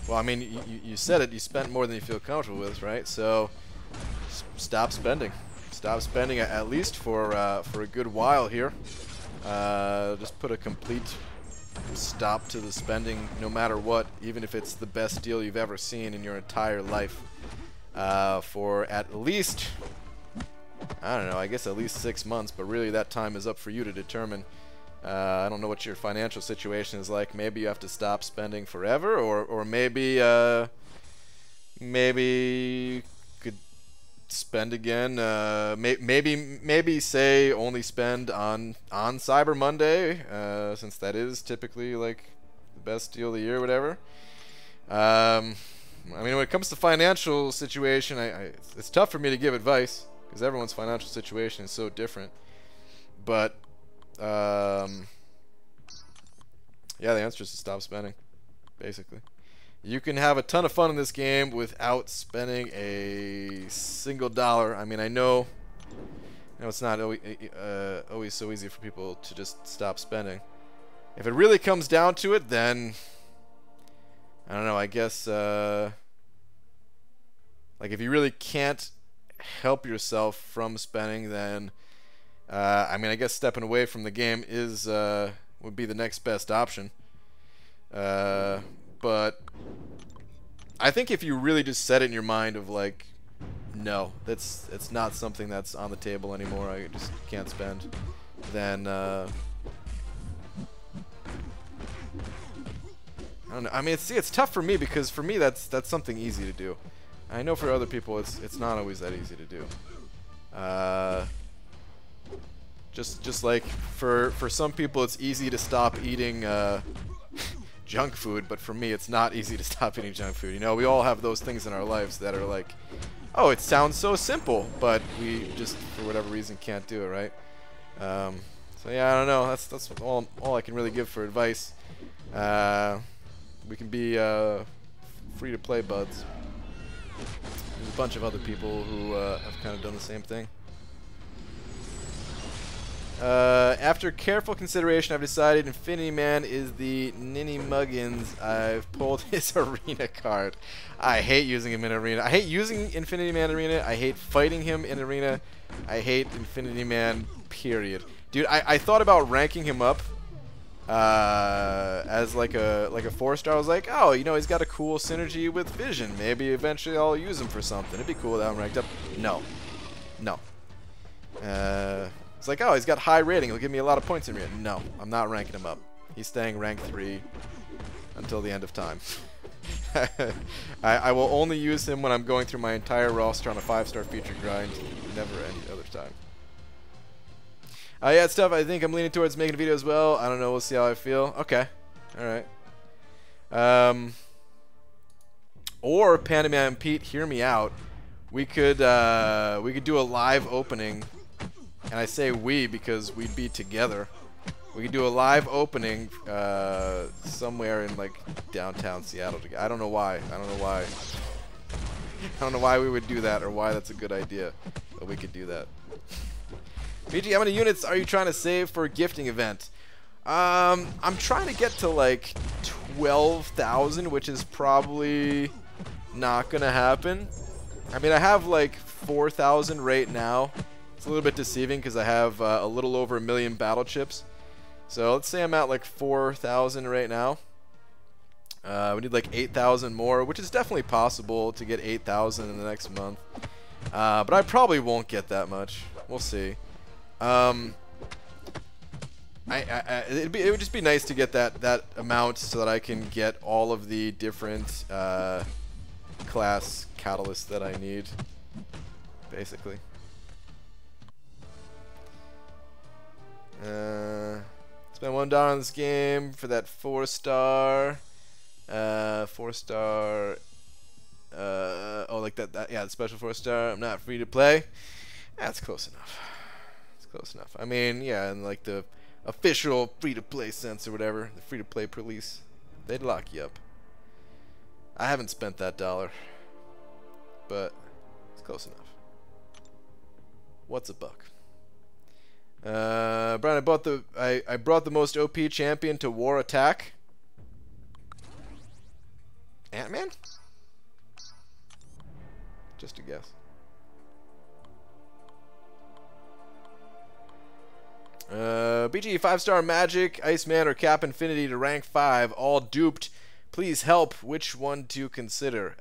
Well, I mean, you said it. You spent more than you feel comfortable with, right? So, stop spending. Stop spending at least for a good while here. Just put a complete stop to the spending, no matter what, even if it's the best deal you've ever seen in your entire life. For at least, I don't know, I guess at least 6 months, but really that time is up for you to determine. I don't know what your financial situation is like. Maybe you have to stop spending forever, or maybe maybe could spend again. Maybe say only spend on Cyber Monday, since that is typically like the best deal of the year, or whatever. I mean, when it comes to financial situation, it's tough for me to give advice because everyone's financial situation is so different. But yeah, the answer is to stop spending, basically. You can have a ton of fun in this game without spending a single dollar. I mean, I know it's not always so easy for people to just stop spending. If it really comes down to it, then I don't know, I guess like if you really can't help yourself from spending, then I mean, I guess stepping away from the game is would be the next best option. But I think if you really just set it in your mind of like, no, it's not something that's on the table anymore, I just can't spend, then I don't know. I mean, it's tough for me because for me that's something easy to do. I know for other people it's not always that easy to do. Just like for some people it's easy to stop eating junk food, but for me it's not easy to stop eating junk food. You know, we all have those things in our lives that are like, oh, it sounds so simple, but we just for whatever reason can't do it, right? So yeah, I don't know. That's all I can really give for advice. We can be free to play buds. There's a bunch of other people who have kind of done the same thing. After careful consideration, I've decided Infinity Man is the Ninny Muggins. I've pulled his arena card. I hate using him in arena. I hate using Infinity Man arena. I hate fighting him in arena. I hate Infinity Man, period. Dude, I thought about ranking him up as like a 4-star. I was like, oh, you know, he's got a cool synergy with Vision. Maybe eventually I'll use him for something. It'd be cool to have him ranked up. No. It's like, oh, he's got high rating. He'll give me a lot of points in arena. No, I'm not ranking him up. He's staying rank 3 until the end of time. I will only use him when I'm going through my entire roster on a 5-star feature grind. Never any other time. Yeah, it's tough. I think I'm leaning towards making a video as well. I don't know. We'll see how I feel. Okay. Alright. Or Pandaman Pete, hear me out. We could do a live opening. And I say we because we'd be together. We could do a live opening somewhere in like downtown Seattle. I don't know why. I don't know why. I don't know why we would do that or why that's a good idea. But we could do that. BG, how many units are you trying to save for a gifting event? I'm trying to get to like 12,000, which is probably not gonna happen. I mean, I have like 4,000 right now. It's a little bit deceiving because I have a little over 1 million battle chips. So let's say I'm at like 4,000 right now. We need like 8,000 more, which is definitely possible to get 8,000 in the next month. But I probably won't get that much. We'll see. It would just be nice to get that amount so that I can get all of the different class catalysts that I need, basically. Spend $1 on this game for that 4-star. 4-star. Oh, like that. Yeah, the special 4-star. I'm not free to play. That's close enough. It's close enough. I mean, yeah, and like the official free-to-play sense or whatever, the free-to-play police, they'd lock you up. I haven't spent that $1, but it's close enough. What's a buck? Brian, I brought the most OP champion to war attack. Ant-Man? Just a guess. BG 5-star Magic, Iceman, or Cap Infinity to rank 5, all duped. Please help. Which one to consider?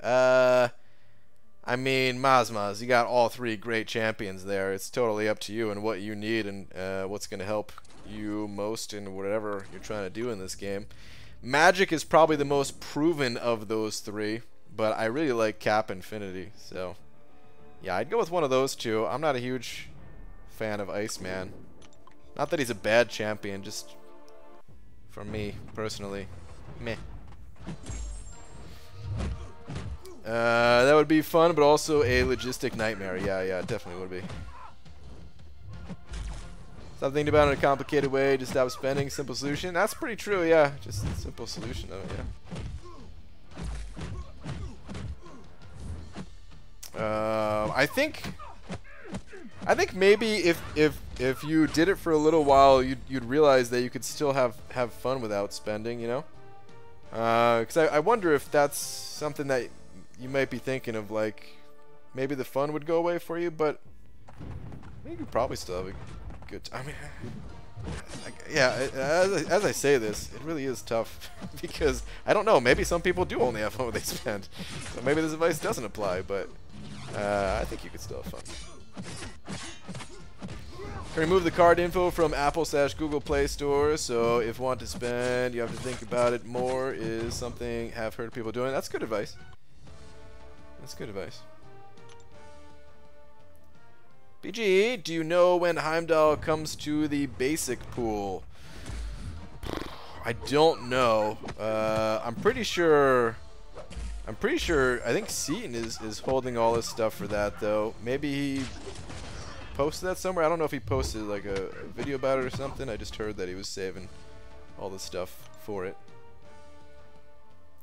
I mean, Mazmaz, you got all 3 great champions there. It's totally up to you and what you need and what's going to help you most in whatever you're trying to do in this game. Magic is probably the most proven of those 3, but I really like Cap Infinity. So, yeah, I'd go with one of those 2. I'm not a huge fan of Iceman. Not that he's a bad champion, just for me, personally, meh. That would be fun, but also a logistic nightmare. Yeah, it definitely would be. Stop thinking about it in a complicated way. Just stop spending. Simple solution. That's pretty true. Yeah, just a simple solution of it. Yeah. I think maybe if you did it for a little while, you'd realize that you could still have fun without spending. You know. Because I wonder if that's something that you might be thinking of, like, maybe the fun would go away for you, but you could probably still have a good time. I mean, yeah, as I say this, it really is tough because, I don't know, maybe some people do only have fun when they spend. So maybe this advice doesn't apply, but I think you could still have fun. Can remove the card info from Apple/Google Play Store, so if want to spend, you have to think about it more, is something I've heard people doing. That's good advice. That's good advice. BG, do you know when Heimdall comes to the basic pool? I don't know. I'm pretty sure. I think Seaton is holding all this stuff for that, though. Maybe he posted that somewhere. I don't know if he posted like a video about it or something. I just heard that he was saving all this stuff for it.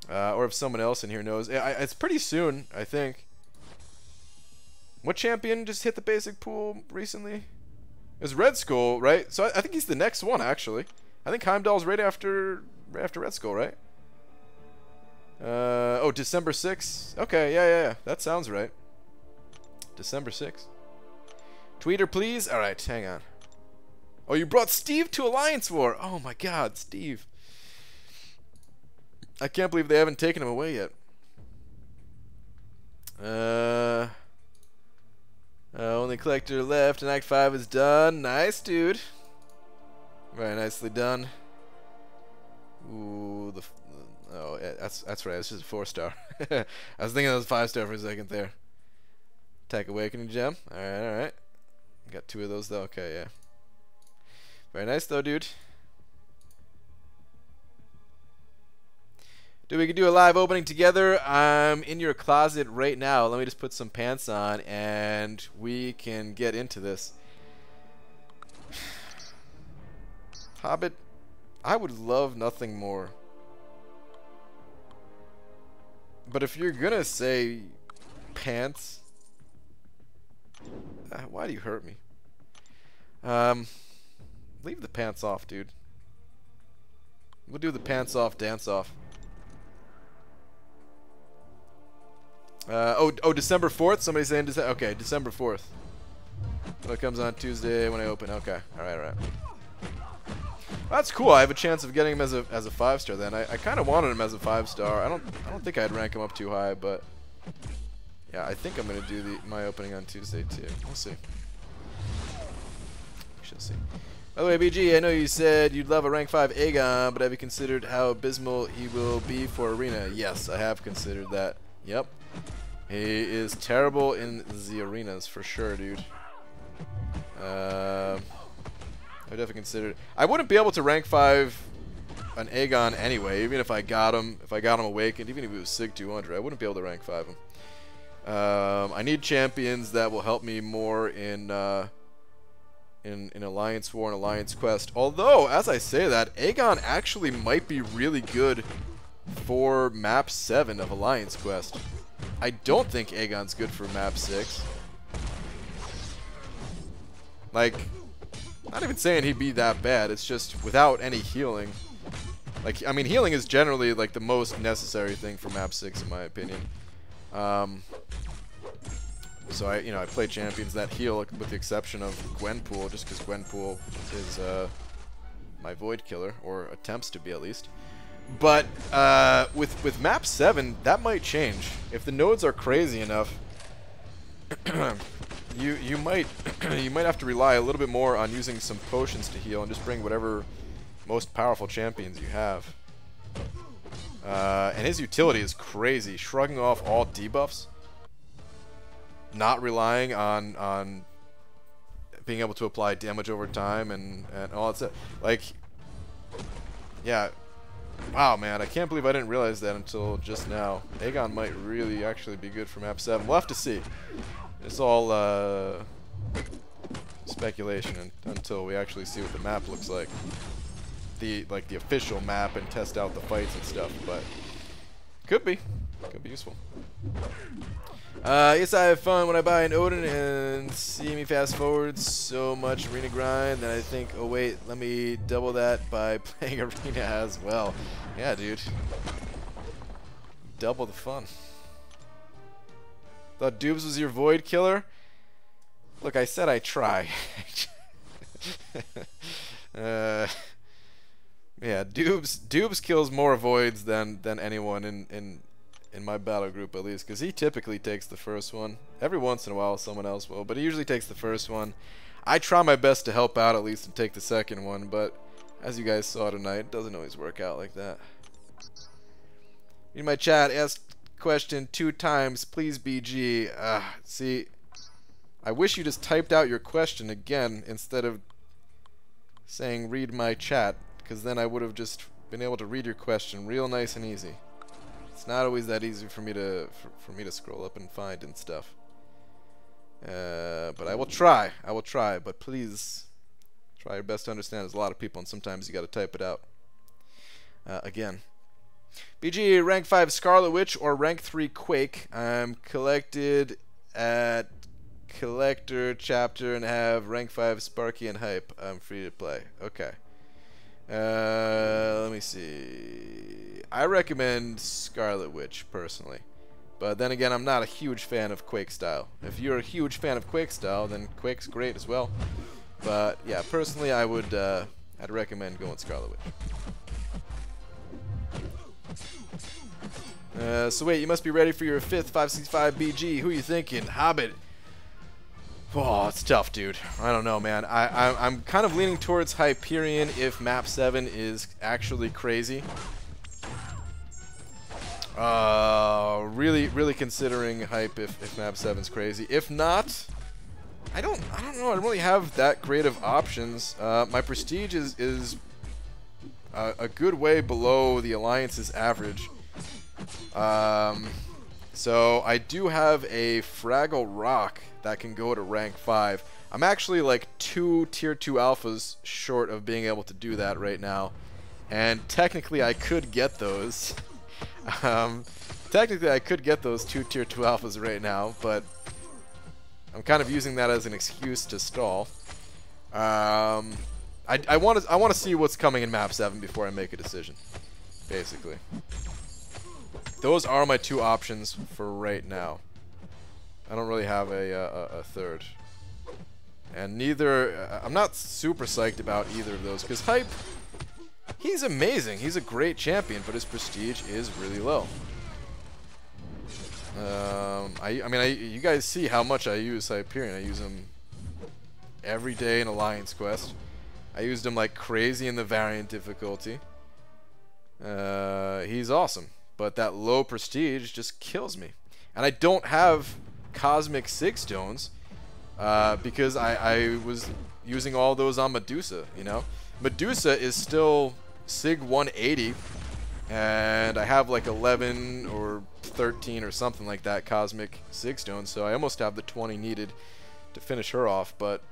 Or if someone else in here knows. It's pretty soon, I think. What champion just hit the basic pool recently? It was Red Skull, right? So I think he's the next one, actually. I think Heimdall's right after Red Skull, right? Oh, December 6th? Okay, yeah. That sounds right. December 6th. Tweeter, please? Alright, hang on. Oh, you brought Steve to Alliance War! Oh my god, Steve. I can't believe they haven't taken him away yet. Only collector left and Act 5 is done. Nice, dude. Very nicely done. Ooh, oh, that's right. It's just a 4-star. I was thinking it was 5-star for a second there. Attack Awakening Gem. All right, all right. Got 2 of those though. Okay, yeah. Very nice though, dude. Dude, we can do a live opening together. I'm in your closet right now. Let me just put some pants on and we can get into this. Hobbit, I would love nothing more. But if you're gonna say pants, why do you hurt me? Leave the pants off, dude. We'll do the pants off dance off. Oh, December 4th? Somebody's saying okay, December 4th. So it comes on Tuesday when I open. Okay, all right, all right. Well, that's cool. I have a chance of getting him as a 5-star. Then I kind of wanted him as a 5-star. I don't think I'd rank him up too high, but yeah, I think I'm gonna do my opening on Tuesday too. We'll see. We shall see. By the way, BG, I know you said you'd love a rank 5 Aegon, but have you considered how abysmal he will be for Arena? Yes, I have considered that. Yep. He is terrible in the arenas for sure, dude. I would definitely consider it. I wouldn't be able to rank 5 an Aegon anyway, even if I got him awakened, even if he was SIG 200, I wouldn't be able to rank 5 him. I need champions that will help me more in Alliance War and Alliance Quest. Although, as I say that, Aegon actually might be really good for map 7 of Alliance Quest. I don't think Aegon's good for map 6. Like, not even saying he'd be that bad, it's just without any healing. Like, I mean, healing is generally like the most necessary thing for map 6 in my opinion. So I play champions that heal with the exception of Gwenpool, just because Gwenpool is my Void Killer, or attempts to be at least. But with map 7, that might change. If the nodes are crazy enough, you might have to rely a little bit more on using some potions to heal and just bring whatever most powerful champions you have. And his utility is crazy, shrugging off all debuffs, not relying on being able to apply damage over time and all that stuff. Like, yeah. Wow, man, I can't believe I didn't realize that until just now. Aegon might really actually be good for map 7. We'll have to see. It's all speculation until we actually see what the map looks like. The official map and test out the fights and stuff, but could be useful. Yes, I have fun when I buy an Odin and see me fast forward so much arena grind, then I think, oh wait, let me double that by playing arena as well. Yeah, dude. Double the fun. Thought Dubes was your Void Killer? Look, I said I try. Yeah, Dubes kills more Voids than anyone in my battle group, at least, because he typically takes the first one. Every once in a while someone else will, but he usually takes the first one. I try my best to help out at least and take the second one, but as you guys saw tonight, it doesn't always work out like that. In my chat, asked question 2 times, please BG. See, I wish you just typed out your question again instead of saying read my chat, because then I would have just been able to read your question real nice and easy. It's not always that easy for me to scroll up and find and stuff. But I will try. But please try your best to understand. There's a lot of people, and sometimes you got to type it out. Again, BG rank 5 Scarlet Witch or rank 3 Quake. I'm collected at Collector Chapter and have rank 5 Sparky and Hype. I'm free to play. Okay. Let me see. I recommend Scarlet Witch personally, but then again, I'm not a huge fan of Quake style. If you're a huge fan of Quake style, then Quake's great as well. But yeah, personally, I'd recommend going Scarlet Witch. So wait, you must be ready for your 5th 565 BG. Who are you thinking? Hobbit. Oh, it's tough, dude. I don't know, man. I'm kind of leaning towards Hyperion if map 7 is actually crazy. Really considering hype if map 7's crazy. If not, I don't know. I don't really have that great of options. My prestige is a good way below the Alliance's average. So I do have a Fraggle Rock that can go to rank 5. I'm actually like 2 tier 2 alphas short of being able to do that right now. And technically I could get those. Technically I could get those 2 tier 2 alphas right now, but I'm kind of using that as an excuse to stall. I want to see what's coming in map 7 before I make a decision, basically. Those are my 2 options for right now. I don't really have a third. And neither... I'm not super psyched about either of those, because Hype, he's amazing. He's a great champion, but his prestige is really low. I mean, you guys see how much I use Hyperion. I use him every day in Alliance Quest. I used him like crazy in the variant difficulty. He's awesome. But that low prestige just kills me. And I don't have Cosmic Sig Stones because I was using all those on Medusa, you know? Medusa is still Sig 180, and I have like 11 or 13 or something like that Cosmic Sig Stones, so I almost have the 20 needed to finish her off, but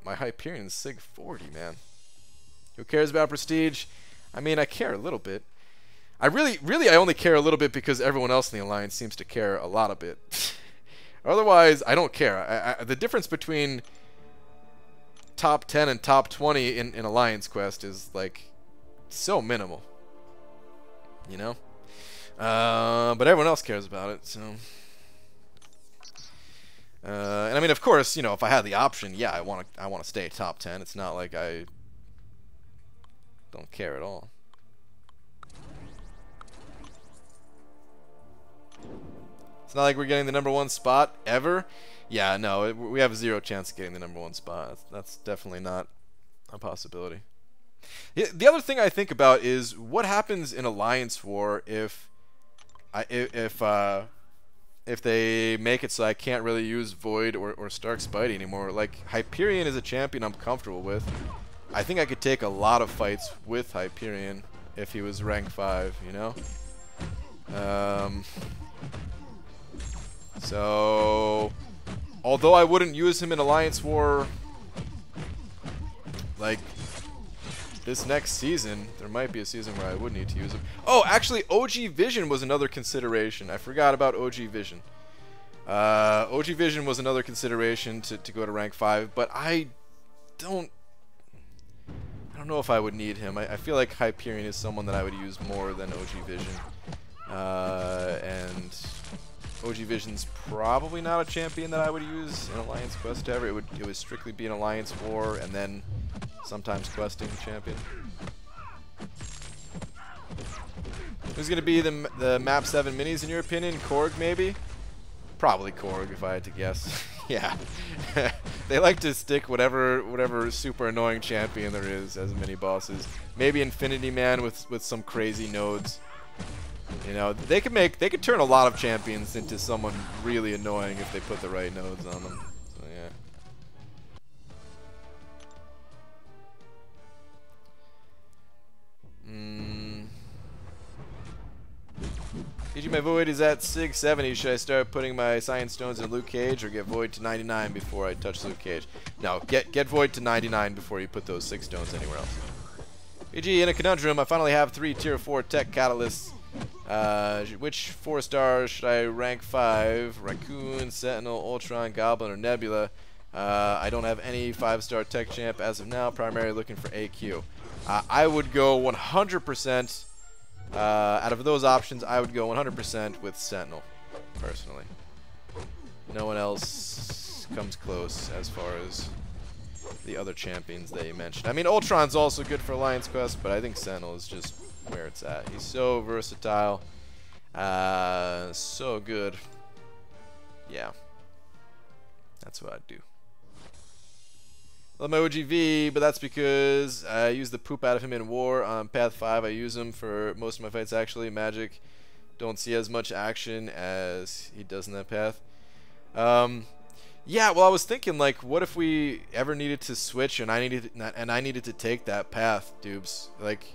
my Hyperion's Sig 40, man. Who cares about prestige? I mean, I care a little bit. I only care a little bit because everyone else in the Alliance seems to care a lot a bit. Otherwise, I don't care. The difference between top 10 and top 20 in Alliance Quest is, like, so minimal. You know? But everyone else cares about it, so... and I mean, of course, you know, if I had the option, yeah, I want to stay top 10. It's not like I don't care at all. It's not like we're getting the #1 spot ever. Yeah, no, we have 0 chance of getting the #1 spot. That's definitely not a possibility. Yeah, the other thing I think about is what happens in Alliance War if they make it so I can't really use Void or Stark Spidey anymore. Like, Hyperion is a champion I'm comfortable with. I think I could take a lot of fights with Hyperion if he was rank 5, you know? So, although I wouldn't use him in Alliance War, like, this next season, there might be a season where I would need to use him. Oh, actually, OG Vision was another consideration. I forgot about OG Vision. OG Vision was another consideration to go to rank 5, but I don't know if I would need him. I feel like Hyperion is someone that I would use more than OG Vision. And OG Vision's probably not a champion that I would use in Alliance Quest ever. It would strictly be an Alliance War and then sometimes questing champion. Who's gonna be the map 7 minis in your opinion? Korg maybe? Probably Korg if I had to guess. Yeah. They like to stick whatever super annoying champion there is as mini bosses. Maybe Infinity Man with some crazy nodes. You know, they could turn a lot of champions into someone really annoying if they put the right nodes on them. So yeah. PG, my Void is at 670. Should I start putting my Science Stones in Luke Cage or get Void to 99 before I touch Luke Cage? No, get Void to 99 before you put those 6 stones anywhere else. PG, in a conundrum, I finally have 3 tier 4 tech catalysts. Which 4 stars should I rank 5? Raccoon, Sentinel, Ultron, Goblin, or Nebula? I don't have any 5-star tech champ as of now, primarily looking for AQ. I would go 100%, out of those options, I would go 100% with Sentinel, personally. No one else comes close as far as the other champions that you mentioned. I mean, Ultron's also good for Alliance Quest, but I think Sentinel is just where it's at. He's so versatile, so good. Yeah, that's what I'd do. Love my OGV, but that's because I use the poop out of him in war. On Path 5, I use him for most of my fights, actually. Magic, don't see as much action as he does in that path. Yeah, well, I was thinking, like, what if we ever needed to switch and I needed to take that path, dubes? Like,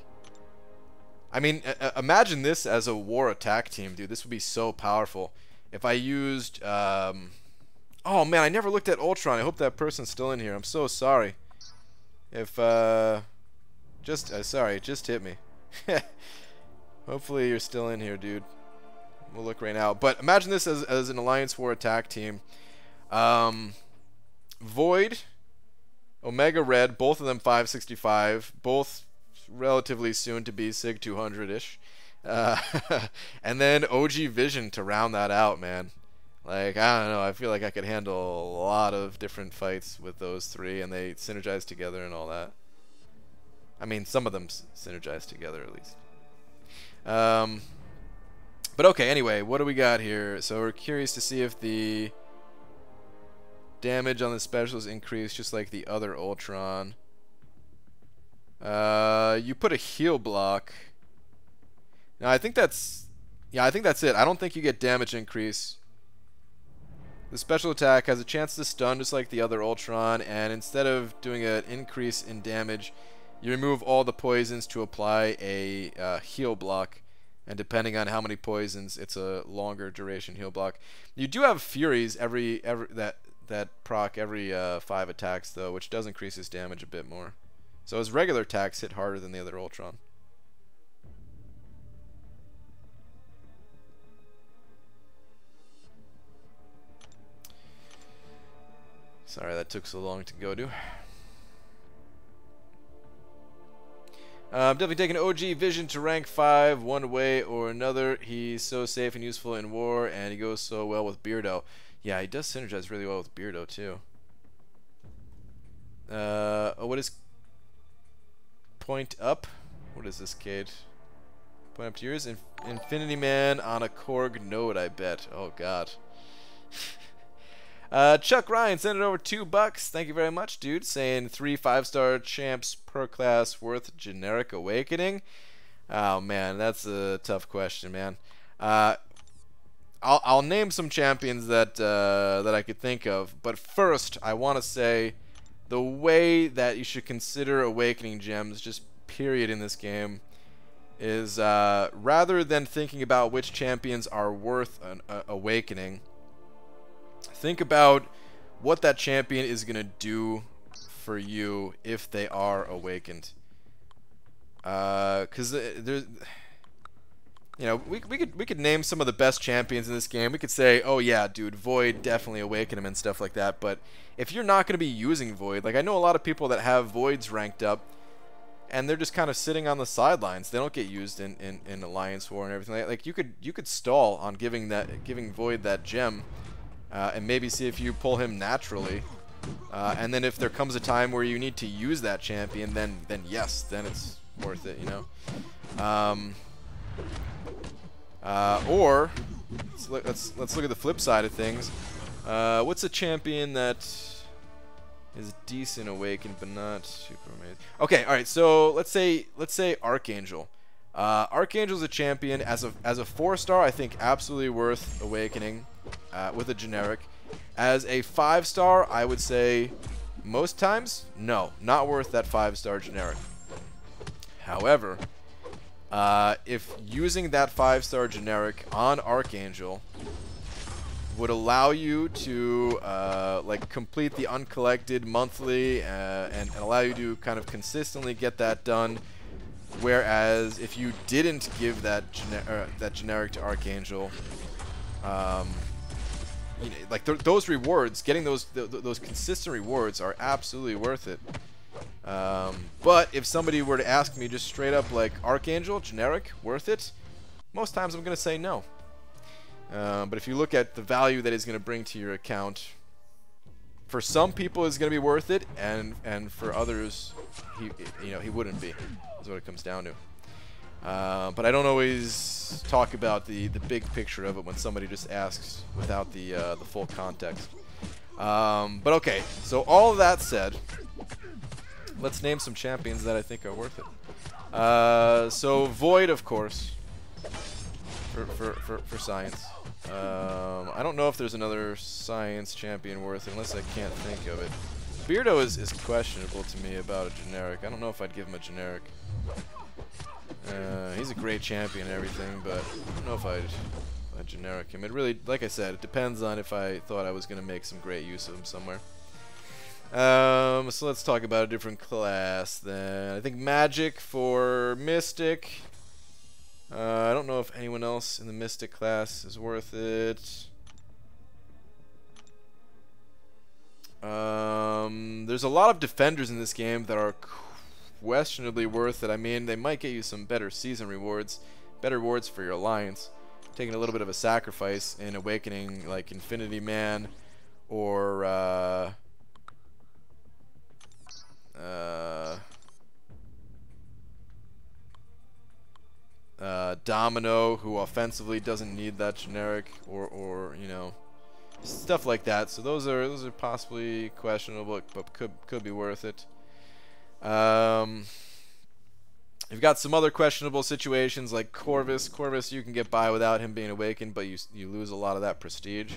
I mean, imagine this as a war attack team, dude. This would be so powerful. If I used, oh man, I never looked at Ultron. I hope that person's still in here. I'm so sorry. If sorry, it just hit me. Hopefully you're still in here, dude. We'll look right now. But imagine this as an Alliance War attack team. Void, Omega Red, both of them 565, both relatively soon to be Sig 200-ish. And then OG Vision to round that out, man. Like, I don't know, I feel like I could handle a lot of different fights with those three, and they synergize together and all that. I mean, some of them synergize together at least. But okay, anyway, what do we got here? So we're curious to see if the damage on the specials increase just like the other Ultron. You put a heal block. Now I think that's, yeah, I think that's it. I don't think you get damage increase. The special attack has a chance to stun just like the other Ultron, and instead of doing an increase in damage, you remove all the poisons to apply a heal block, and depending on how many poisons, it's a longer duration heal block. You do have Furies that proc every 5 attacks though, which does increase his damage a bit more. So his regular attacks hit harder than the other Ultron. Sorry that took so long to go to. Definitely taking OG Vision to rank 5 one way or another. He's so safe and useful in war, and he goes so well with Beardo. Yeah, he does synergize really well with Beardo too. Oh, what is point up? What is this, Cade? Point up to yours? Infinity Man on a Korg node, I bet. Oh god. Chuck Ryan sent it over $2. Thank you very much, dude. Saying 3 5-star champs per class worth generic awakening. Oh man, that's a tough question, man. I'll name some champions that that I could think of, but first I want to say the way that you should consider awakening gems, just period, in this game, is rather than thinking about which champions are worth an awakening, think about what that champion is gonna do for you if they are awakened. Because there's, you know, we could name some of the best champions in this game. We could say, oh yeah, dude, Void, definitely awaken him and stuff like that. But if you're not gonna be using Void, like I know a lot of people that have Voids ranked up, and they're just kind of sitting on the sidelines. They don't get used in Alliance War and everything. Like you could stall on giving Void that gem. And maybe see if you pull him naturally, and then if there comes a time where you need to use that champion, then yes, then it's worth it, you know. Or let's look at the flip side of things. What's a champion that is decent awakened but not super amazing? Okay, all right. So let's say Archangel. Archangel's a champion as a 4-star. I think absolutely worth awakening with a generic. As a 5-star, I would say most times no, not worth that 5-star generic. However, if using that 5-star generic on Archangel would allow you to like complete the uncollected monthly and allow you to kind of consistently get that done. Whereas if you didn't give that generic to Archangel, you know, like those rewards, getting those consistent rewards are absolutely worth it. But if somebody were to ask me just straight up, like, Archangel generic worth it, most times I'm gonna say no. But if you look at the value that it's gonna bring to your account, for some people it's gonna be worth it, and for others, he wouldn't be. Is what it comes down to. But I don't always talk about the big picture of it when somebody just asks without the full context. But okay, so all of that said, let's name some champions that I think are worth it. So Void, of course, for science. I don't know if there's another science champion worth it, unless I can't think of it. Beardo is questionable to me about a generic. I don't know if I'd give him a generic. He's a great champion and everything, but I don't know if I'd generic him. It really, like I said, it depends on if I thought I was going to make some great use of him somewhere. So let's talk about a different class then. I think Magic for Mystic. I don't know if anyone else in the Mystic class is worth it. There's a lot of defenders in this game that are questionably worth it. I mean, they might get you some better season rewards, better rewards for your alliance. Taking a little bit of a sacrifice in Awakening, like Infinity Man or Domino, who offensively doesn't need that generic, or you know, stuff like that. So those are possibly questionable, but could be worth it. You've got some other questionable situations like Corvus. Corvus, you can get by without him being awakened, but you lose a lot of that prestige,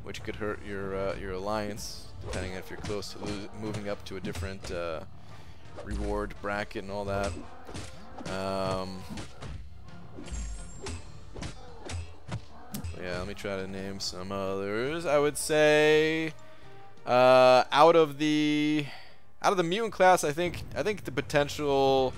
which could hurt your alliance, depending on if you're close to moving up to a different reward bracket and all that. Yeah, let me try to name some others. I would say out of the mutant class, I think the potential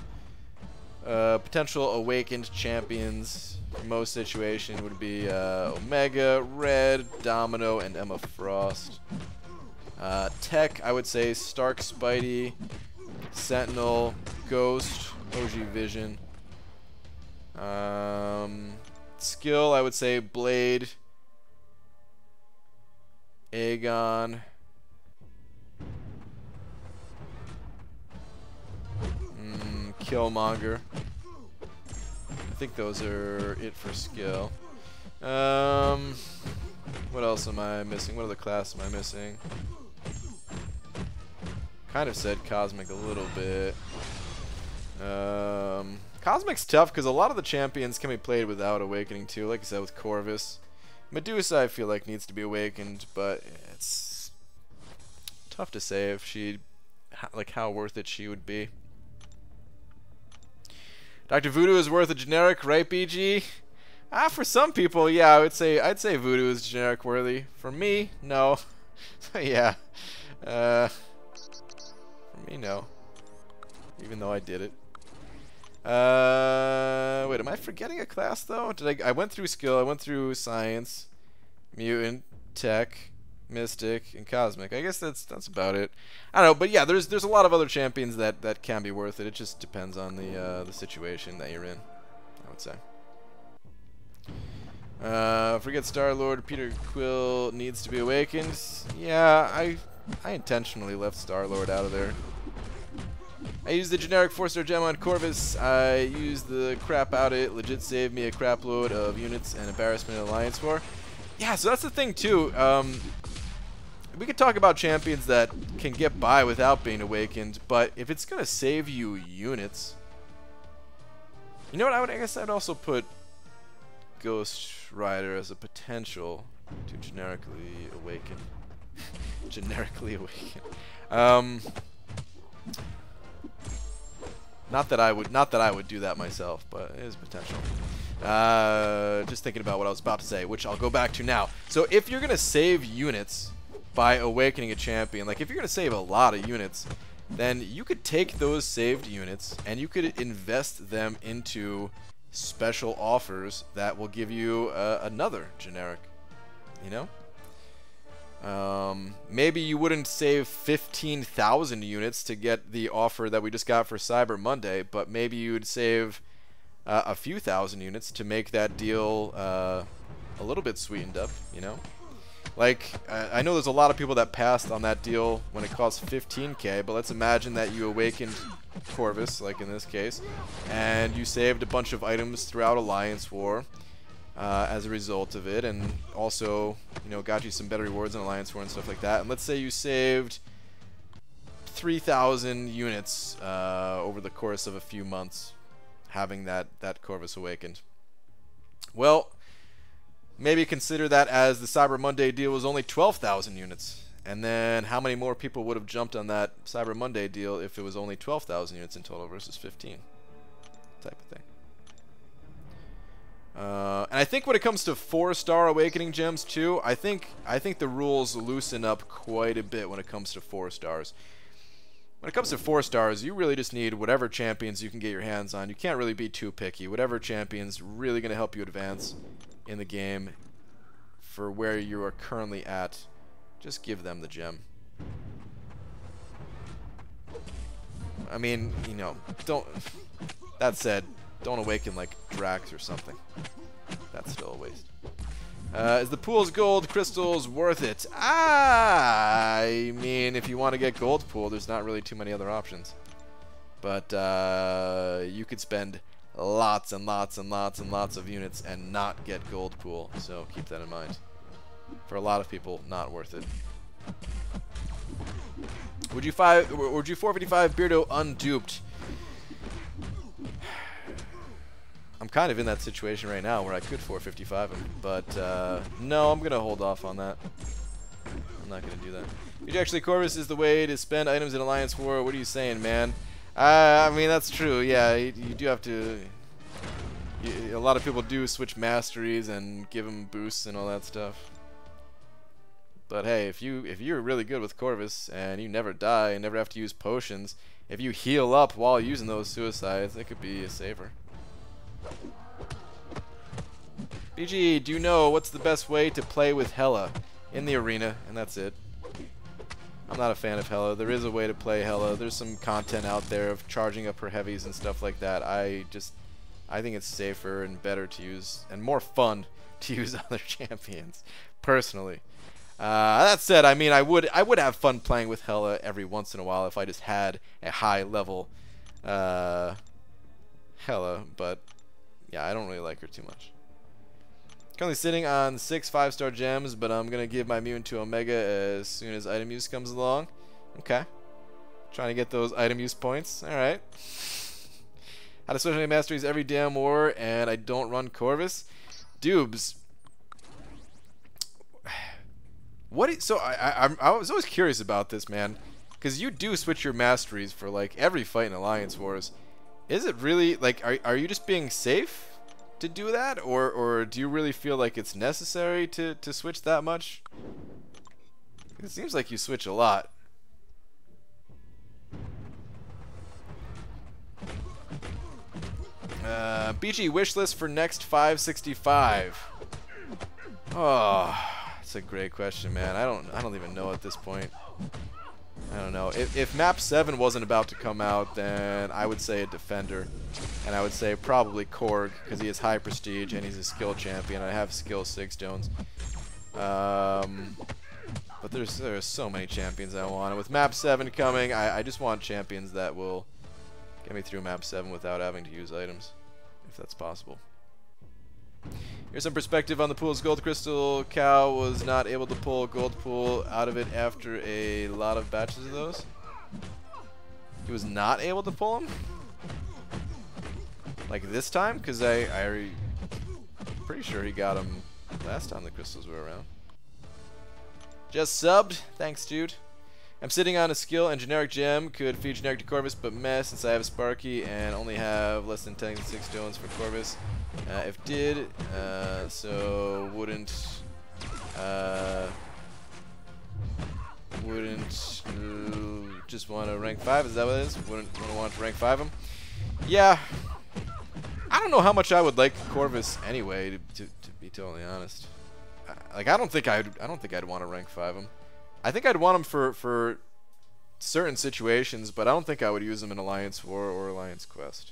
awakened champions in most situations would be Omega, Red, Domino, and Emma Frost. Tech, I would say Stark, Spidey, Sentinel, Ghost, OG Vision. Skill, I would say Blade, Aegon, Killmonger. I think those are it for skill. What else am I missing? What other class am I missing? Kind of said Cosmic a little bit. Cosmic's tough because a lot of the champions can be played without awakening too, like I said with Corvus. Medusa I feel like needs to be awakened, but it's tough to say if she, like, how worth it she would be. Dr. Voodoo is worth a generic, right, BG? For some people, yeah, I'd say Voodoo is generic worthy. For me, no. Yeah. For me, no. Even though I did it. Wait, am I forgetting a class though? I went through skill, I went through science, mutant, tech, mystic, and cosmic. I guess that's about it. I don't know, but yeah, there's a lot of other champions that can be worth it. It just depends on the situation that you're in, I would say. Forget Star-Lord. Peter Quill needs to be awakened. Yeah, I intentionally left Star-Lord out of there. I used the generic 4-star gem on Corvus. I used the crap out of it. Legit saved me a crap load of units and embarrassment in Alliance War. Yeah, so that's the thing too. We could talk about champions that can get by without being awakened, but if it's gonna save you units, you know what? I guess I'd also put Ghost Rider as a potential to generically awaken. Generically awaken. Not that I would do that myself, but it is potential. Just thinking about what I was about to say, which I'll go back to now. So if you're gonna save units by awakening a champion, like if you're gonna save a lot of units, then you could take those saved units and you could invest them into special offers that will give you another generic, you know? Maybe you wouldn't save 15,000 units to get the offer that we just got for Cyber Monday, but maybe you'd save a few thousand units to make that deal a little bit sweetened up, you know? Like, I know there's a lot of people that passed on that deal when it costs 15k, but let's imagine that you awakened Corvus, like in this case, and you saved a bunch of items throughout Alliance War as a result of it, and also, you know, got you some better rewards in Alliance War and stuff like that. And let's say you saved 3,000 units over the course of a few months, having that Corvus awakened. Well, maybe consider that as the Cyber Monday deal was only 12,000 units. And then how many more people would have jumped on that Cyber Monday deal if it was only 12,000 units in total versus 15? Type of thing. And I think when it comes to 4-star awakening gems too, I think the rules loosen up quite a bit when it comes to 4 stars. When it comes to 4 stars, you really just need whatever champions you can get your hands on. You can't really be too picky. Whatever champion's really going to help you advance in the game for where you are currently at, just give them the gem. I mean, you know, don't... That said, don't awaken like Drax or something. That's still a waste. Is the pool's gold crystals worth it? I mean, if you want to get gold pool, there's not really too many other options. But you could spend lots and lots and lots and lots of units and not get gold pool. So keep that in mind. For a lot of people, not worth it. Would you 455 Beardo unduped? I'm kind of in that situation right now where I could 455 him, but no, I'm gonna hold off on that. I'm not gonna do that. Actually, Corvus is the way to spend items in Alliance War. What are you saying, man? I mean, that's true. Yeah, you do have to. A lot of people do switch masteries and give them boosts and all that stuff. But hey, if you're really good with Corvus and you never die and never have to use potions, if you heal up while using those suicides, it could be a saver. BG, do you know what's the best way to play with Hela? In the arena, and that's it. I'm not a fan of Hela. There is a way to play Hela. There's some content out there of charging up her heavies and stuff like that. I think it's safer and better to use, and more fun to use other champions, personally. That said, I mean, I would have fun playing with Hela every once in a while if I just had a high level Hela, but yeah, I don't really like her too much. Currently sitting on 6 5-star gems, but I'm gonna give my mutant to Omega as soon as item use comes along. Okay, trying to get those item use points. All right. How to switch my masteries every damn war, and I don't run Corvus. Dubes. So I was always curious about this, man, because you do switch your masteries for like every fight in Alliance Wars. Is it really like are you just being safe to do that, or do you really feel like it's necessary to switch that much? It seems like you switch a lot. BG wishlist for next 565. Oh, that's a great question, man. I don't even know at this point. I don't know. If map 7 wasn't about to come out, then I would say a defender, and I would say probably Korg because he has high prestige and he's a skill champion. I have skill 6 stones. But there's so many champions I want. And with map 7 coming, I just want champions that will get me through map 7 without having to use items, if that's possible. Here's some perspective on the pool's gold crystal. Cow was not able to pull gold pool out of it after a lot of batches of those. He was not able to pull them? Like this time? Because I'm pretty sure he got them last time the crystals were around. Just subbed. Thanks, dude. I'm sitting on a skill and generic gem. Could feed generic to Corvus, but mess since I have a Sparky and only have less than 10 6 stones for Corvus. If did, so wouldn't just want to rank 5? Is that what it is? Wouldn't want to rank 5 him? Yeah. I don't know how much I would like Corvus anyway, to be totally honest. Like I don't think I'd want to rank 5 him. I think I'd want him for certain situations, but I don't think I would use him in Alliance War or Alliance Quest.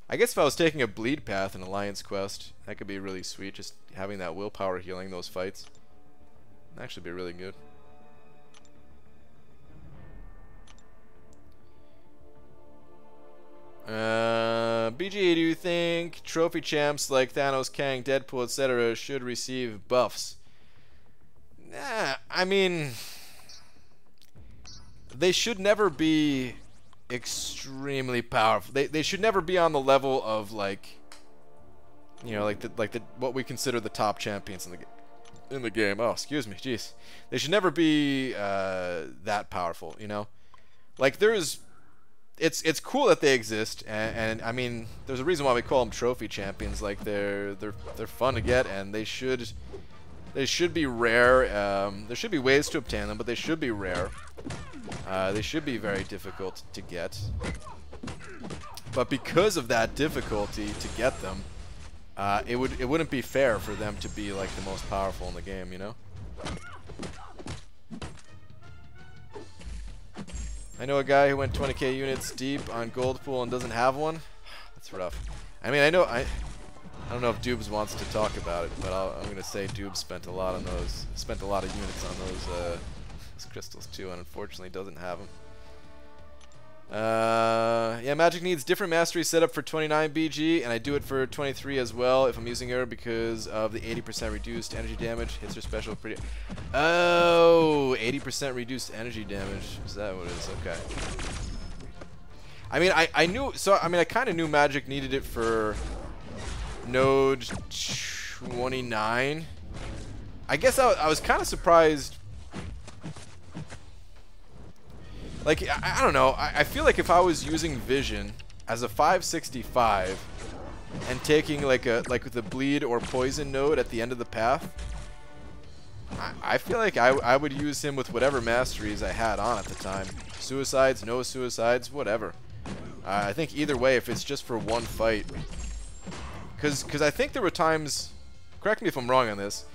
I guess if I was taking a bleed path in Alliance Quest, that could be really sweet, just having that willpower healing those fights. That'd actually be really good. BG, do you think trophy champs like Thanos, Kang, Deadpool, etc. should receive buffs? Nah, I mean, they should never be extremely powerful. They should never be on the level of like, you know, like the what we consider the top champions in the game. Oh, excuse me, jeez. They should never be that powerful, you know. Like it's cool that they exist, and I mean, there's a reason why we call them trophy champions. Like they're fun to get, and they should be rare. There should be ways to obtain them, but they should be rare. They should be very difficult to get. But because of that difficulty to get them, it wouldn't be fair for them to be like the most powerful in the game, you know? I know a guy who went 20k units deep on gold pool and doesn't have one. That's rough. I mean, I don't know if Dubes wants to talk about it, but I'm gonna say Dubes spent a lot on those. Spent a lot of units on those crystals too, and unfortunately doesn't have them. Yeah, Magic needs different mastery setup for 29 BG, and I do it for 23 as well if I'm using her because of the 80% reduced energy damage. Hits her special pretty. Oh, 80% reduced energy damage. Is that what it is? Okay. I mean, I knew. So I mean, I kind of knew Magic needed it for node 29. I guess I was kind of surprised. Like, I don't know, I feel like if I was using Vision as a 565 and taking like the bleed or poison node at the end of the path, I feel like I would use him with whatever masteries I had on at the time. Suicides, no suicides, whatever. I think either way, if it's just for one fight. Because I think there were times, correct me if I'm wrong on this,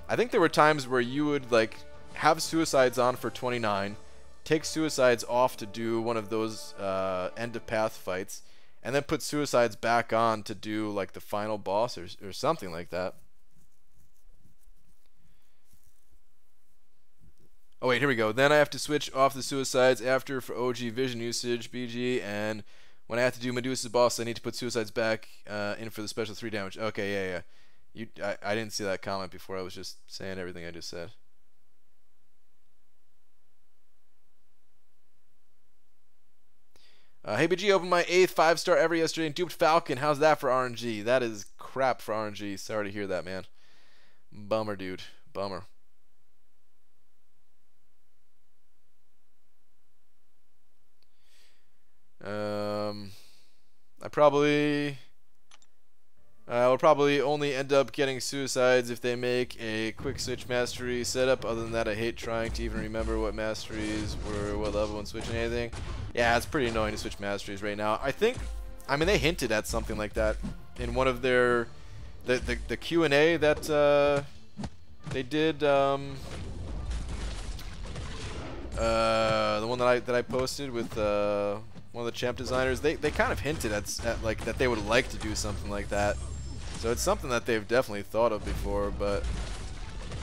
I think there were times where you would like have suicides on for 29, take suicides off to do one of those end of path fights, and then put suicides back on to do like the final boss or something like that. Oh wait, here we go. Then I have to switch off the suicides after for OG Vision usage, BG, and when I have to do Medusa's boss, I need to put suicides back in for the special 3 damage. Okay, yeah. I didn't see that comment before. I was just saying everything I just said. Hey BG, opened my 8th 5-star ever yesterday and duped Falcon. How's that for RNG? That is crap for RNG. Sorry to hear that, man. Bummer, dude. Bummer. I will probably only end up getting suicides if they make a quick switch mastery setup. Other than that, I hate trying to even remember what masteries were what level when switching anything. Yeah, it's pretty annoying to switch masteries right now. I mean, they hinted at something like that in one of their the Q&A that they did. The one that I posted with one of the champ designers. They kind of hinted at like that they would like to do something like that. So it's something that they've definitely thought of before, but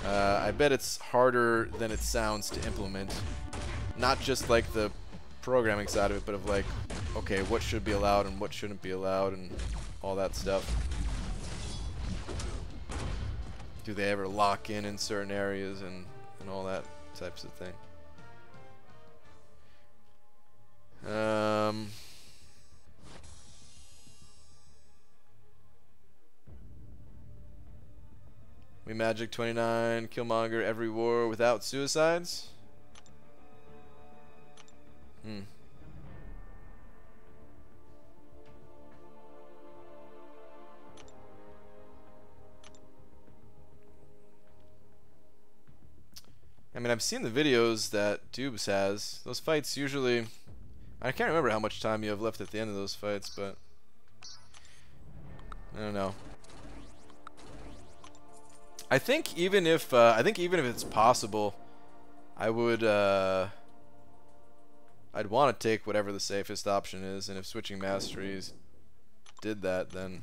I bet it's harder than it sounds to implement. Not just like the programming side of it, but of like, okay, what should be allowed and what shouldn't be allowed and all that stuff. Do they ever lock in certain areas and all that types of thing. We Magic 29, Killmonger every war without suicides? I mean, I've seen the videos that Dubes has. Those fights usually... I can't remember how much time you have left at the end of those fights, but... I don't know. I think even if it's possible, I would I'd want to take whatever the safest option is, and if switching masteries did that, then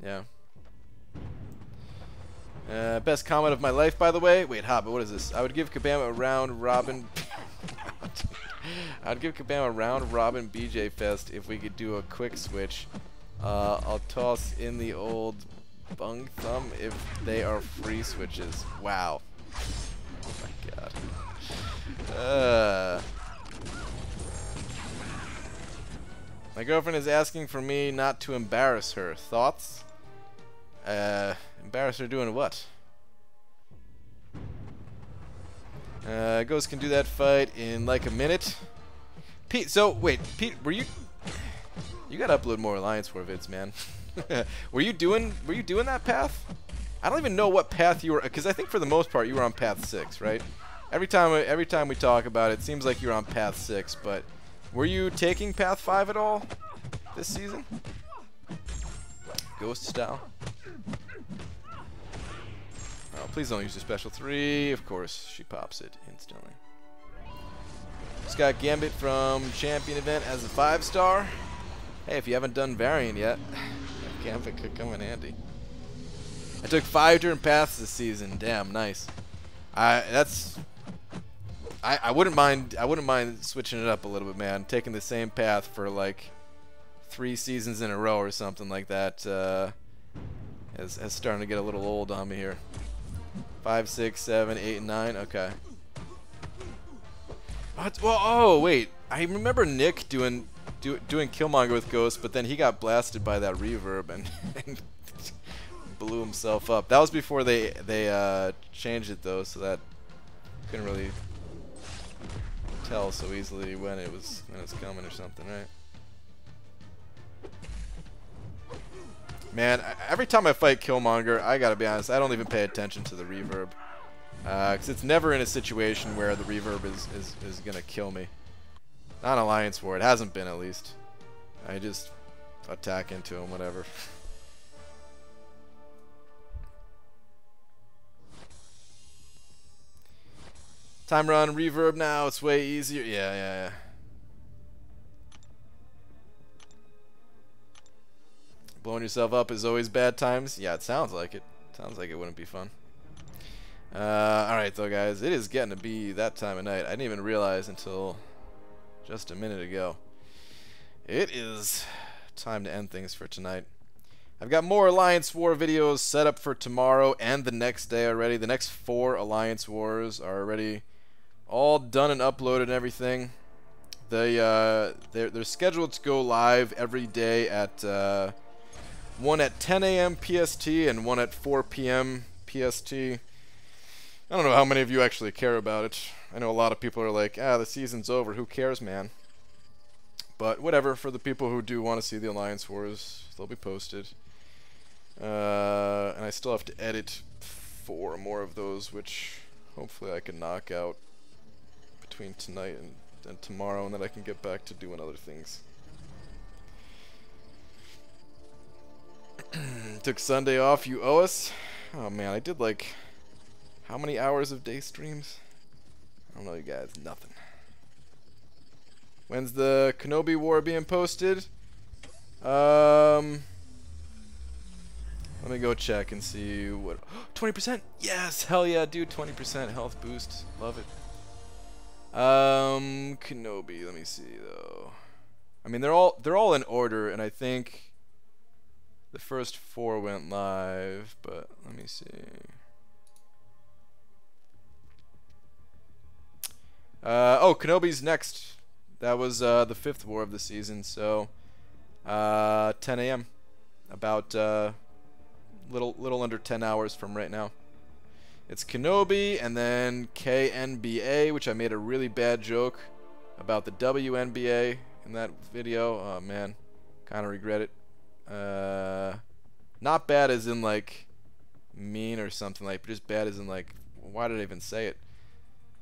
yeah. Best comment of my life, by the way. Wait, Hobbit, what is this? I would give Kabam a round robin. I'd give Kabam a round robin BJ Fest if we could do a quick switch. I'll toss in the old bung thumb if they are free switches. Wow. Oh my god. My girlfriend is asking for me not to embarrass her. Thoughts? Embarrass her doing what? Ghost can do that fight in like a minute. Pete, so wait, Pete, were you? You gotta upload more Alliance War vids, man. Were you doing that path? I don't even know what path you were, because I think for the most part you were on path 6, right? Every time we talk about it, it seems like you're on path 6, but were you taking path 5 at all this season? Ghost style. Oh, please don't use your special 3. Of course, she pops it instantly. Just got Gambit from Champion event as a 5-star. Hey, if you haven't done Variant yet, Gambit could come in handy. I took 5 different paths this season. Damn, nice. I wouldn't mind switching it up a little bit, man. Taking the same path for like 3 seasons in a row or something like that. Is starting to get a little old on me here. 5, 6, 7, 8, and 9. Okay. Well, oh wait. I remember Nick doing Killmonger with Ghost, but then he got blasted by that reverb and blew himself up. That was before they changed it though, so that couldn't really tell so easily when it was coming or something, right? Man, every time I fight Killmonger, I gotta be honest, I don't even pay attention to the reverb, because it's never in a situation where the reverb is gonna kill me. Not an Alliance War, it hasn't been at least. I just attack into him, whatever. Time run, reverb now, it's way easier. Yeah. Blowing yourself up is always bad times. Yeah, it sounds like it. Sounds like it wouldn't be fun. Alright though, guys, it is getting to be that time of night. I didn't even realize until just a minute ago. It is time to end things for tonight. I've got more Alliance War videos set up for tomorrow and the next day already. The next 4 Alliance Wars are already all done and uploaded and everything. They're scheduled to go live every day at one at 10 a.m. PST and one at 4 p.m. PST. I don't know how many of you actually care about it. I know a lot of people are like, the season's over, who cares, man? But whatever, for the people who do want to see the Alliance Wars, they'll be posted. And I still have to edit 4 more of those, which hopefully I can knock out between tonight and tomorrow, and then I can get back to doing other things. Took Sunday off, you owe us. Oh man, I did like how many hours of day streams? I don't know, you guys, nothing. When's the Kenobi War being posted? Let me go check and see what. 20%? Yes, hell yeah, dude. 20% health boost. Love it. Kenobi. Let me see though. I mean, they're all in order, and I think the first 4 went live, but let me see. Oh, Kenobi's next. That was the 5th war of the season, so 10 a.m. About little under 10 hours from right now. It's Kenobi, and then KNBA, which I made a really bad joke about the WNBA in that video. Oh man, kind of regret it. Not bad as in like mean or something, like, but just bad as in like, why did I even say it?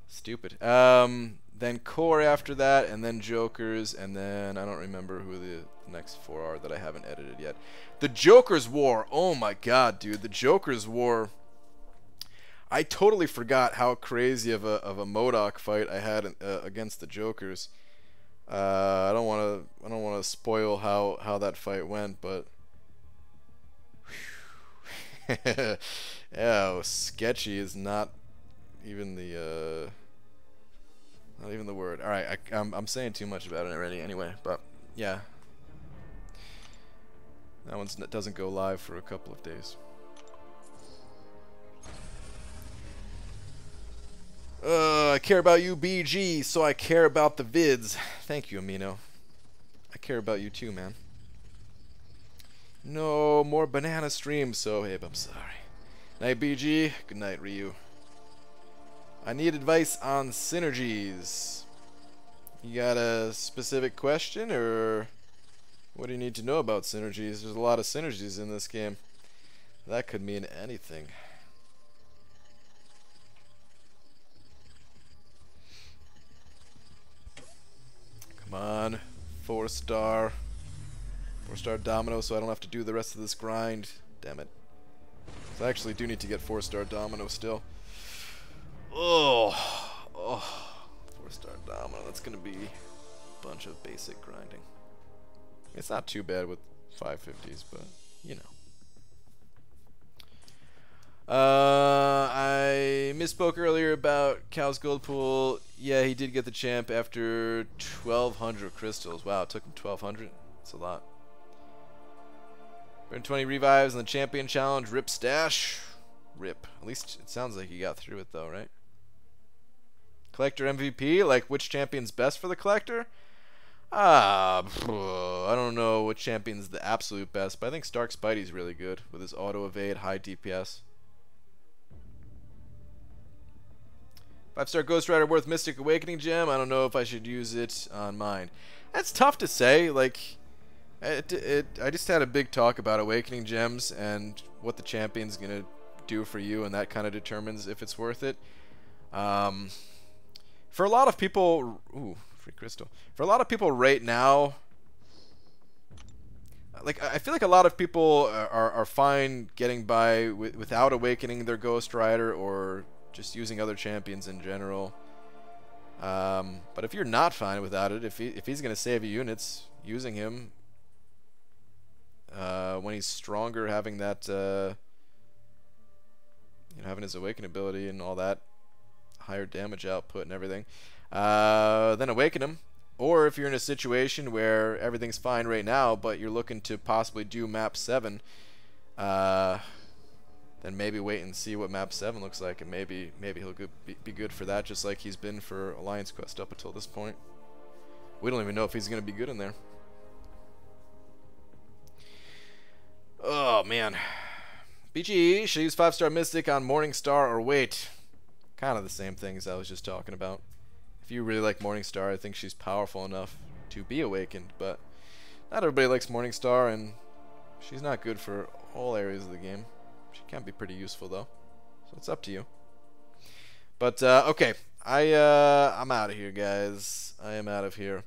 Stupid. Then Core after that, and then Jokers, and then I don't remember who the next 4 are that I haven't edited yet. The Jokers War. Oh my god, dude. The Jokers War. I totally forgot how crazy of a MODOK fight I had against the Jokers. I don't want to spoil how that fight went, but yeah, sketchy is not even the word. All right, I'm saying too much about it already anyway, but yeah, that one doesn't go live for a couple of days. I care about you, BG, so I care about the vids. Thank you, Amino. I care about you too, man. No more banana streams, so Abe, I'm sorry. Night, BG. Good night, Ryu. I need advice on synergies. You got a specific question, or what do you need to know about synergies? There's a lot of synergies in this game. That could mean anything. Come on, 4-star. 4-star Domino, so I don't have to do the rest of this grind. Damn it. So I actually do need to get 4-star Domino still. Oh, 4-star Domino. That's gonna be a bunch of basic grinding. It's not too bad with 550s, but you know. I misspoke earlier about Cal's Gold Pool. Yeah, he did get the champ after 1,200 crystals. Wow, it took him 1,200. That's a lot. Burn 20 revives in the champion challenge. Rip stash. Rip. At least it sounds like he got through it though, right? Collector MVP? Like which champion's best for the collector? I don't know which champion's the absolute best, but I think Stark Spidey's really good with his auto evade, high DPS. 5-star Ghost Rider worth Mystic Awakening gem. I don't know if I should use it on mine. That's tough to say. Like, I just had a big talk about Awakening gems and what the champion's gonna do for you, and that kind of determines if it's worth it. For a lot of people, ooh, free crystal. For a lot of people right now, like I feel like a lot of people are fine getting by without awakening their Ghost Rider or just using other champions in general. But if you're not fine without it, if he's gonna save you units, using him when he's stronger, having that you know, having his awaken ability and all that, higher damage output and everything, then awaken him. Or if you're in a situation where everything's fine right now, but you're looking to possibly do map 7, then maybe wait and see what map 7 looks like, and maybe he'll be good for that, just like he's been for Alliance Quest up until this point. We don't even know if he's going to be good in there. Oh, man. BG, should I use 5-star Mystic on Morningstar or wait? Kind of the same thing as I was just talking about. If you really like Morningstar, I think she's powerful enough to be awakened, but not everybody likes Morningstar, and she's not good for all areas of the game. She can be pretty useful though, so it's up to you. But okay, I'm out of here, guys. I am out of here.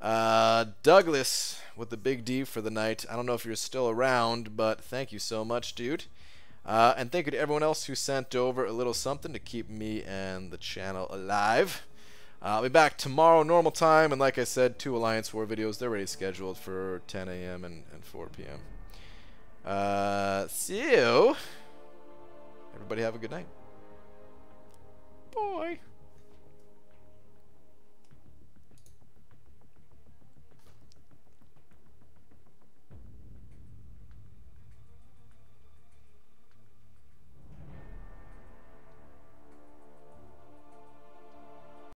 Douglas with the big D for the night. I don't know if you're still around, but thank you so much, dude. And thank you to everyone else who sent over a little something to keep me and the channel alive. I'll be back tomorrow normal time, and like I said, 2 Alliance War videos. They're already scheduled for 10 a.m. and 4 p.m. See you. Everybody have a good night. Bye.